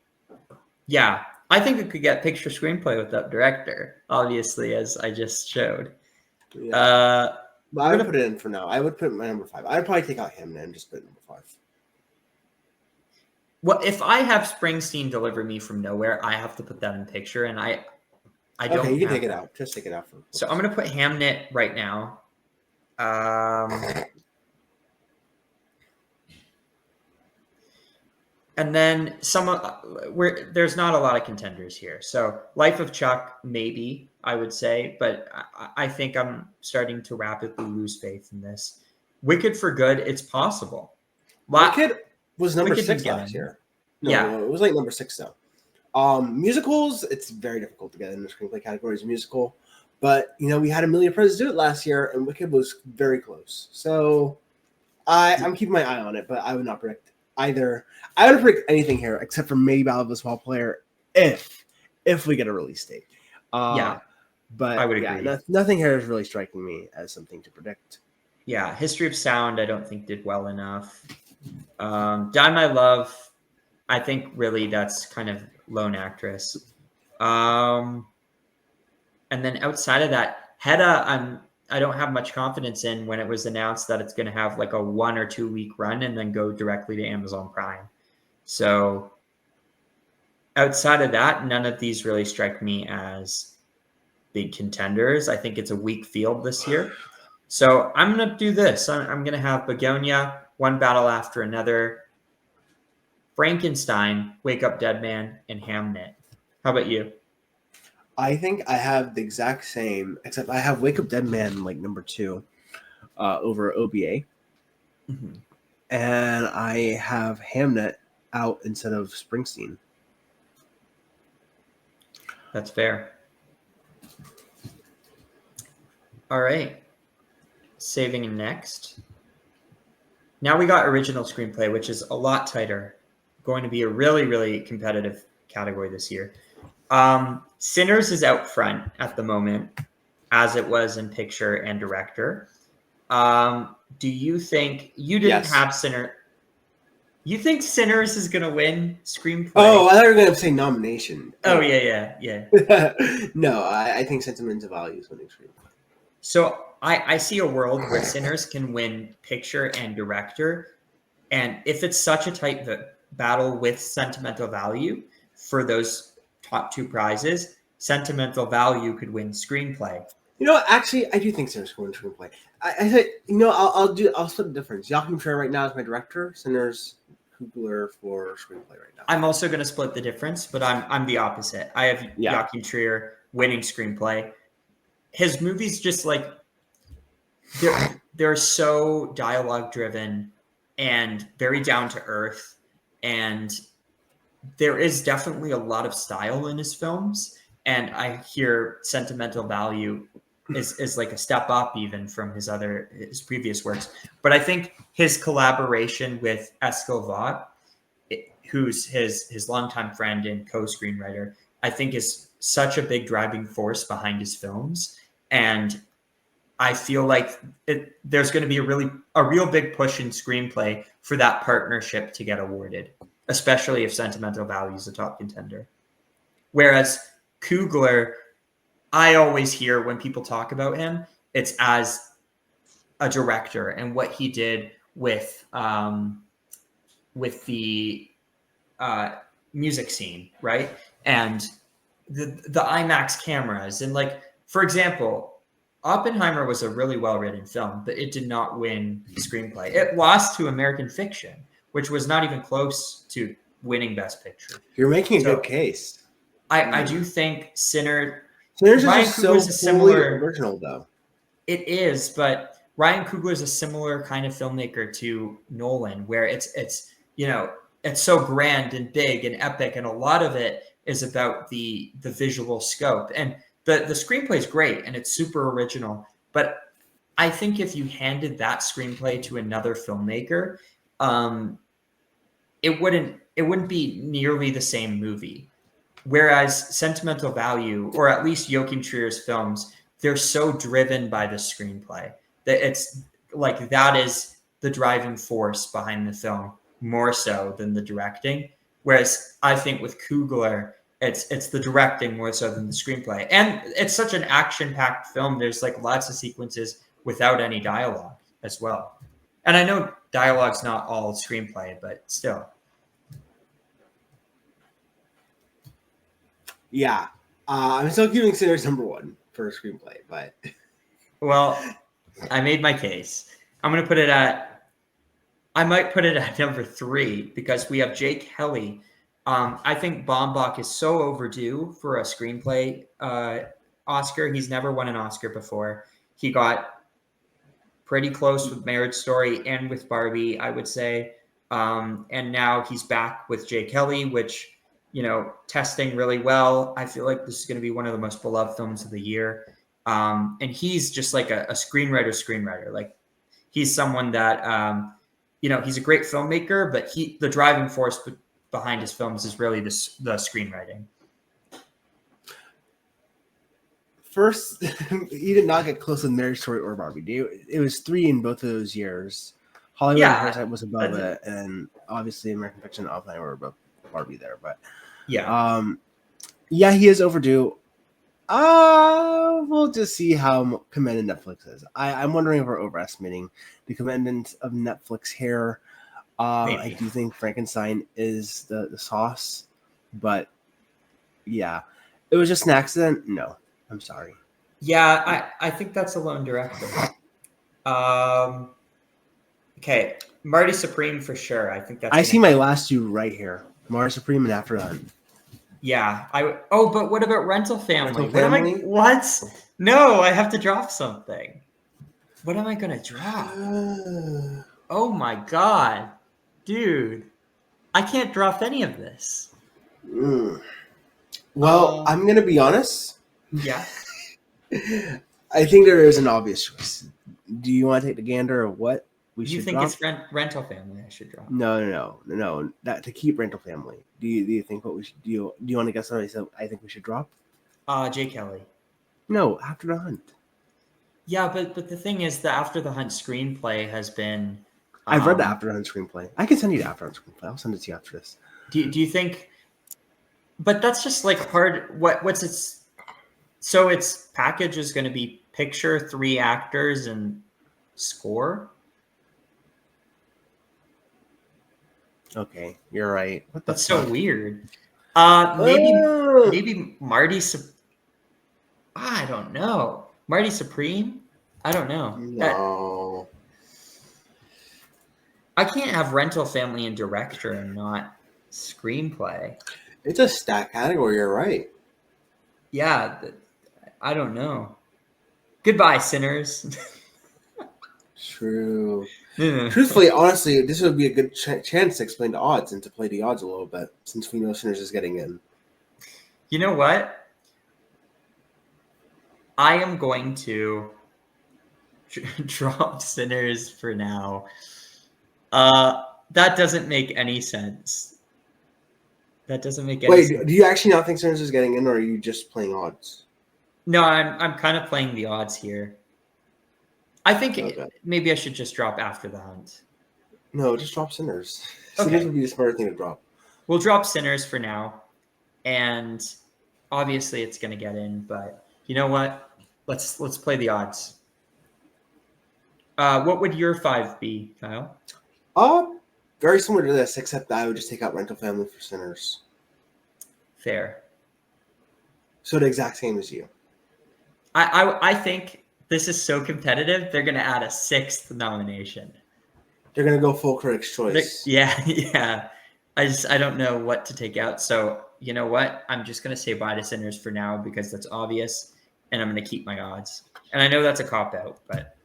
Yeah, I think it could get picture screenplay without director, obviously, as I just showed. Yeah. But I would put it in for now. I would put my number 5. I'd probably take out Hamnet and just put number 5. Well, if I have Springsteen deliver me from nowhere, I have to put that in picture, and I don't. Okay, you can take it out. Just take it out. So I'm going to put Hamnet right now. And then there's not a lot of contenders here. So Life of Chuck, maybe, I would say, but I think I'm starting to rapidly lose faith in this. Wicked for Good, it's possible. Wicked was number 6 last year. No, it was like number 6 though. Musicals, it's very difficult to get in the screenplay category as a musical. But, we had Amelia Perez do it last year, and Wicked was very close. So I'm keeping my eye on it, but I would not predict either. I wouldn't predict anything here except for maybe Ballad of a Small Player if we get a release date. But I would agree. Nothing here is really striking me as something to predict. Yeah, History of Sound, I don't think did well enough. Die My Love, I think really that's kind of lone actress. And then outside of that, Hedda, I don't have much confidence in when it was announced that it's going to have like a 1 or 2 week run and then go directly to Amazon Prime. So outside of that, none of these really strike me as big contenders. I think it's a weak field this year. So I'm going to do this. I'm going to have Begonia, One Battle After Another, Frankenstein, Wake Up Dead Man, and Hamnet. How about you? I think I have the exact same, except I have Wake Up Dead Man like number 2 over OBA. Mm-hmm. And I have Hamnet out instead of Springsteen. That's fair. All right. Saving next. Now we got original screenplay, which is a lot tighter. Going to be a really, really competitive category this year. Sinners is out front at the moment, as it was in picture and director. Do you think you didn't have Sinner? You think Sinners is going to win screenplay? Oh, I thought you were going to say nomination. Oh, yeah. No, I think Sentimental Value is winning screenplay. So I see a world where Sinners can win picture and director. And if it's such a tight battle with Sentimental Value for those top 2 prizes, Sentimental Value could win screenplay. Actually, I do think Sinners could win screenplay. I say, I'll split the difference. Joachim Trier right now is my director. Sinners, Kugler for screenplay right now. I'm also going to split the difference, but I'm the opposite. I have Joachim Trier winning screenplay. His movies just like they're so dialogue driven and very down to earth, and there is definitely a lot of style in his films. And I hear Sentimental Value is like a step up even from his previous works. But I think his collaboration with Escobar, who's his longtime friend and co-screenwriter, I think is such a big driving force behind his films. And I feel like there's going to be a real big push in screenplay for that partnership to get awarded, especially if Sentimental Value is a top contender. Whereas Coogler, I always hear when people talk about him, it's as a director and what he did with the uh, music scene, right? And the IMAX cameras, and like, for example, Oppenheimer was a really well written film, but it did not win screenplay. It lost to American Fiction, which was not even close to winning Best Picture. You're making a So good case. I do think Sinners Ryan is Coogler's so a similar. original, though. It is, but Ryan Coogler is a similar kind of filmmaker to Nolan, where it's it's so grand and big and epic, and a lot of it is about the visual scope. And the screenplay is great and it's super original. But I think if you handed that screenplay to another filmmaker, it wouldn't be nearly the same movie. Whereas Sentimental Value, or at least Joachim Trier's films, they're so driven by the screenplay that it's like that is the driving force behind the film more so than the directing. Whereas I think with Coogler, it's the directing more so than the screenplay. And it's such an action-packed film. There's like lots of sequences without any dialogue as well. And I know dialogue's not all screenplay, but still. Yeah. I'm still giving Sinners number one for a screenplay, but Well, I made my case. I'm going to put it at, I might put it at number 3 because we have Jake Helly. I think Baumbach is so overdue for a screenplay Oscar. He's never won an Oscar before. He got pretty close with Marriage Story and with Barbie, I would say. And now he's back with Jake Helly, which, testing really well. I feel like this is going to be one of the most beloved films of the year. And he's just like a screenwriter. Like he's someone that, he's a great filmmaker, but the driving force behind his films is really the screenwriting. First, he did not get close with Marriage Story or Barbie. It was 3 in both of those years. Hollywood and Parasite was above it, and obviously American Fiction and Oppenheimer were above Barbie there. But he is overdue. We'll just see how commended Netflix is. I'm wondering if we're overestimating the commendant of Netflix here. I do think Frankenstein is the sauce, but yeah, it was just an accident. No, I'm sorry. Yeah, I think that's a lone director. Okay, Marty Supreme for sure. I think that's. I see my last 2 right here: Marty Supreme and After the Hunt. Yeah, but what about Rental Family? What? No, I have to drop something. What am I gonna drop? Oh my god, dude, I can't drop any of this. Well, I'm gonna be honest. Yeah. I think there is an obvious choice. Do you want to take the gander of what we should drop? You think it's Rental Family I should drop? No. That to keep Rental Family. Do you think what we should do? You want to guess what I think we should drop? Jay Kelly. No, After the Hunt. Yeah, but the thing is, the After the Hunt screenplay has been. I've read the After the Hunt screenplay. I can send you the After the Hunt screenplay. I'll send it to you after this. Do you think? But that's just like hard. What's its? So its package is going to be picture, 3 actors, and score. Okay, you're right. That's so weird. Maybe Marty. I don't know. Marty Supreme. I don't know. No. I can't have Rental Family and director and not screenplay. It's a stacked category. You're right. Yeah, I don't know. Goodbye, Sinners. True. Truthfully, honestly, this would be a good chance to explain the odds and to play the odds a little bit, since we know Sinners is getting in. You know what? I am going to drop Sinners for now. That doesn't make any sense. That doesn't make any Wait, sense. do you actually not think Sinners is getting in, or are you just playing odds? No, I'm kind of playing the odds here. I think Okay. maybe I should just drop After the Hunt. No, just drop Sinners. Sinners Okay. would be the smarter thing to drop. We'll drop Sinners for now, and obviously it's going to get in. But you know what? Let's play the odds. What would your 5 be, Kyle? Very similar to this, except I would just take out Rental Family for Sinners. Fair. So the exact same as you. I think this is so competitive. They're going to add a 6th nomination. They're gonna go full Critics' Choice. Yeah. I don't know what to take out. So you know what? I'm just going to say bye to Sinners for now because that's obvious, and I'm going to keep my odds. And I know that's a cop out, but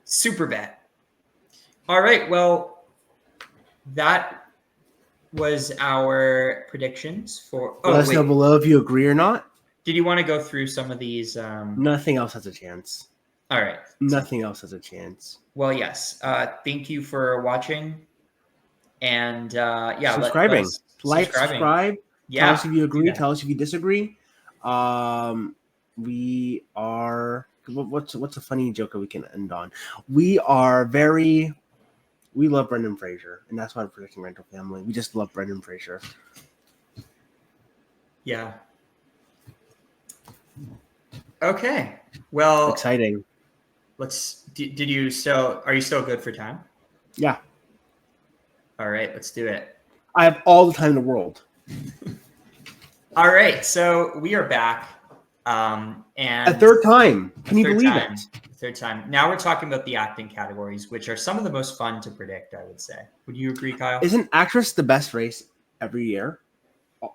super bet. All right. Well, that was our predictions for. Oh, Let us know below if you agree or not. Did you want to go through some of these? Nothing else has a chance. All right. Nothing else has a chance. Well, yes. Thank you for watching. And subscribing. Subscribe. Yeah. Tell us if you agree. Tell us if you disagree. We are. What's a funny joke that we can end on? We love Brendan Fraser, and that's why I'm predicting Rental Family. We just love Brendan Fraser. Yeah. Okay. Well, exciting. Are you still good for time? Yeah. All right, let's do it. I have all the time in the world. All right, so we are back. And a third time. Can you believe it? Third time. Now we're talking about the acting categories, which are some of the most fun to predict, I would say. Would you agree, Kyle? Isn't actress the best race every year?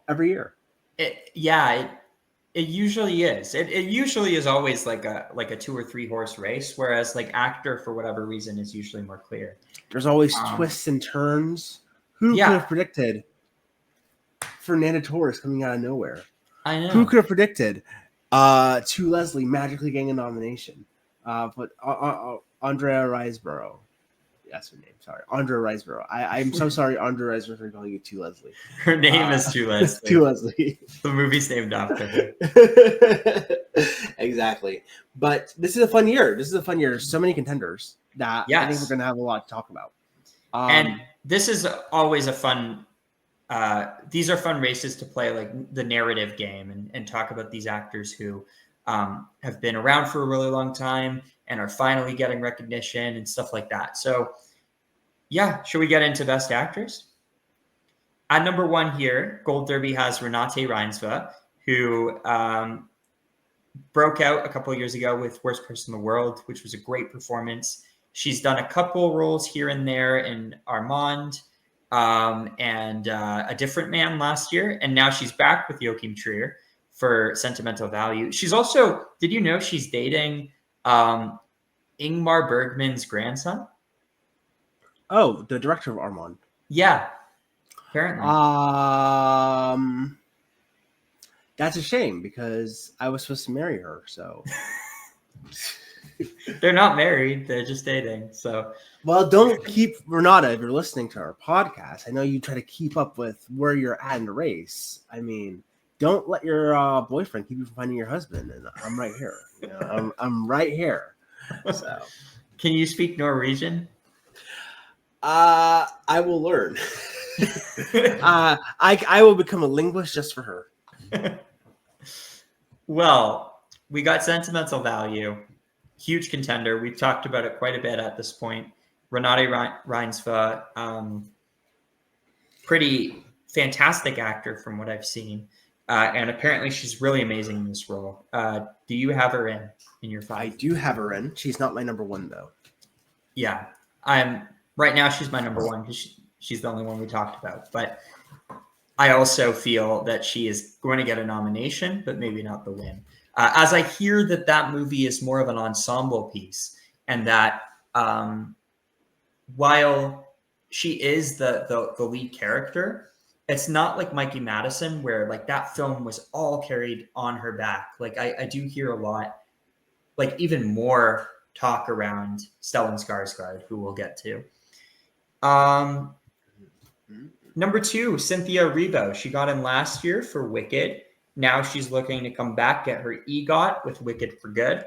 Every year. It usually is. It usually is always like a 2 or 3 horse race, whereas like actor for whatever reason is usually more clear. There's always twists and turns. Who could have predicted Fernanda Torres coming out of nowhere? I know. Who could have predicted To Leslie magically getting a nomination? But Andrea Riseborough. That's her name. Sorry. Andrea Riseborough. I'm so sorry, Andrea Riseborough, for calling you To Leslie. Her name is To Leslie. To Leslie. The movie's named after her. Exactly. But this is a fun year. There's so many contenders that I think we're going to have a lot to talk about. And this is always a fun. These are fun races to play, like the narrative game, and talk about these actors who have been around for a really long time and are finally getting recognition and stuff like that. So, yeah, should we get into Best Actors? At number 1 here, Gold Derby has Renate Reinsve, who broke out a couple of years ago with Worst Person in the World, which was a great performance. She's done a couple roles here and there in Armand and A Different Man last year, and now she's back with Joachim Trier for Sentimental Value. She's also, did you know she's dating Ingmar Bergman's grandson? Oh, the director of Armand. Yeah, apparently. That's a shame because I was supposed to marry her. So they're not married; they're just dating. So, well, don't keep Renata if you're listening to our podcast. I know you try to keep up with where you're at in the race. I mean, don't let your boyfriend keep you from finding your husband. And I'm right here. You know, I'm right here. So, can you speak Norwegian? I will learn. I will become a linguist just for her. Well, we got Sentimental Value, huge contender. We've talked about it quite a bit at this point. Renate Reinsve, pretty fantastic actor from what I've seen. And apparently she's really amazing in this role. Do you have her in your 5? I do have her in. She's not my number 1, though. Yeah. Right now she's my number 1 because she's the only one we talked about. But I also feel that she is going to get a nomination, but maybe not the win. As I hear that movie is more of an ensemble piece, and that while she is the lead character, it's not like Mikey Madison, where like that film was all carried on her back. Like I do hear a lot, like even more talk around Stellan Skarsgård, who we'll get to. Number 2, Cynthia Erivo. She got in last year for Wicked. Now she's looking to come back, get her EGOT with Wicked for Good.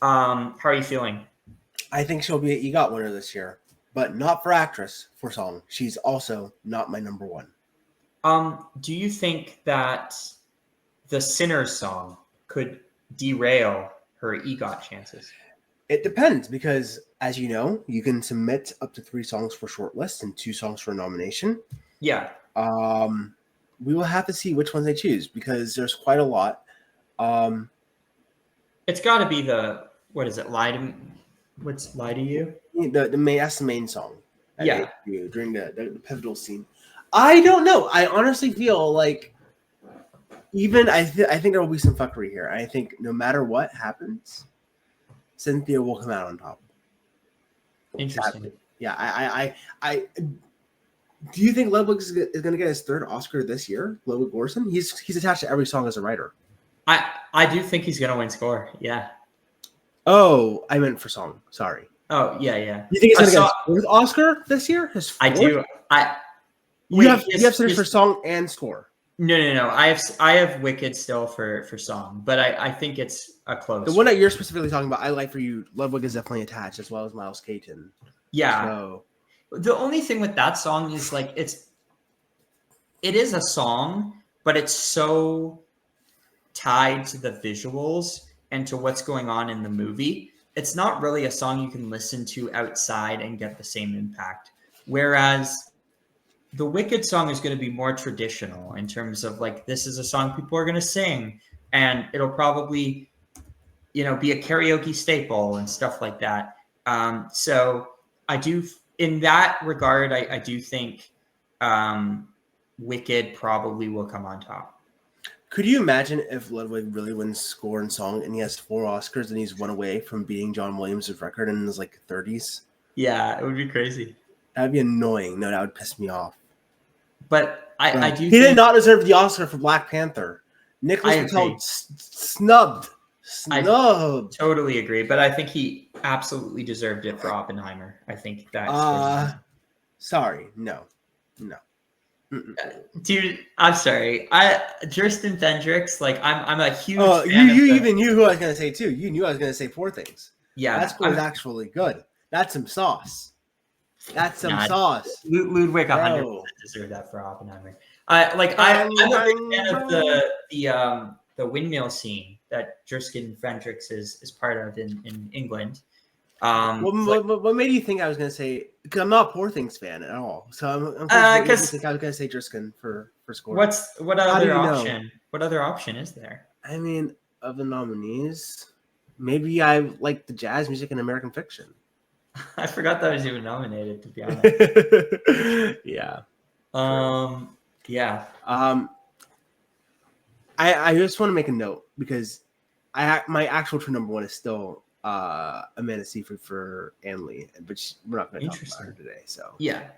How are you feeling? I think she'll be an EGOT winner this year, but not for actress, for song. She's also not my number one. Do you think that the Sinner song could derail her EGOT chances? It depends because, as you know, you can submit up to 3 songs for shortlist and 2 songs for nomination. Yeah. We will have to see which ones they choose because there's quite a lot. It's got to be what is it? What's Lie to You? That's the main song. Yeah. During the pivotal scene. I don't know. I honestly feel like I think there will be some fuckery here. I think no matter what happens, Cynthia will come out on top. Interesting. Yeah, I do you think Ludwig is going to get his 3rd Oscar this year? Ludwig Göransson? He's attached to every song as a writer. I do think he's going to win score. Yeah. Oh, I meant for song. Sorry. Oh, yeah. You think he's going to get his 4th Oscar this year? His 4th? I do. You have finished for song and score. No. I have Wicked still for song, but I think it's a close. The one that you're specifically talking about, I like for you. Ludwig is definitely attached, as well as Miles Caton. Yeah. So, the only thing with that song is like it is a song, but it's so tied to the visuals and to what's going on in the movie. It's not really a song you can listen to outside and get the same impact. Whereas the Wicked song is going to be more traditional in terms of like, this is a song people are going to sing, and it'll probably, be a karaoke staple and stuff like that. So I do, in that regard, I do think Wicked probably will come on top. Could you imagine if Ludwig really wins score and song and he has 4 Oscars and he's 1 away from beating John Williams' record in his 30s? Yeah, it would be crazy. That'd be annoying. No, that would piss me off. But I do. He did not deserve the Oscar for Black Panther. Nicholas Patel snubbed. I totally agree, but I think he absolutely deserved it for Oppenheimer. I think that's. Sorry, no. Dude, I'm sorry. Tristan Fendrix, I'm a huge. Oh, you even knew who I was gonna say too. You knew I was gonna say Poor Things. Yeah, that score is actually good. That's some sauce. Sauce. Ludwig 100% deserved that for Oppenheimer. I'm a big fan of the windmill scene that Tristan Fendrix is part of in England. What made you think I was going to say? Because I'm not a Poor Things fan at all. So I'm I was going to say Driskin for score. What other option? What other option is there? I mean, of the nominees, maybe I like the jazz music in American Fiction. I forgot that was even nominated, to be honest. Yeah. Yeah. I just want to make a note because my actual true number 1 is still Amanda Seyfried for Anne Lee, but we're not going to talk about her today. So yeah,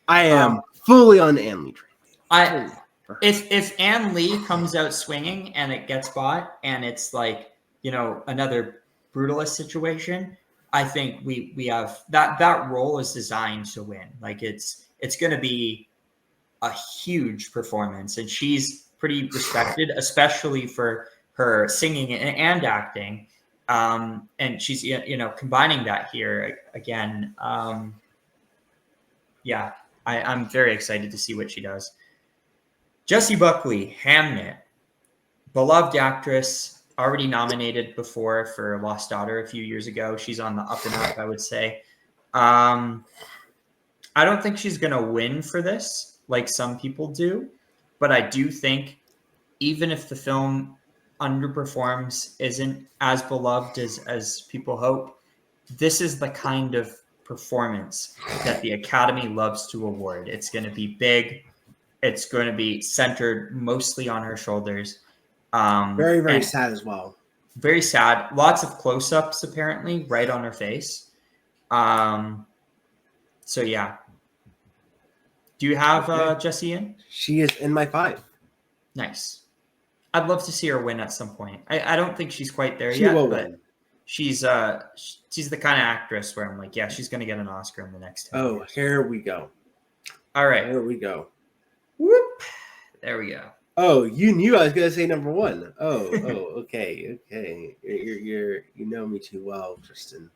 I am fully on the Anne Lee train. If Anne Lee comes out swinging and it gets bought and it's another brutalist situation, I think we have that role is designed to win. It's going to be a huge performance, and she's pretty respected, especially for her singing and acting. And she's combining that here again. Yeah, I'm very excited to see what she does. Jessie Buckley, Hamnet, beloved actress. Already nominated before for Lost Daughter a few years ago. She's on the up and up, I would say. I don't think she's going to win for this like some people do, but I do think even if the film underperforms, isn't as beloved as people hope, this is the kind of performance that the Academy loves to award. It's going to be big. It's going to be centered mostly on her shoulders. Very, very sad as well. Very sad. Lots of close-ups apparently right on her face. So yeah. Do you have Jessie in? She is in my 5. Nice. I'd love to see her win at some point. I don't think she's quite there yet, but win. She's the kind of actress where I'm like, yeah, she's going to get an Oscar in the next 10 years. Here we go. All right. Here we go. Whoop. There we go. Oh, you knew I was gonna say number one. Okay. You know me too well, Tristan.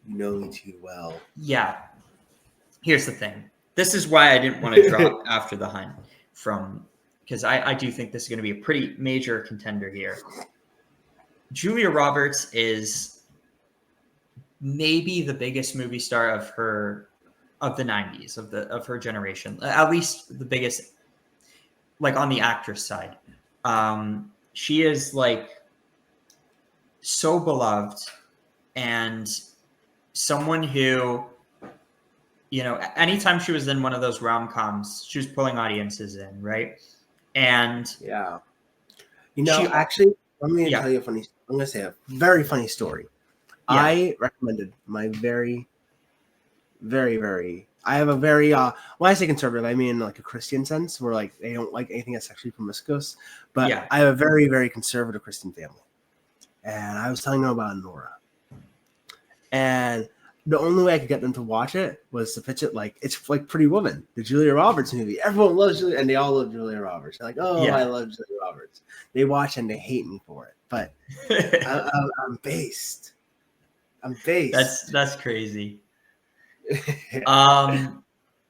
You know me too well. Yeah. Here's the thing. This is why I didn't want to drop After the Hunt because I do think this is going to be a pretty major contender here. Julia Roberts is maybe the biggest movie star of the 90s of her generation, at least the biggest, like on the actress side. She is like so beloved and someone who, anytime she was in one of those rom-coms, she was pulling audiences in, right? And yeah, she, actually, I'm going to yeah, tell you a funny. I'm going to say a very funny story. yeah, I recommended my very, very, very. I have a very when I say conservative, I mean like a Christian sense, where like they don't like anything that's sexually promiscuous. But yeah. I have a very, very conservative Christian family, and I was telling them about Nora, and the only way I could get them to watch it was to pitch it like it's like Pretty Woman, the Julia Roberts movie. Everyone loves Julia, and they all love Julia Roberts. They're like, oh, I Yeah. love Julia Roberts. They watch and they hate me for it, but I'm based. I'm based. That's crazy.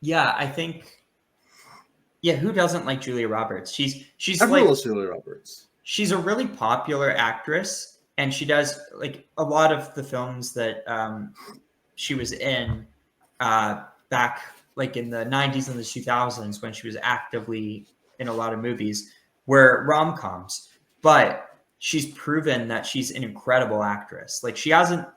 Yeah, I think. Yeah, who doesn't like Julia Roberts? She's Everyone like loves Julia Roberts. she's a really popular actress, and she does like a lot of the films that she was in back like in the 90s and the 2000s when she was actively in a lot of movies were rom-coms. But she's proven that she's an incredible actress. Like she doesn't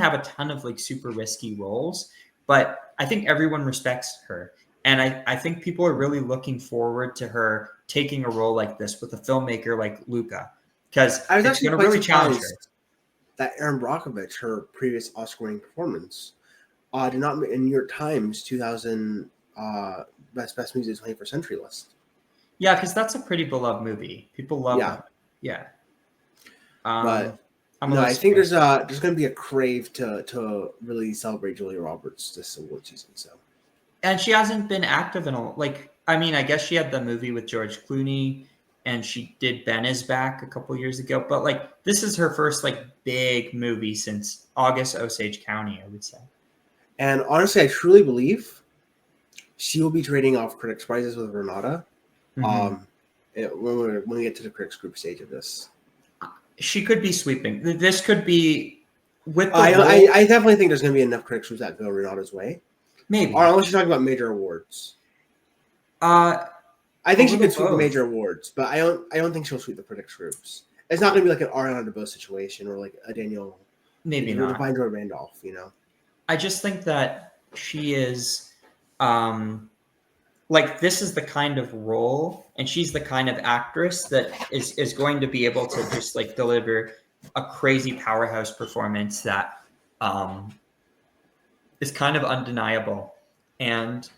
have a ton of like super risky roles, but I think everyone respects her. And I think people are really looking forward to her taking a role like this with a filmmaker like Luca, because I was it's actually going to quite really challenge her. surprised that Erin Brockovich, her previous Oscar-winning performance, did not make a New York Times 2000 best movies of the 21st century list. Yeah, because that's a pretty beloved movie. People love Yeah. that. Yeah. But I'm no, a I think surprised. there's going to be a crave to really celebrate Julia Roberts this award season. So, And she hasn't been active in a like. I mean, I guess she had the movie with George Clooney, and she did Ben is Back a couple years ago. But like, this is her first like big movie since August Osage County, I would say. and honestly, I truly believe she will be trading off critics' prizes with Renata. Mm-hmm. When we get to the critics group stage of this, She could be sweeping. This could be with the I role. I definitely think there's going to be enough critics groups that go Renata's way. Or Maybe. unless you're talking about major awards. Uh, I a think she little could sweep the both. major awards, but I don't think she'll sweep the critics groups. It's not going to be like an Ariana DeBose situation or like a Daniel, Maybe or not. Divine Joy Randolph. I just think that she is like this is the kind of role and she's the kind of actress that is going to be able to just like deliver a crazy powerhouse performance that um is kind of undeniable. And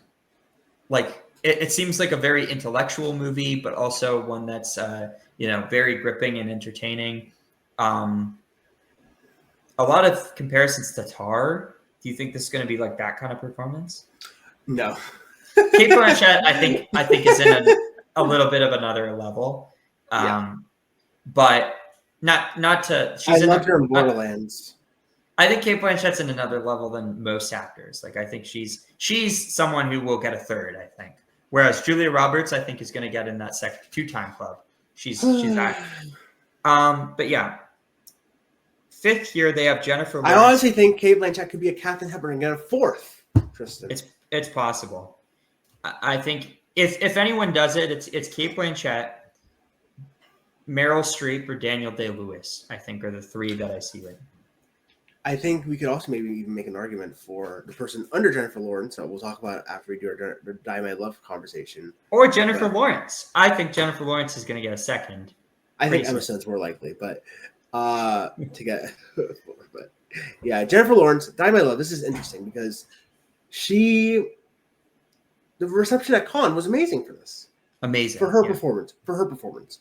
like it seems like a very intellectual movie, but also one that's very gripping and entertaining. um a lot of comparisons to Tar. Do you think this is going to be like that kind of performance? No. Kate Blanchett, I think is in a little bit of another level, Yeah. but not to. I She's in. loved her in Borderlands. I think Kate Blanchett's in another level than most actors. Like I think she's someone who will get a third. I think, whereas Julia Roberts, I think, is going to get in that second two-time club. She's that. But yeah, fifth year they have Jennifer I Lawrence. honestly think Kate Blanchett could be a Katharine Hepburn and get a fourth, Tristan. It's possible. I think if anyone does it, it's Kate Blanchett, Meryl Streep, or Daniel Day-Lewis. I think are the three that I see right now. I think we could also maybe even make an argument for the person under Jennifer Lawrence that we'll talk about after we do our Die My Love conversation. Or Jennifer Lawrence. I think Jennifer Lawrence is going to get a second. I think Emma Stone's more likely, but to get, but yeah, Jennifer Lawrence, Die My Love. This is interesting because the reception at Cannes was amazing for this. Amazing for her performance.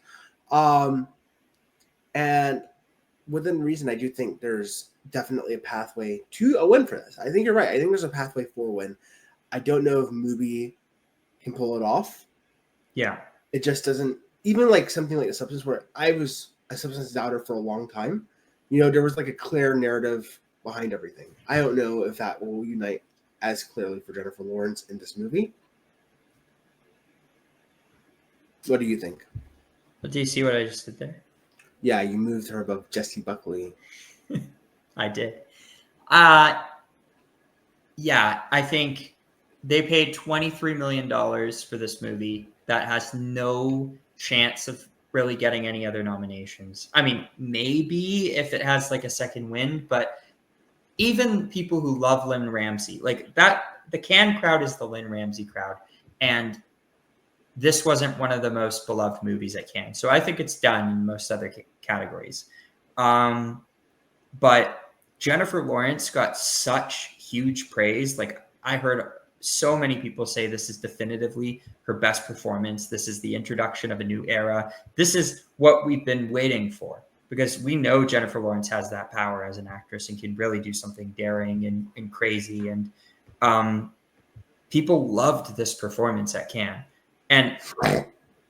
And within reason, I do think there's definitely a pathway to a win for this. I think you're right. I think there's a pathway for a win. I don't know if Mubi can pull it off. Yeah. It just doesn't, even like something like a substance where I was a substance doubter for a long time. There was like a clear narrative behind everything. I don't know if that will unite as clearly for Jennifer Lawrence in this movie. What do you think? But do you see what I just did there? Yeah, you moved her above Jessie Buckley. I did. Uh yeah, I think they paid $23 million for this movie that has no chance of really getting any other nominations. I mean, maybe if it has like a second win, but even people who love Lynn Ramsey, like that, the Cannes crowd is the Lynn Ramsey crowd. And this wasn't one of the most beloved movies at Cannes. So I think it's done in most other categories. But Jennifer Lawrence got such huge praise. Like I heard so many people say this is definitively her best performance. This is the introduction of a new era. This is what we've been waiting for because we know Jennifer Lawrence has that power as an actress and can really do something daring and crazy. And people loved this performance at Cannes. And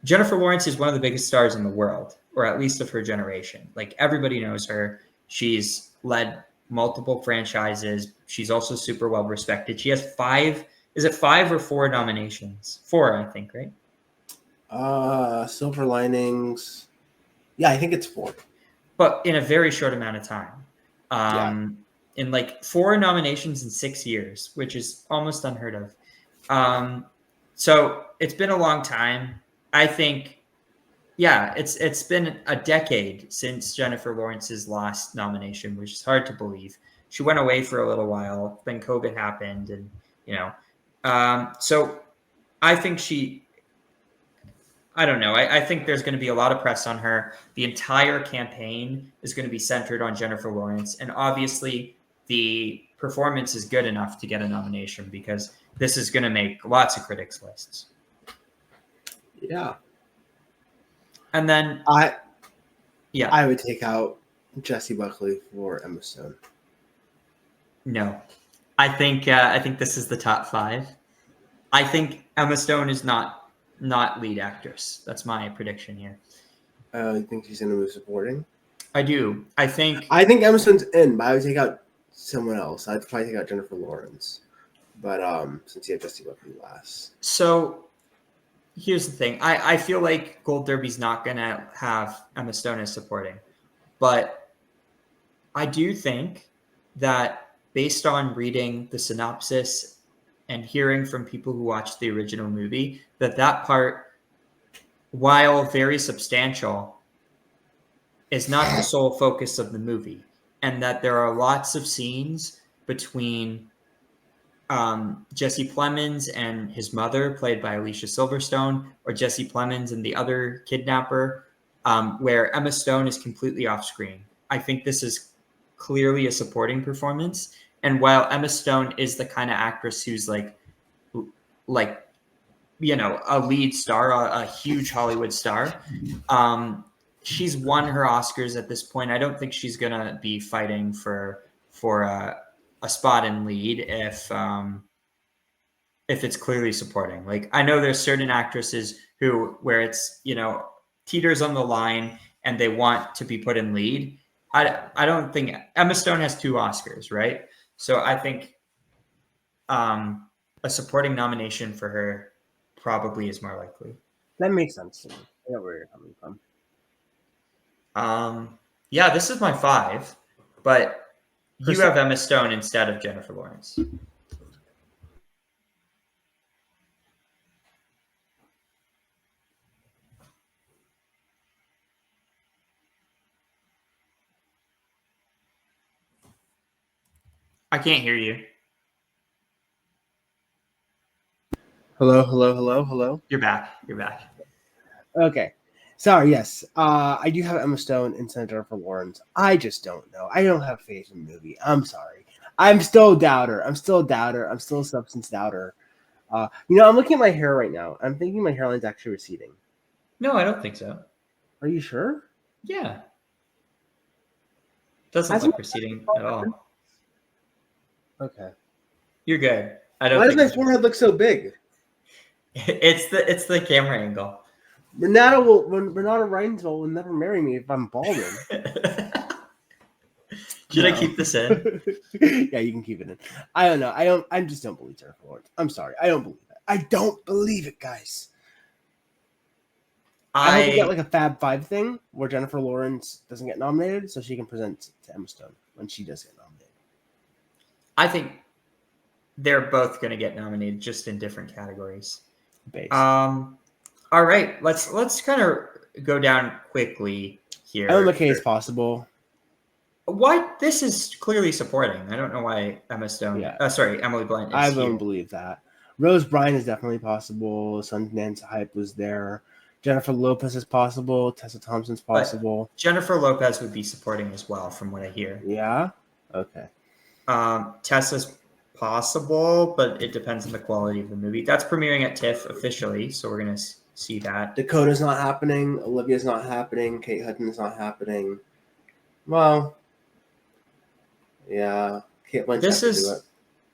Jennifer Lawrence is one of the biggest stars in the world, or at least of her generation. Like everybody knows her. She's led multiple franchises. She's also super well respected. She has is it 5 or 4 nominations? 4, I think, right? Silver Linings. Yeah, I think it's 4. But in a very short amount of time. Yeah. In like 4 nominations in 6 years, which is almost unheard of. So it's been a long time. I think, yeah, it's been a decade since Jennifer Lawrence's last nomination, which is hard to believe. She went away for a little while, then COVID happened, and so I think I don't know. I think there's going to be a lot of press on her. The entire campaign is going to be centered on Jennifer Lawrence, and obviously the performance is good enough to get a nomination because this is going to make lots of critics lists. Yeah. And then I would take out Jessie Buckley for Emma Stone. No, I think this is the top 5. I think Emma Stone is not lead actress. That's my prediction here. You think she's going to move supporting? I do. I think Emma Stone's in, but I would take out someone else. I'd probably take out Jennifer Lawrence. But since you have Jessie Buckley last. So here's the thing. I feel like Gold Derby's not going to have Emma Stone as supporting. But I do think that based on reading the synopsis and hearing from people who watched the original movie, that part, while very substantial, is not the sole focus of the movie, and that there are lots of scenes between Jesse Plemons and his mother, played by Alicia Silverstone, or Jesse Plemons and the other kidnapper, where Emma Stone is completely off screen. I think this is clearly a supporting performance. And while Emma Stone is the kind of actress who's like a lead star, a huge Hollywood star, she's won her Oscars at this point. I don't think she's gonna be fighting for a spot in lead if it's clearly supporting. Like I know there's certain actresses where it's teeters on the line and they want to be put in lead. I don't think Emma Stone has 2 Oscars, right? So I think a supporting nomination for her probably is more likely. That makes sense to me. I know where you're coming from. Yeah, this is my 5, but you have Emma Stone instead of Jennifer Lawrence. I can't hear you. Hello. You're back. Okay. Sorry, yes. I do have Emma Stone instead of Jennifer Lawrence. I just don't know. I don't have faith in the movie. I'm sorry. I'm still a doubter. I'm still a substance doubter. I'm looking at my hair right now. I'm thinking my hairline's actually receding. No, I don't think so. Are you sure? Yeah. Doesn't look receding at all. Okay. You're good. I don't. Why does my forehead look so big? It's the camera angle. Renata Reinsville will never marry me if I'm balding. Should I keep this in? Yeah, you can keep it in. I don't know. I just don't believe Jennifer Lawrence. I'm sorry. I don't believe it. I don't believe it, guys. I hope we get like a Fab Five thing where Jennifer Lawrence doesn't get nominated, so she can present to Emma Stone when she does get nominated. I think they're both going to get nominated, just in different categories. Base. All right, let's kind of go down quickly here. Emma McKay is possible. Why this is clearly supporting. I don't know why Emma Stone. Yeah. Emily Blunt. I don't believe that. Rose Byrne is definitely possible. Sundance Hype was there. Jennifer Lopez is possible. Tessa Thompson's possible. But Jennifer Lopez would be supporting as well, from what I hear. Yeah. Okay. Tessa's possible, but it depends on the quality of the movie. That's premiering at TIFF officially, so we're gonna see that. Dakota's not happening. Olivia's not happening. Kate Hudson's not happening. Well, yeah. Kate Blanchett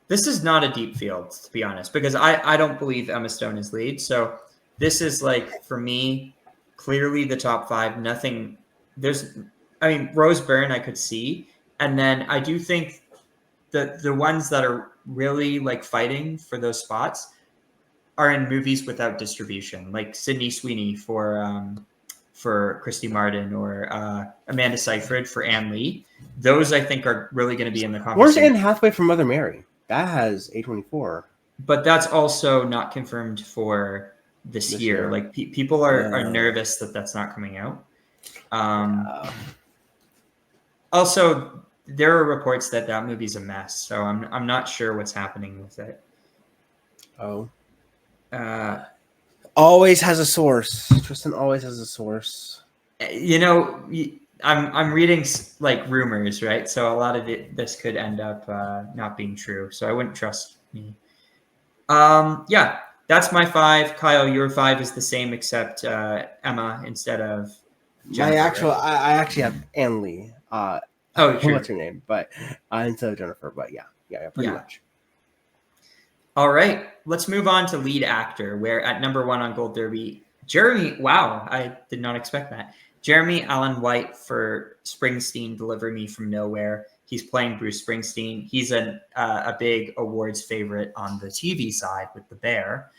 This is not a deep field, to be honest, because I don't believe Emma Stone is lead. So this is like, for me, clearly the top five. Nothing. Rose Byrne I could see, and then I do think the ones that are really like fighting for those spots are in movies without distribution, like Sydney Sweeney for Christy Martin, or Amanda Seyfried for Anne Lee. Those I think are really going to be in the conversation. Where's Anne Hathaway for Mother Mary? That has A24. But that's also not confirmed for this year. Like people are nervous that that's not coming out. Also, there are reports that movie's a mess, so I'm not sure what's happening with it. Oh. Always has a source. Tristan always has a source. I'm reading like rumors, right? So a lot of this could end up not being true. So I wouldn't trust me. Yeah, that's my 5. Kyle, your 5 is the same except Emma instead of Jennifer. I actually have Anne Lee. True. What's her name? But instead of Jennifer. But yeah, pretty much. All right, let's move on to lead actor. Where at number 1 on Gold Derby, Jeremy. Wow, I did not expect that. Jeremy Allen White for Springsteen, Deliver Me from Nowhere. He's playing Bruce Springsteen. He's a big awards favorite on the TV side with The Bear.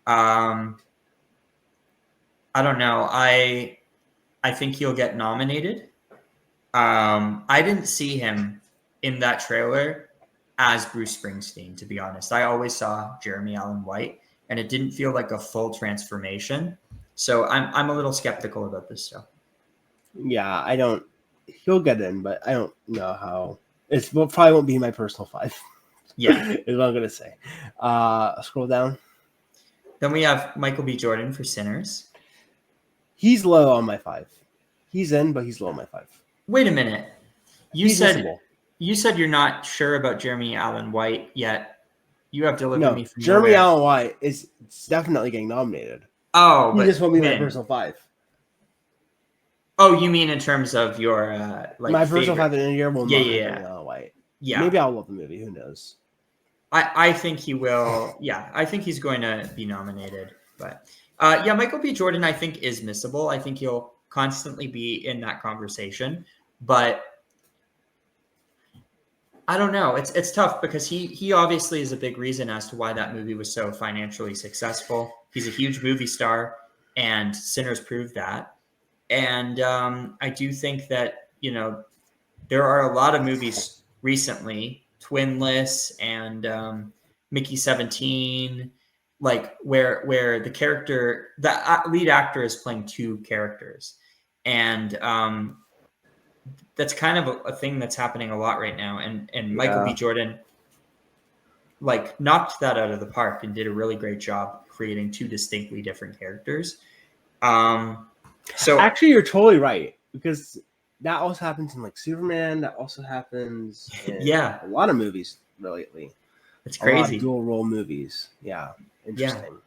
I don't know. I think he'll get nominated. I didn't see him in that trailer as Bruce Springsteen, to be honest. I always saw Jeremy Allen White, and it didn't feel like a full transformation. So I'm a little skeptical about this stuff. Yeah, I don't. He'll get in, but I don't know how. Probably won't be my personal 5. Yeah, is what I'm gonna say. Scroll down. Then we have Michael B. Jordan for Sinners. He's low on my 5. He's in, but he's low on my 5. Wait a minute. You said you're not sure about Jeremy Allen White yet. You have Deliver Me from Jeremy Allen White is definitely getting nominated. Oh, he just won't be my personal 5. Oh, you mean in terms of your my personal 5 in a year will not be Jeremy Allen White. Yeah, maybe I'll love the movie. Who knows? I think he will. Yeah, I think he's going to be nominated. But Michael B. Jordan, I think, is missable. I think he'll constantly be in that conversation, but I don't know. It's tough because he obviously is a big reason as to why that movie was so financially successful. He's a huge movie star, and Sinners proved that. And I do think that, there are a lot of movies recently, Twinless and Mickey 17, like where the lead actor is playing 2 characters. And that's kind of a thing that's happening a lot right now. And Michael B. Jordan like knocked that out of the park and did a really great job creating 2 distinctly different characters. So actually, you're totally right, because that also happens in like Superman. That also happens in a lot of movies lately. It's crazy. A lot of dual role movies. Yeah. Interesting.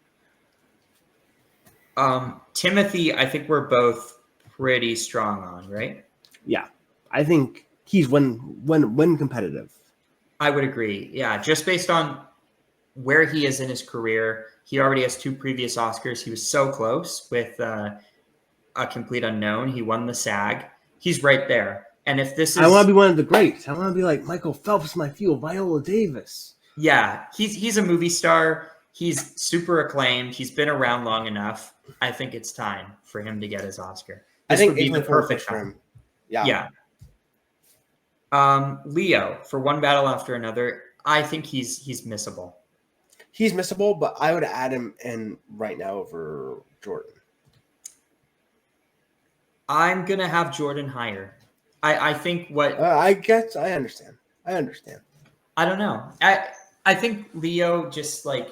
Yeah. Timothy, I think we're both pretty strong on, right? Yeah. I think he's when competitive. I would agree. Yeah. Just based on where he is in his career, He already has 2 previous Oscars. He was so close with A Complete Unknown. He won the SAG. He's right there. And if this I want to is, be one of the greats. I want to be like Michael Phelps, my fuel, Viola Davis. yeah, he's a movie star. He's super acclaimed. He's been around long enough. I think it's time for him to get his Oscar. I This think would be the A24 perfect push for time. him. Yeah. Yeah. Leo, for One Battle After Another, I think he's missable. He's missable, but I would add him in right now over Jordan. I'm gonna have Jordan higher. I think what I guess I understand. I don't know. I think Leo just like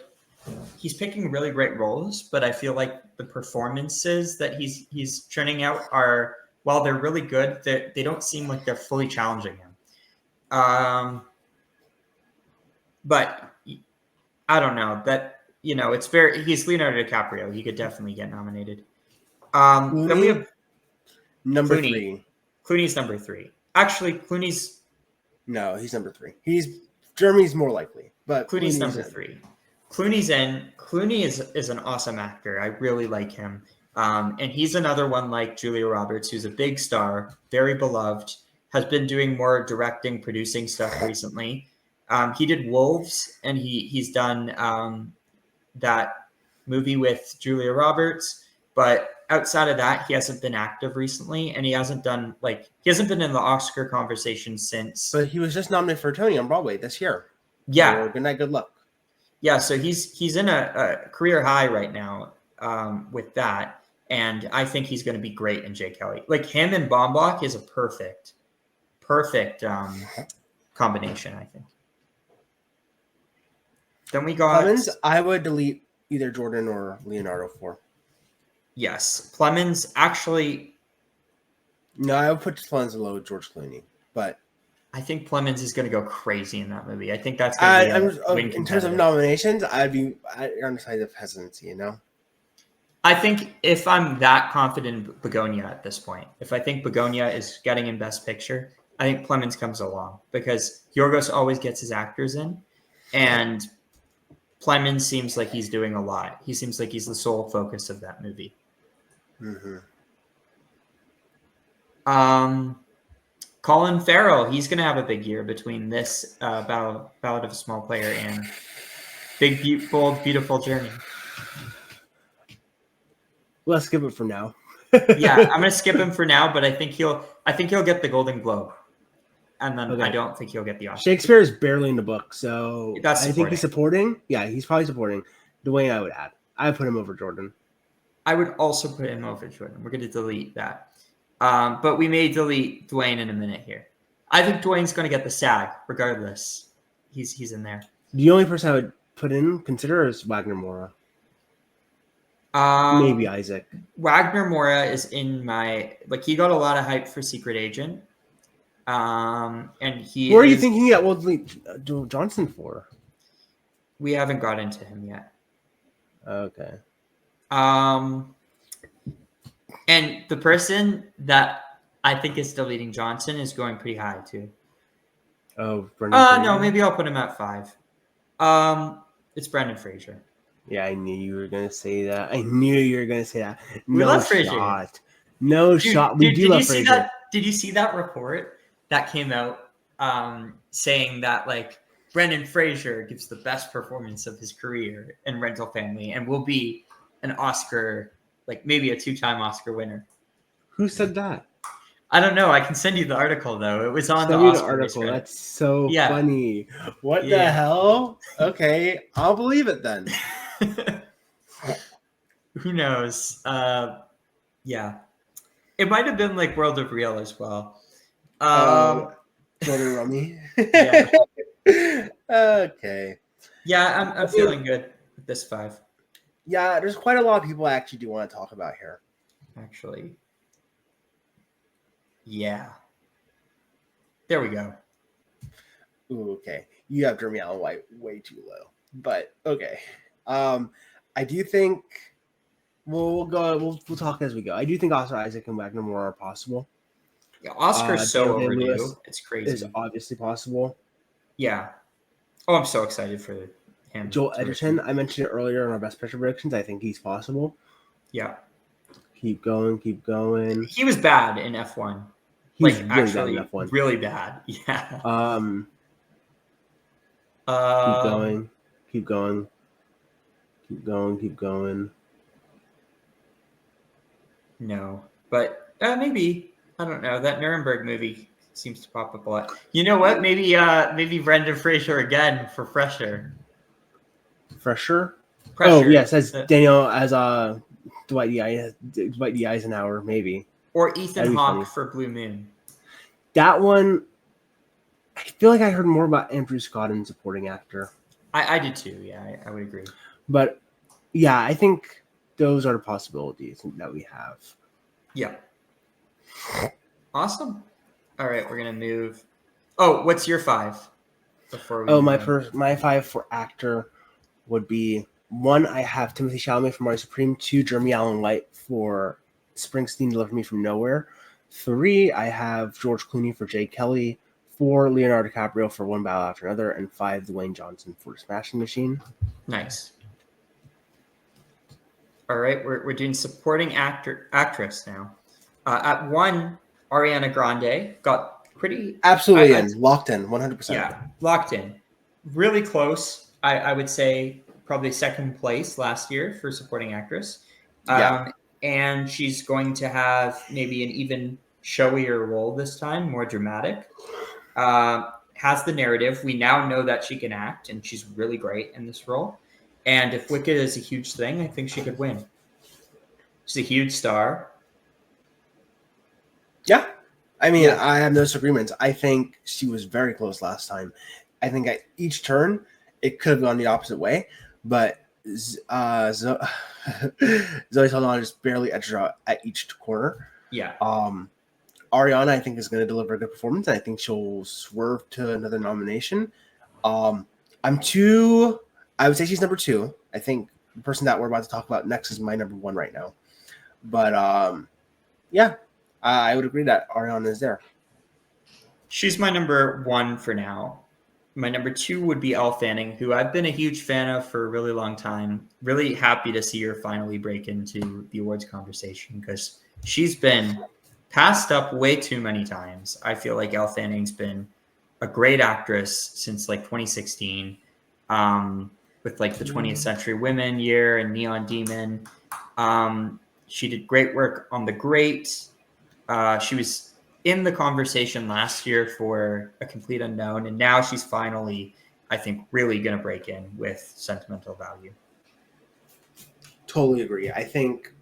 he's picking really great roles, but I feel like the performances that he's churning out are, while they're really good, they don't seem like they're fully challenging him. But I don't know that he's Leonardo DiCaprio. He could definitely get nominated. Then we have number Clooney. 3. Clooney's number 3. Actually, No, he's number 3. Jeremy's more likely, but Clooney's number 3. Clooney's in. Clooney is an awesome actor. I really like him. And he's another one like Julia Roberts, who's a big star, very beloved, has been doing more directing, producing stuff recently. He did Wolves, and he's done that movie with Julia Roberts. But outside of that, he hasn't been active recently, and he hasn't been in the Oscar conversation since. But he was just nominated for a Tony on Broadway this year. Yeah. So good night, good luck. Yeah, so he's in a career high right now with that, and I think he's going to be great in Jay Kelly. Like him and Baumbach is a perfect combination, I think. Then we got Clemens. I would delete either Jordan or Leonardo for. Yes, Clemens actually. No, I would put Clemens below George Clooney, but I think Clemens is going to go crazy in that movie. I think that's going to be in terms of nominations. I'd be on the side of hesitancy. You know, I think if I'm that confident in Begonia at this point, if I think Begonia is getting in Best Picture, I think Clemens comes along because Yorgos always gets his actors in, and Clemens seems like he's doing a lot. He seems like he's the sole focus of that movie. Mm-hmm. Colin Farrell, he's going to have a big year between this Ballad of a Small Player and Big, Bold, Beautiful Journey. Let's skip it for now. Yeah, I'm going to skip him for now, but I think he'll get the Golden Globe, and then okay. I don't think he'll get the Oscar. Shakespeare is barely in the book, so I think he's supporting. Yeah, he's probably supporting. Dwayne, I would add. I would put him over Jordan. I would also put him over Jordan. We're going to delete that. But we may delete Dwayne in a minute here. I think Dwayne's going to get the SAG regardless. He's in there. The only person I would consider is Wagner Moura. Maybe Isaac. Wagner Moura is in my he got a lot of hype for Secret Agent. And he. Where are you thinking that will delete Johnson for? We haven't got into him yet. Okay. And the person that I think is deleting Johnson is going pretty high too. Oh, no, maybe I'll put him at 5. It's Brendan Fraser. Yeah, I knew you were gonna say that. We love Fraser. No shot. We do love Fraser. Did you see that report that came out saying that Brendan Fraser gives the best performance of his career in Rental Family and will be an Oscar, maybe a 2-time Oscar winner? Who said that? I don't know. I can send you the article though. It was on the Oscar article. That's so funny. What the hell? Okay, I'll believe it then. Who knows? Yeah, it might have been World of Real as well. World of Rummy. Yeah. Okay. Yeah, I'm feeling good with this 5. Yeah, there's quite a lot of people I actually do want to talk about here. Actually. Yeah. There we go. Ooh, okay. You have Jeremy Allen White way too low. But okay. I do think we'll talk as we go. I do think Oscar Isaac and Wagner Moura are possible. Yeah, Oscar's so overdue. It's crazy. It's obviously possible. Yeah. Oh, I'm so excited for him Joel to Edgerton, receive. I mentioned it earlier in our best picture predictions. I think he's possible. Yeah, Keep going, keep going. he was bad in F1. He was Like really bad in actually, F1. really bad. Yeah. Um, keep Um, going, keep going, keep going, keep going. no, but maybe I don't know. That Nuremberg movie seems to pop up a lot. You know what? Maybe Brendan Fraser again for Fresher. Fresher. Oh Pressure. yes, as Daniel as Dwight D. Eisenhower, maybe. Or Ethan That'd be Hawke funny. for Blue Moon. That one, I feel like I heard more about Andrew Scott in supporting actor. I did too. Yeah, I would agree. But yeah, I think those are the possibilities that we have. Yeah. Awesome. All right, we're gonna move. Oh, what's your 5 before we Oh, move on? my 5 for actor would be 1. I have Timothy Chalamet for Mario Supreme. 2. Jeremy Allen White for Springsteen Deliver Me from Nowhere. 3. I have George Clooney for Jay Kelly. 4. Leonardo DiCaprio for One Battle After Another, and 5. Dwayne Johnson for Smashing Machine. Nice. All right, we're doing supporting actress now. At 1, Ariana Grande got pretty Absolutely locked in, 100%. Yeah, locked in. Really close. I would say probably second place last year for supporting actress. Yeah. And she's going to have maybe an even showier role this time, more dramatic. Has the narrative. We now know that she can act, and she's really great in this role. And if Wicked is a huge thing, I think she could win. She's a huge star. Yeah. I mean, Yeah. I have no disagreements. I think she was very close last time. I think at each turn, it could have gone the opposite way, but Zoe Saldana just barely edged her out at each corner. Yeah. Ariana, I think, is going to deliver a good performance. I think she'll swerve to another nomination. I would say she's number 2. I think the person that we're about to talk about next is my number 1 right now. But yeah, I would agree that Ariana is there. She's my number 1 for now. My number 2 would be Elle Fanning, who I've been a huge fan of for a really long time. Really happy to see her finally break into the awards conversation because she's been passed up way too many times. I feel like Elle Fanning's been a great actress since like 2016, with like the 20th Century Women year and Neon Demon. She did great work on The Great. She was in the conversation last year for A Complete Unknown, and now she's finally, I think, really going to break in with Sentimental Value. Totally agree. I think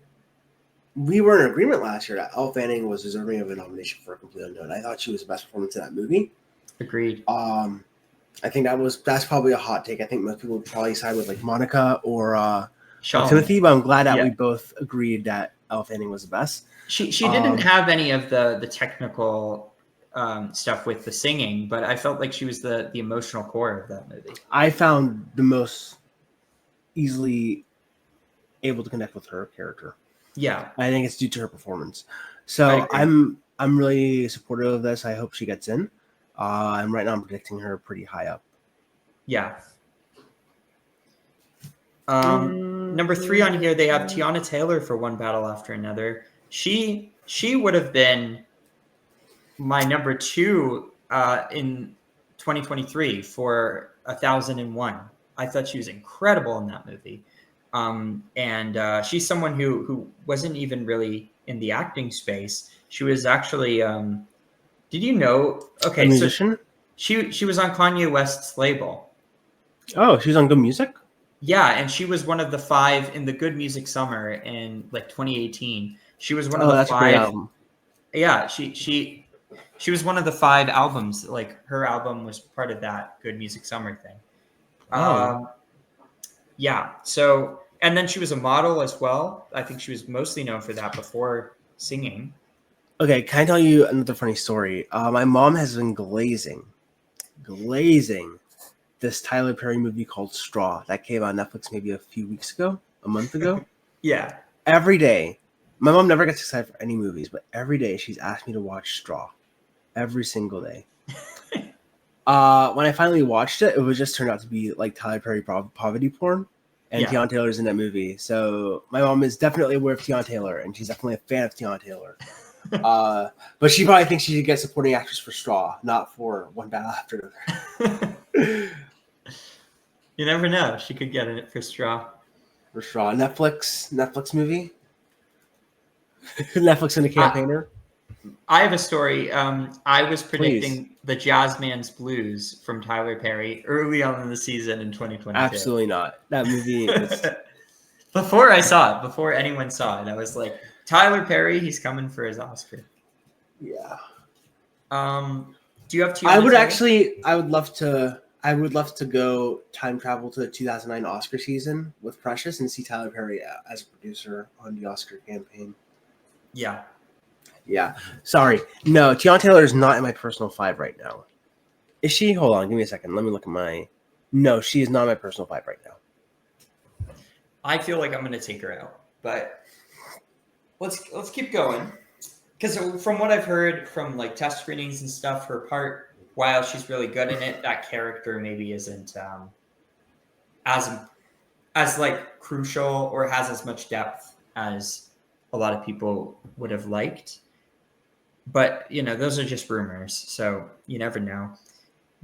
we were in agreement last year that Elle Fanning was deserving of a nomination for A Complete Unknown. I thought she was the best performance in that movie. Agreed. I think that's probably a hot take. I think most people would probably side with like Monica or Sean. Timothy, but I'm glad that we both agreed that Elle Fanning was the best. She didn't have any of the technical stuff with the singing, but I felt like she was the emotional core of that movie. I found the most easily able to connect with her character. Yeah, I think it's due to her performance. So I'm really supportive of this. I hope she gets in. And right now I'm predicting her pretty high up. Yeah. Number 3 on here, they have Tiana Taylor for One Battle After Another. She would have been my number 2 in 2023 for 1001. I thought she was incredible in that movie. And she's someone who wasn't even really in the acting space. She was actually, did you know? Okay, a musician? So she was on Kanye West's label. Oh, she's on Good Music? Yeah, and she was one of the 5 in the Good Music Summer in like 2018. She was one of the that's 5. A great album. Yeah, she was one of the 5 albums. Like her album was part of that Good Music Summer thing. Yeah. So, and then she was a model as well. I think she was mostly known for that before singing. Okay, can I tell you another funny story? My mom has been glazing this Tyler Perry movie called Straw that came on Netflix maybe a month ago. Yeah. Every day, my mom never gets excited for any movies, but every day she's asked me to watch Straw. Every single day. When I finally watched it, it was just turned out to be like Tyler Perry poverty porn, and Yeah. Tiana Taylor's in that movie. So my mom is definitely aware of Tiana Taylor, and she's definitely a fan of Tiana Taylor. But she probably thinks she should get supporting actress for Straw, not for One Battle After Another. You never know. She could get it for Straw. For Straw, Netflix movie, Netflix in a campaigner. I have a story. I was Please. predicting the Jazzman's Blues from Tyler Perry early on in the season in 2022. Absolutely not. That movie was. Before I saw it, before anyone saw it, I was like, Tyler Perry, he's coming for his Oscar. Yeah. Do you have Tiana I would Taylor? actually. I would love to. I would love to go time travel to the 2009 Oscar season with Precious and see Tyler Perry as a producer on the Oscar campaign. Yeah. Yeah. Sorry. No, Tiana Taylor is not in my personal 5 right now. Is she? Hold on. Give me a second. Let me look at my. No, she is not in my personal 5 right now. I feel like I'm going to take her out, but let's keep going. Because from what I've heard from like test screenings and stuff, her part, while she's really good in it, that character maybe isn't as like crucial or has as much depth as a lot of people would have liked. But those are just rumors, so you never know.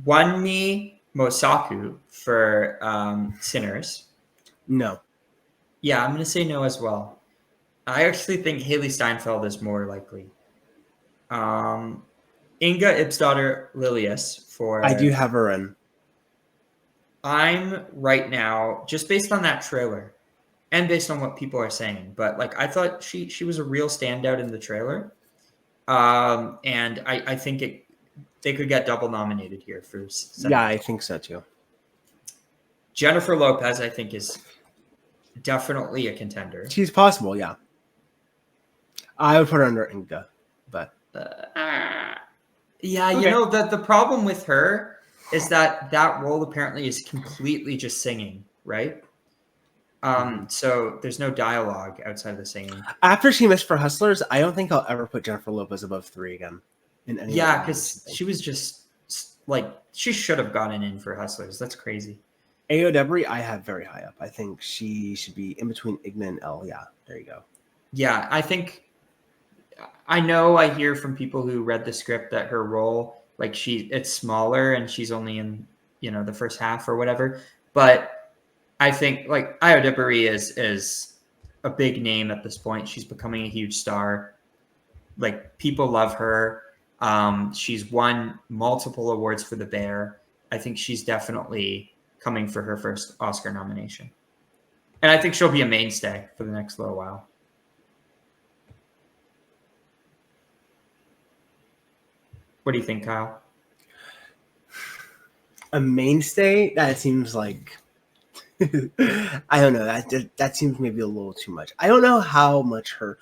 Wanmi Mosaku for Sinners. No. Yeah, I'm gonna say no as well. I actually think Haley Steinfeld is more likely. Inga Ibsdottir Lilius I do for. have her in. I'm right now just based on that trailer and based on what people are saying, but like I thought she was a real standout in the trailer, and I think they could get double nominated here for Yeah, setting. I think so too. Jennifer Lopez, I think, is definitely a contender. She's possible, yeah. I would put her under Inga, but yeah, okay. The problem with her is that role apparently is completely just singing, right? So there's no dialogue outside of the singing. After she missed for Hustlers, I don't think I'll ever put Jennifer Lopez above 3 again. In any Yeah, because she was just like she should have gotten in for Hustlers. That's crazy. Ayo Debris, I have very high up. I think she should be in between Igna and Elle. Yeah, there you go. Yeah, I know I hear from people who read the script that her role, like it's smaller and she's only in, the first half or whatever. But I think like Ayo Debris is a big name at this point. She's becoming a huge star. Like people love her. She's won multiple awards for The Bear. I think she's definitely coming for her first Oscar nomination. And I think she'll be a mainstay for the next little while. What do you think, Kyle? A mainstay? That seems like I don't know. That seems maybe a little too much. I don't know how much her.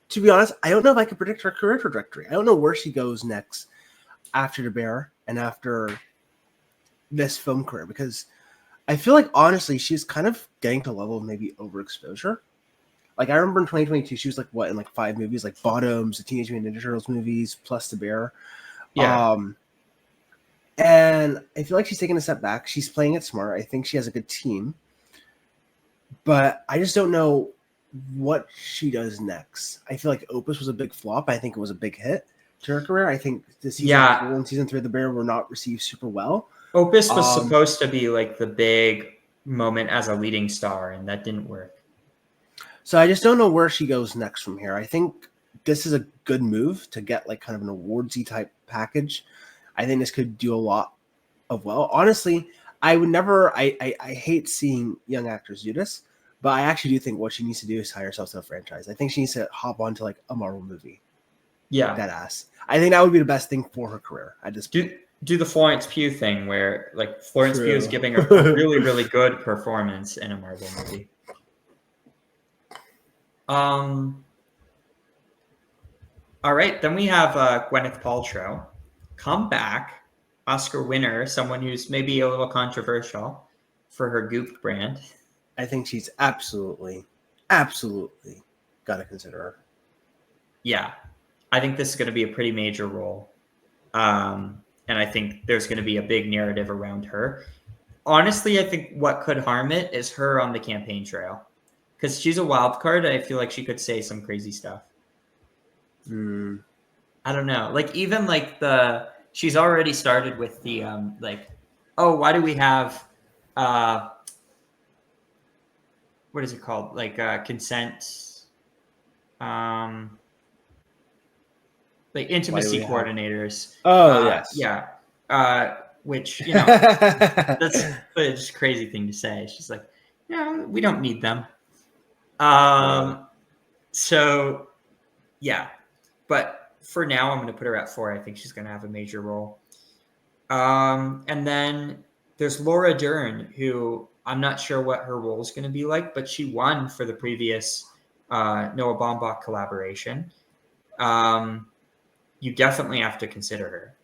To be honest, I don't know if I can predict her career trajectory. I don't know where she goes next after The Bear and after this film career, because I feel like honestly she's kind of getting to a level of maybe overexposure. Like I remember in 2022 she was like what in like 5 movies, like Bottoms, the Teenage Mutant Ninja Turtles movies, plus The Bear. Yeah. And I feel like she's taking a step back. She's playing it smart. I think she has a good team, but I just don't know what she does next. I feel like Opus was a big flop. I think it was a big hit to her career. I think the season 4 and season 3 of The Bear were not received super well. Opus was supposed to be like the big moment as a leading star, and that didn't work. So I just don't know where she goes next from here. I think this is a good move to get like kind of an awardsy type package. I think this could do a lot of well. Honestly, I would never. I hate seeing young actors do this, but I actually do think what she needs to do is tie herself to a franchise. I think she needs to hop onto like a Marvel movie. Yeah, that ass. I think that would be the best thing for her career at this point. Do the Florence Pugh thing where like Florence Pugh is giving a really really good performance in a Marvel movie. All right, then we have Gwyneth Paltrow come back, Oscar winner, someone who's maybe a little controversial for her Goop brand. I think she's absolutely got to consider her. Yeah, I think this is going to be a pretty major role. And and I think there's going to be a big narrative around her. Honestly, I think what could harm it is her on the campaign trail, because she's a wild card. I feel like she could say some crazy stuff. I don't know. Like even like she's already started with the like, oh, why do we have what is it called? Like consent, like intimacy coordinators. Oh yes. Yeah. Which that's just a crazy thing to say. She's like, yeah, we don't need them. So yeah, but for now, I'm going to put her at 4. I think she's going to have a major role. And then there's Laura Dern, who I'm not sure what her role is going to be like, but she won for the previous Noah Baumbach collaboration. You definitely have to consider her.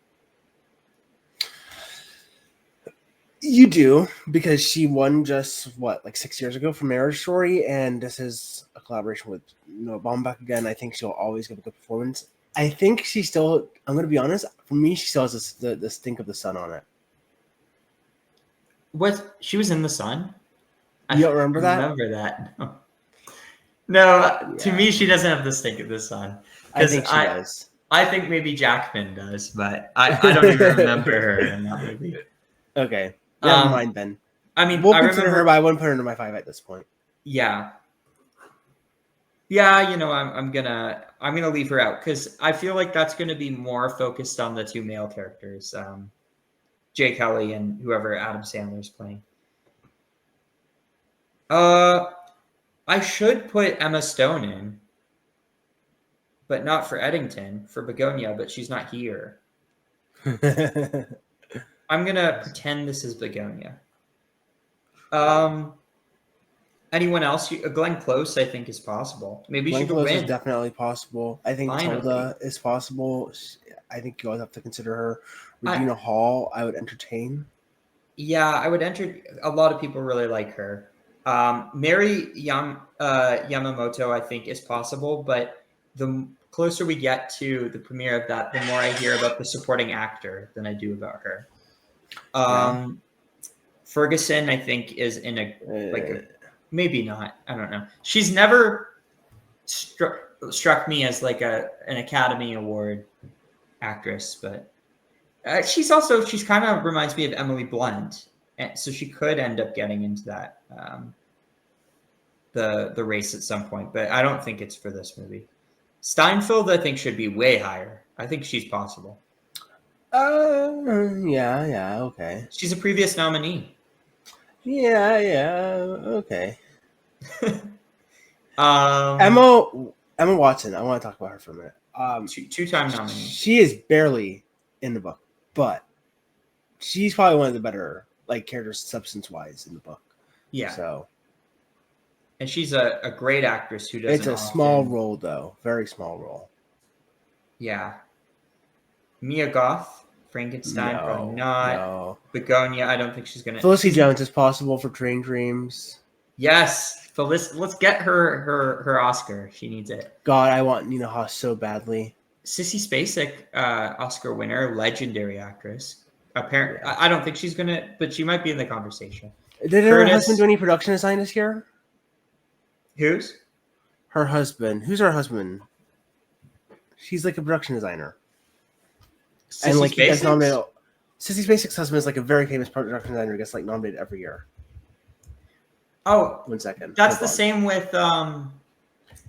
You do, because she won just like 6 years ago for Marriage Story, and this is a collaboration with Noah Baumbach again. I think she'll always give a good performance. I think she still, I'm going to be honest, for me, she still has the stink of the sun on it. What? She was in The Sun? You don't remember that? I remember that. No, to me, she doesn't have the stink of the sun. I think she does. I think maybe Jackman does, but I don't even remember her in that movie. Okay. Never mind then. I mean, we'll consider her, but I wouldn't put her into my 5 at this point. Yeah. Yeah, I'm gonna leave her out because I feel like that's gonna be more focused on the 2 male characters, Jay Kelly and whoever Adam Sandler's playing. I should put Emma Stone in, but not for Eddington, for Begonia, but she's not here. I'm gonna pretend this is Begonia. Anyone else? Glenn Close, I think, is possible. Maybe Glenn she could Close win. is definitely possible. I think Tilda is possible. I think you always have to consider her. Regina Hall, I would entertain. Yeah, I would enter. A lot of people really like her. Mary Yamamoto, I think, is possible, but the closer we get to the premiere of that, the more I hear about the supporting actor than I do about her. Ferguson, I think, is in a maybe not. I don't know. She's never struck me as like an Academy Award actress, but she's kind of reminds me of Emily Blunt, and so she could end up getting into that the race at some point. But I don't think it's for this movie. Steinfeld, I think, should be way higher. I think she's possible. Yeah, okay. She's a previous nominee. Yeah, okay. Emma Watson. I want to talk about her for a minute. Two-time nominee. She is barely in the book, but she's probably one of the better characters substance-wise in the book. Yeah. So, and she's a great actress who doesn't. It's a small role, though, very small role. Yeah. Mia Goth, Frankenstein, probably not. No. Begonia, I don't think she's gonna. Felicity Jones is possible for Train Dreams. Yes, let's get her Oscar. She needs it. God, I want Nina Hoss so badly. Sissy Spacek, Oscar winner, legendary actress. Apparently, I don't think she's gonna, but she might be in the conversation. Did her husband do any production design this year? Who's? Her husband. Who's her husband? She's like a production designer. Sissy Spacek? Sissy Spacek's husband is like a very famous production designer who gets nominated every year. Oh, 1 second. That's the same with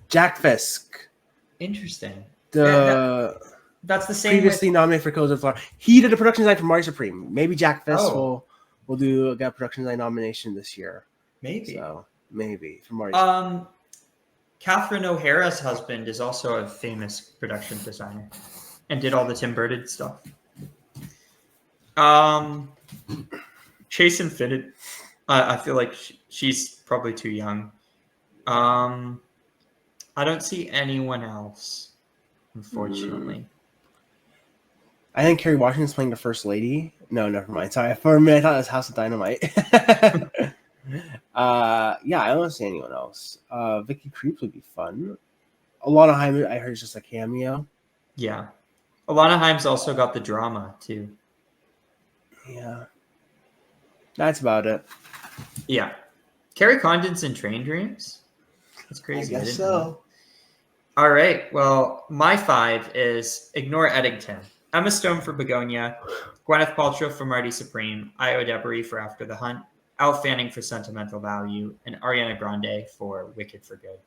Jack Fisk. Interesting. That's the same. Previously nominated for Codes of Flower. He did a production design for Mario Supreme. Maybe Jack Fisk will do a production design nomination this year. Maybe. So maybe for Mario Supreme. Catherine O'Hara's husband is also a famous production designer and did all the Tim Burton stuff. Chase Infinite. I feel like she's probably too young. I don't see anyone else, unfortunately. I think Kerry Washington's playing the First Lady. No, never mind. Sorry, for a minute I thought it was House of Dynamite. Yeah, I don't see anyone else. Vicky Creeps would be fun. Alana Haim, I heard, is just a cameo. Yeah, Alana Haim's also got the drama too. Yeah, that's about it. Yeah. Carrie Condon's in Train Dreams? That's I crazy. I guess didn't know that. so. All right. Well, my 5 is Ignore Eddington. Emma Stone for Begonia, Gwyneth Paltrow for Marty Supreme, Io Debris for After the Hunt, Elle Fanning for Sentimental Value, and Ariana Grande for Wicked for Good.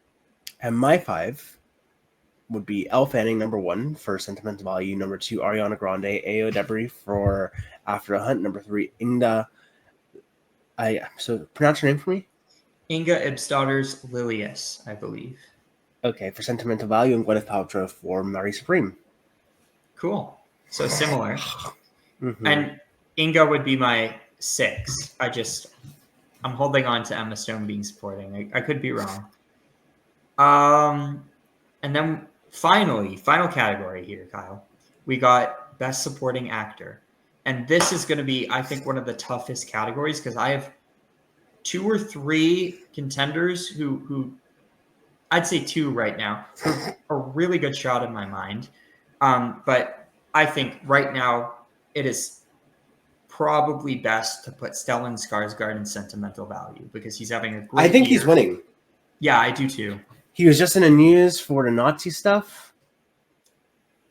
And my 5 would be Elle Fanning, number 1 for Sentimental Value, number 2 Ariana Grande, Io Debris for After the Hunt, number 3 Inga. So pronounce her name for me. Inga Ibstadter's Lilius, I believe. Okay, for Sentimental Value, and Gwyneth Paltrow for Marty Supreme. Cool. So similar. Mm-hmm. And Inga would be my 6. I'm holding on to Emma Stone being supporting. I could be wrong. And then finally, final category here, Kyle. We got Best Supporting Actor. And this is going to be, I think, one of the toughest categories because I have 2 or 3 contenders who I'd say 2 right now, who are a really good shot in my mind. But I think right now it is probably best to put Stellan Skarsgård in Sentimental Value because he's having a great I think year. he's winning. Yeah, I do too. He was just in the news for the Nazi stuff.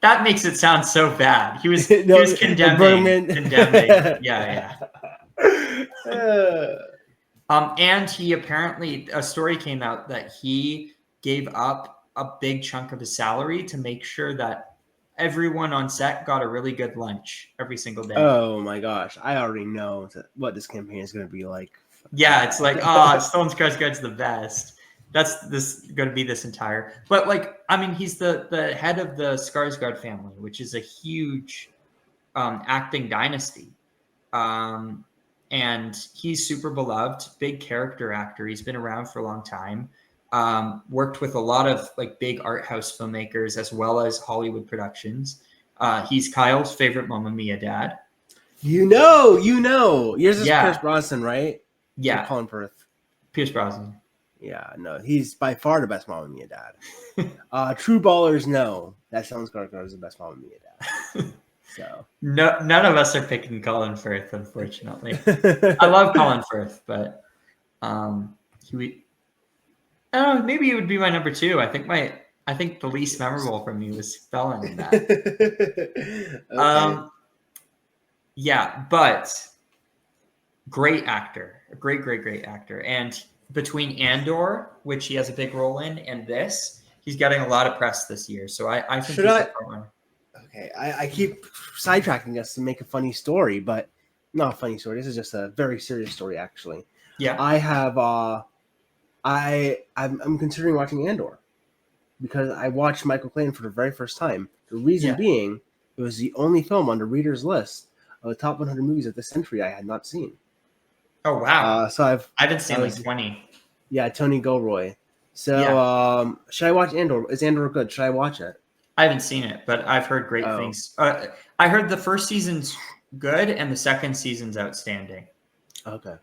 That makes it sound so bad. He was condemning. Yeah. And he apparently, a story came out that he gave up a big chunk of his salary to make sure that everyone on set got a really good lunch every single day. Oh my gosh, I already know what this campaign is going to be like. Yeah, it's like, Stellan Skarsgård's the best. That's going to be this entire. But like, I mean, he's the head of the Skarsgård family, which is a huge acting dynasty. And he's super beloved, big character actor. He's been around for a long time. Worked with a lot of like big art house filmmakers as well as Hollywood productions. He's Kyle's favorite Mamma Mia dad. You know. Yours is Pierce Brosnan, right? Yeah. Or Colin Firth. Pierce Brosnan. Yeah, no, he's by far the best Mamma Mia dad. True ballers know that Stellan Skarsgård is the best Mamma Mia dad. So no, none of us are picking Colin Firth, unfortunately. I love Colin Firth, but I don't know, maybe he would be my number 2. I think the least memorable from me was Stellan in that. Okay. Yeah, but great actor, a great actor, and between Andor, which he has a big role in, and this, he's getting a lot of press this year. So I think he's the front runner. Okay, I keep sidetracking us to make a funny story, but not a funny story. This is just a very serious story, actually. Yeah, I have. I'm considering watching Andor because I watched Michael Clayton for the very first time. The reason being, it was the only film on the reader's list of the top 100 movies of this century I had not seen. Oh wow! So I haven't seen like 20. Yeah, Tony Gilroy. So should I watch Andor? Is Andor good? Should I watch it? I haven't seen it, but I've heard great things. I heard the first season's good and the second season's outstanding. Okay.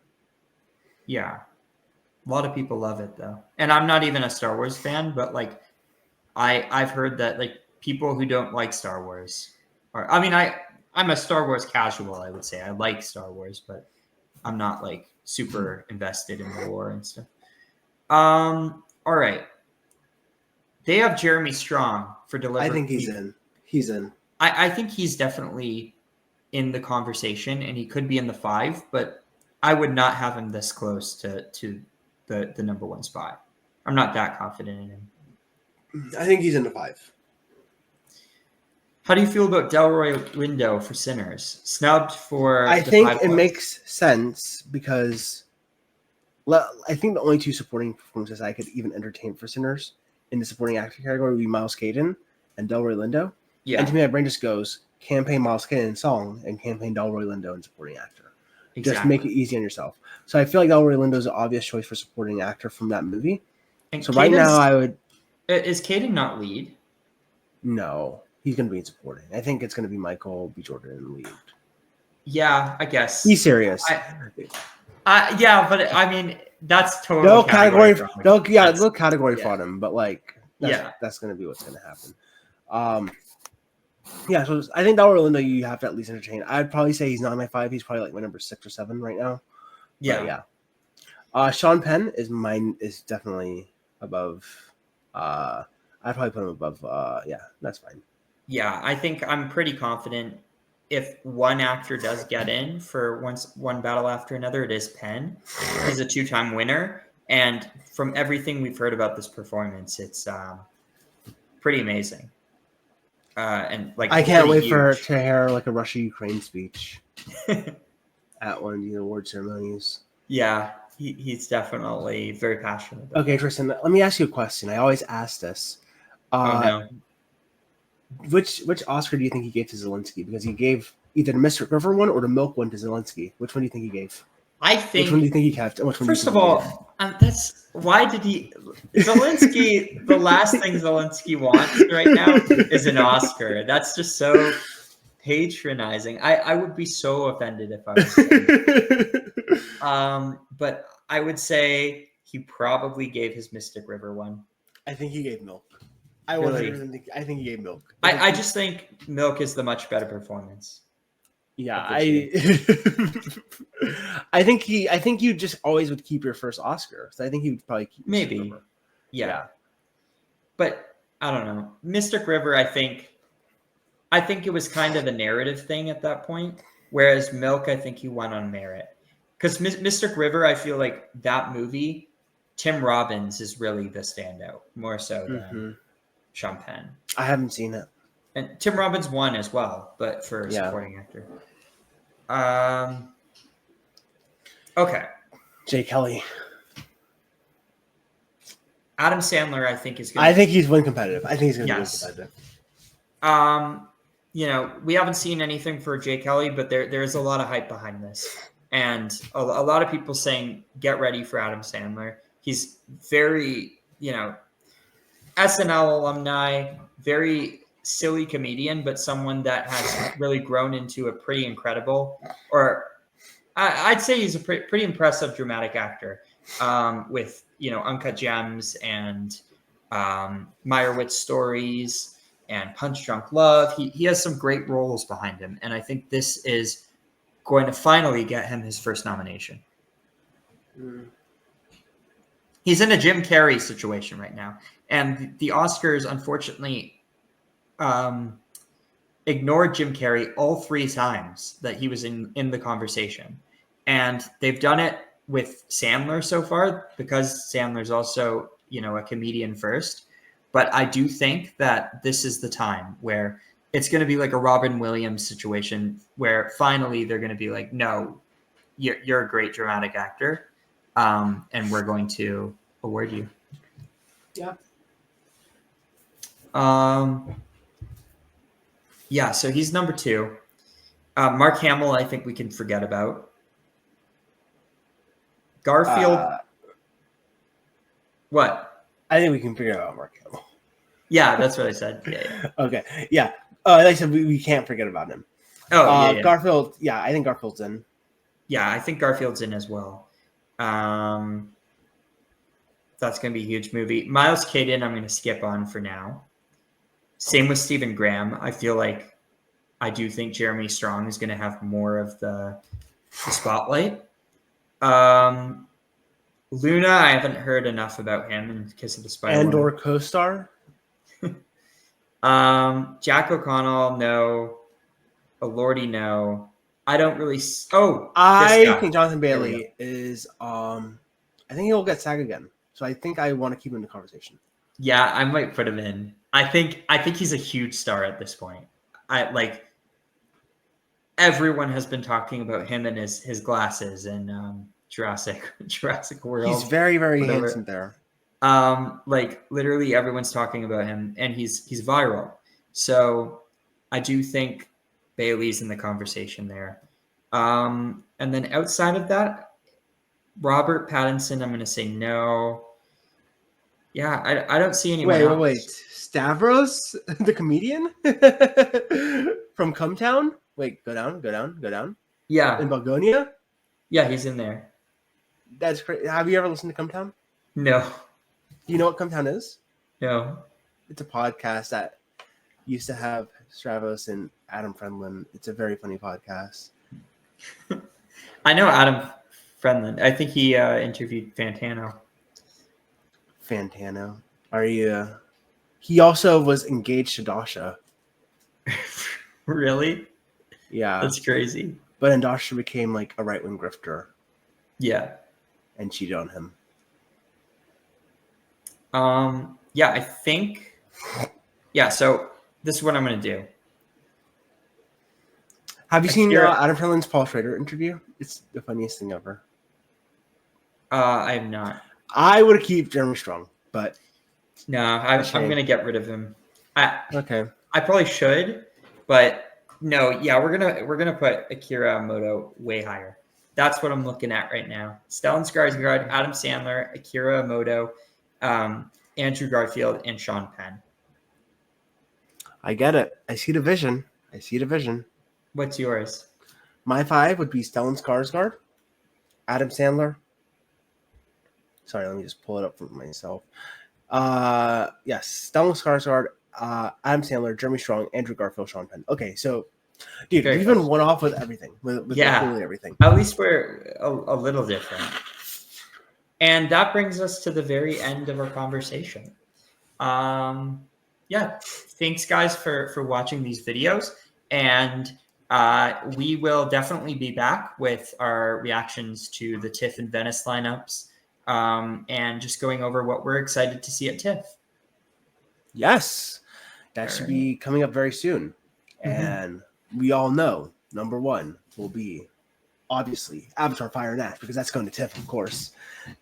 Yeah. A lot of people love it though. And I'm not even a Star Wars fan, but like I've heard that like people who don't like Star Wars are, I mean, I'm a Star Wars casual, I would say. I like Star Wars, but I'm not like super invested in the lore and stuff. All right. They have Jeremy Strong for Deliver. I think he's in. He's in. I think he's definitely in the conversation, and he could be in the 5, but I would not have him this close to the number 1 spot. I'm not that confident in him. I think he's in the 5. How do you feel about Delroy Lindo for Sinners? Snubbed for. I think it makes sense because I think the only 2 supporting performances I could even entertain for Sinners in the supporting actor category would be Miles Caden and Delroy Lindo. Yeah. And to me, my brain just goes campaign Miles Caden in song and campaign Delroy Lindo in supporting actor. Exactly. Just make it easy on yourself. So I feel like Delroy Lindo is an obvious choice for supporting actor from that movie. And so right now I would. Is Caden not lead? No, he's going to be in supporting. I think it's going to be Michael B. Jordan in lead. Yeah, I guess. He's serious. Yeah, but I mean, that's totally no category for him, but like that's going to be what's going to happen. Yeah, so I think Delroy Lindo you have to at least entertain. I'd probably say he's not my 5. He's probably like my number 6 or 7 right now. But Yeah. Sean Penn is definitely above. I'd probably put him above. That's fine. Yeah, I think I'm pretty confident if one actor does get in for one battle after another, it is Penn. He's a 2-time winner, and from everything we've heard about this performance, it's pretty amazing. And like I can't pretty wait for her huge. to hear like a Russia-Ukraine speech at one of the award ceremonies. Yeah, he's definitely very passionate about Okay, that. Tristan, let me ask you a question. I always ask this. Oh no. Which Oscar do you think he gave to Zelensky? Because he gave either the Mystic River one or the Milk one to Zelensky. Which one do you think he gave? I Which one do you think, think he kept? And which one do you first think of he hated? all, that's why did he Zelensky, the last thing Zelensky wants right now is an Oscar. That's just so patronizing. I would be so offended if I was him. But I would say he probably gave his Mystic River one. I think he gave Milk. I Really? 100% think. I think he gave Milk. I just think Milk is the much better performance. Yeah, of the I think you just always would keep your first Oscar. So I think he would probably keep Mystic Maybe. River. Yeah. But I don't know. Mystic River, I think it was kind of a narrative thing at that point. Whereas Milk, I think he won on merit. Because Mystic River, I feel like that movie, Tim Robbins is really the standout, more so than Sean Penn. I haven't seen it. And Tim Robbins won as well, but for a supporting actor. Okay. Jay Kelly. Adam Sandler, I think, is going I think he's win competitive. I think he's going to win competitive. We haven't seen anything for Jay Kelly, but there's a lot of hype behind this. And a lot of people saying, get ready for Adam Sandler. He's very, SNL alumni, very silly comedian, but someone that has really grown into a pretty incredible, or I'd say he's a pretty impressive dramatic actor with, Uncut Gems and Meyerowitz Stories and Punch Drunk Love. He has some great roles behind him. And I think this is going to finally get him his first nomination. He's in a Jim Carrey situation right now. And the Oscars, unfortunately, ignored Jim Carrey all 3 times that he was in the conversation. And they've done it with Sandler so far because Sandler's also, a comedian first. But I do think that this is the time where it's going to be like a Robin Williams situation where finally they're going to be like, no, you're a great dramatic actor. And we're going to award you. Yeah. Yeah, so he's number 2. Mark Hamill, I think we can forget about. Garfield. What? I think we can figure out Mark Hamill. Yeah, that's what I said. Yeah. Okay. Yeah. Like I said, we can't forget about him. Oh, yeah. Garfield. Yeah, I think Garfield's in. Yeah, I think Garfield's in as well. That's going to be a huge movie. Miles Caden, I'm going to skip on for now. Same with Stephen Graham. I do think Jeremy Strong is going to have more of the spotlight. Luna, I haven't heard enough about him in Kiss of the Spider Woman. Andor co-star. Jack O'Connell, no. Elordi, no. I don't really. I think Jonathan Bailey is. I think he'll get SAG again. So I think I want to keep him in the conversation. Yeah, I might put him in. I think he's a huge star at this point. Everyone has been talking about him and his glasses and Jurassic World. He's very, very handsome there. Literally everyone's talking about him, and he's viral. So I do think Bailey's in the conversation there. And then outside of that, Robert Pattinson, I'm going to say no. Yeah, I don't see anyone else. Wait. Stavros, the comedian from Cumtown? Wait, go down. Yeah. In Bulgaria? Yeah, he's in there. That's great. Have you ever listened to Cumtown? No. Do you know what Cumtown is? No. It's a podcast that used to have Stravos and Adam Friendland. It's a very funny podcast. I know Adam Friendland. I think he interviewed Fantano. Fantano. Are you? He also was engaged to Dasha. Really? Yeah, That's crazy. but then Dasha became like a right wing grifter Yeah. and cheated on him. Yeah, I think. Yeah, so this is what I'm going to do. Have you seen Akira- Adam Friendland's Paul Schrader interview? It's the funniest thing ever. I have not. I would keep Jeremy Strong, but No, I'm going to get rid of him. okay. I probably should, but no, yeah, we're gonna put Akira Moto way higher. That's what I'm looking at right now. Stellan Skarsgård, Adam Sandler, Akira Moto, Andrew Garfield, and Sean Penn. I get it. I see the vision. What's yours? My 5 would be Stellan Skarsgård, Adam Sandler. Sorry, let me just pull it up for myself. Yes, Stellan Skarsgård, Adam Sandler, Jeremy Strong, Andrew Garfield, Sean Penn. Okay, so, dude, Very we've been close. one off with everything. With literally everything. At least we're a little different. And that brings us to the very end of our conversation. Yeah, thanks guys for watching these videos, and we will definitely be back with our reactions to the TIFF and Venice lineups, and just going over what we're excited to see at TIFF. Yes, that should be coming up very soon, and we all know number 1 will be obviously Avatar: Fire and Ash, because that's going to TIFF, of course.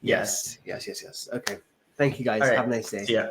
Yes. Okay. Thank you guys. All right. Have a nice day. See ya.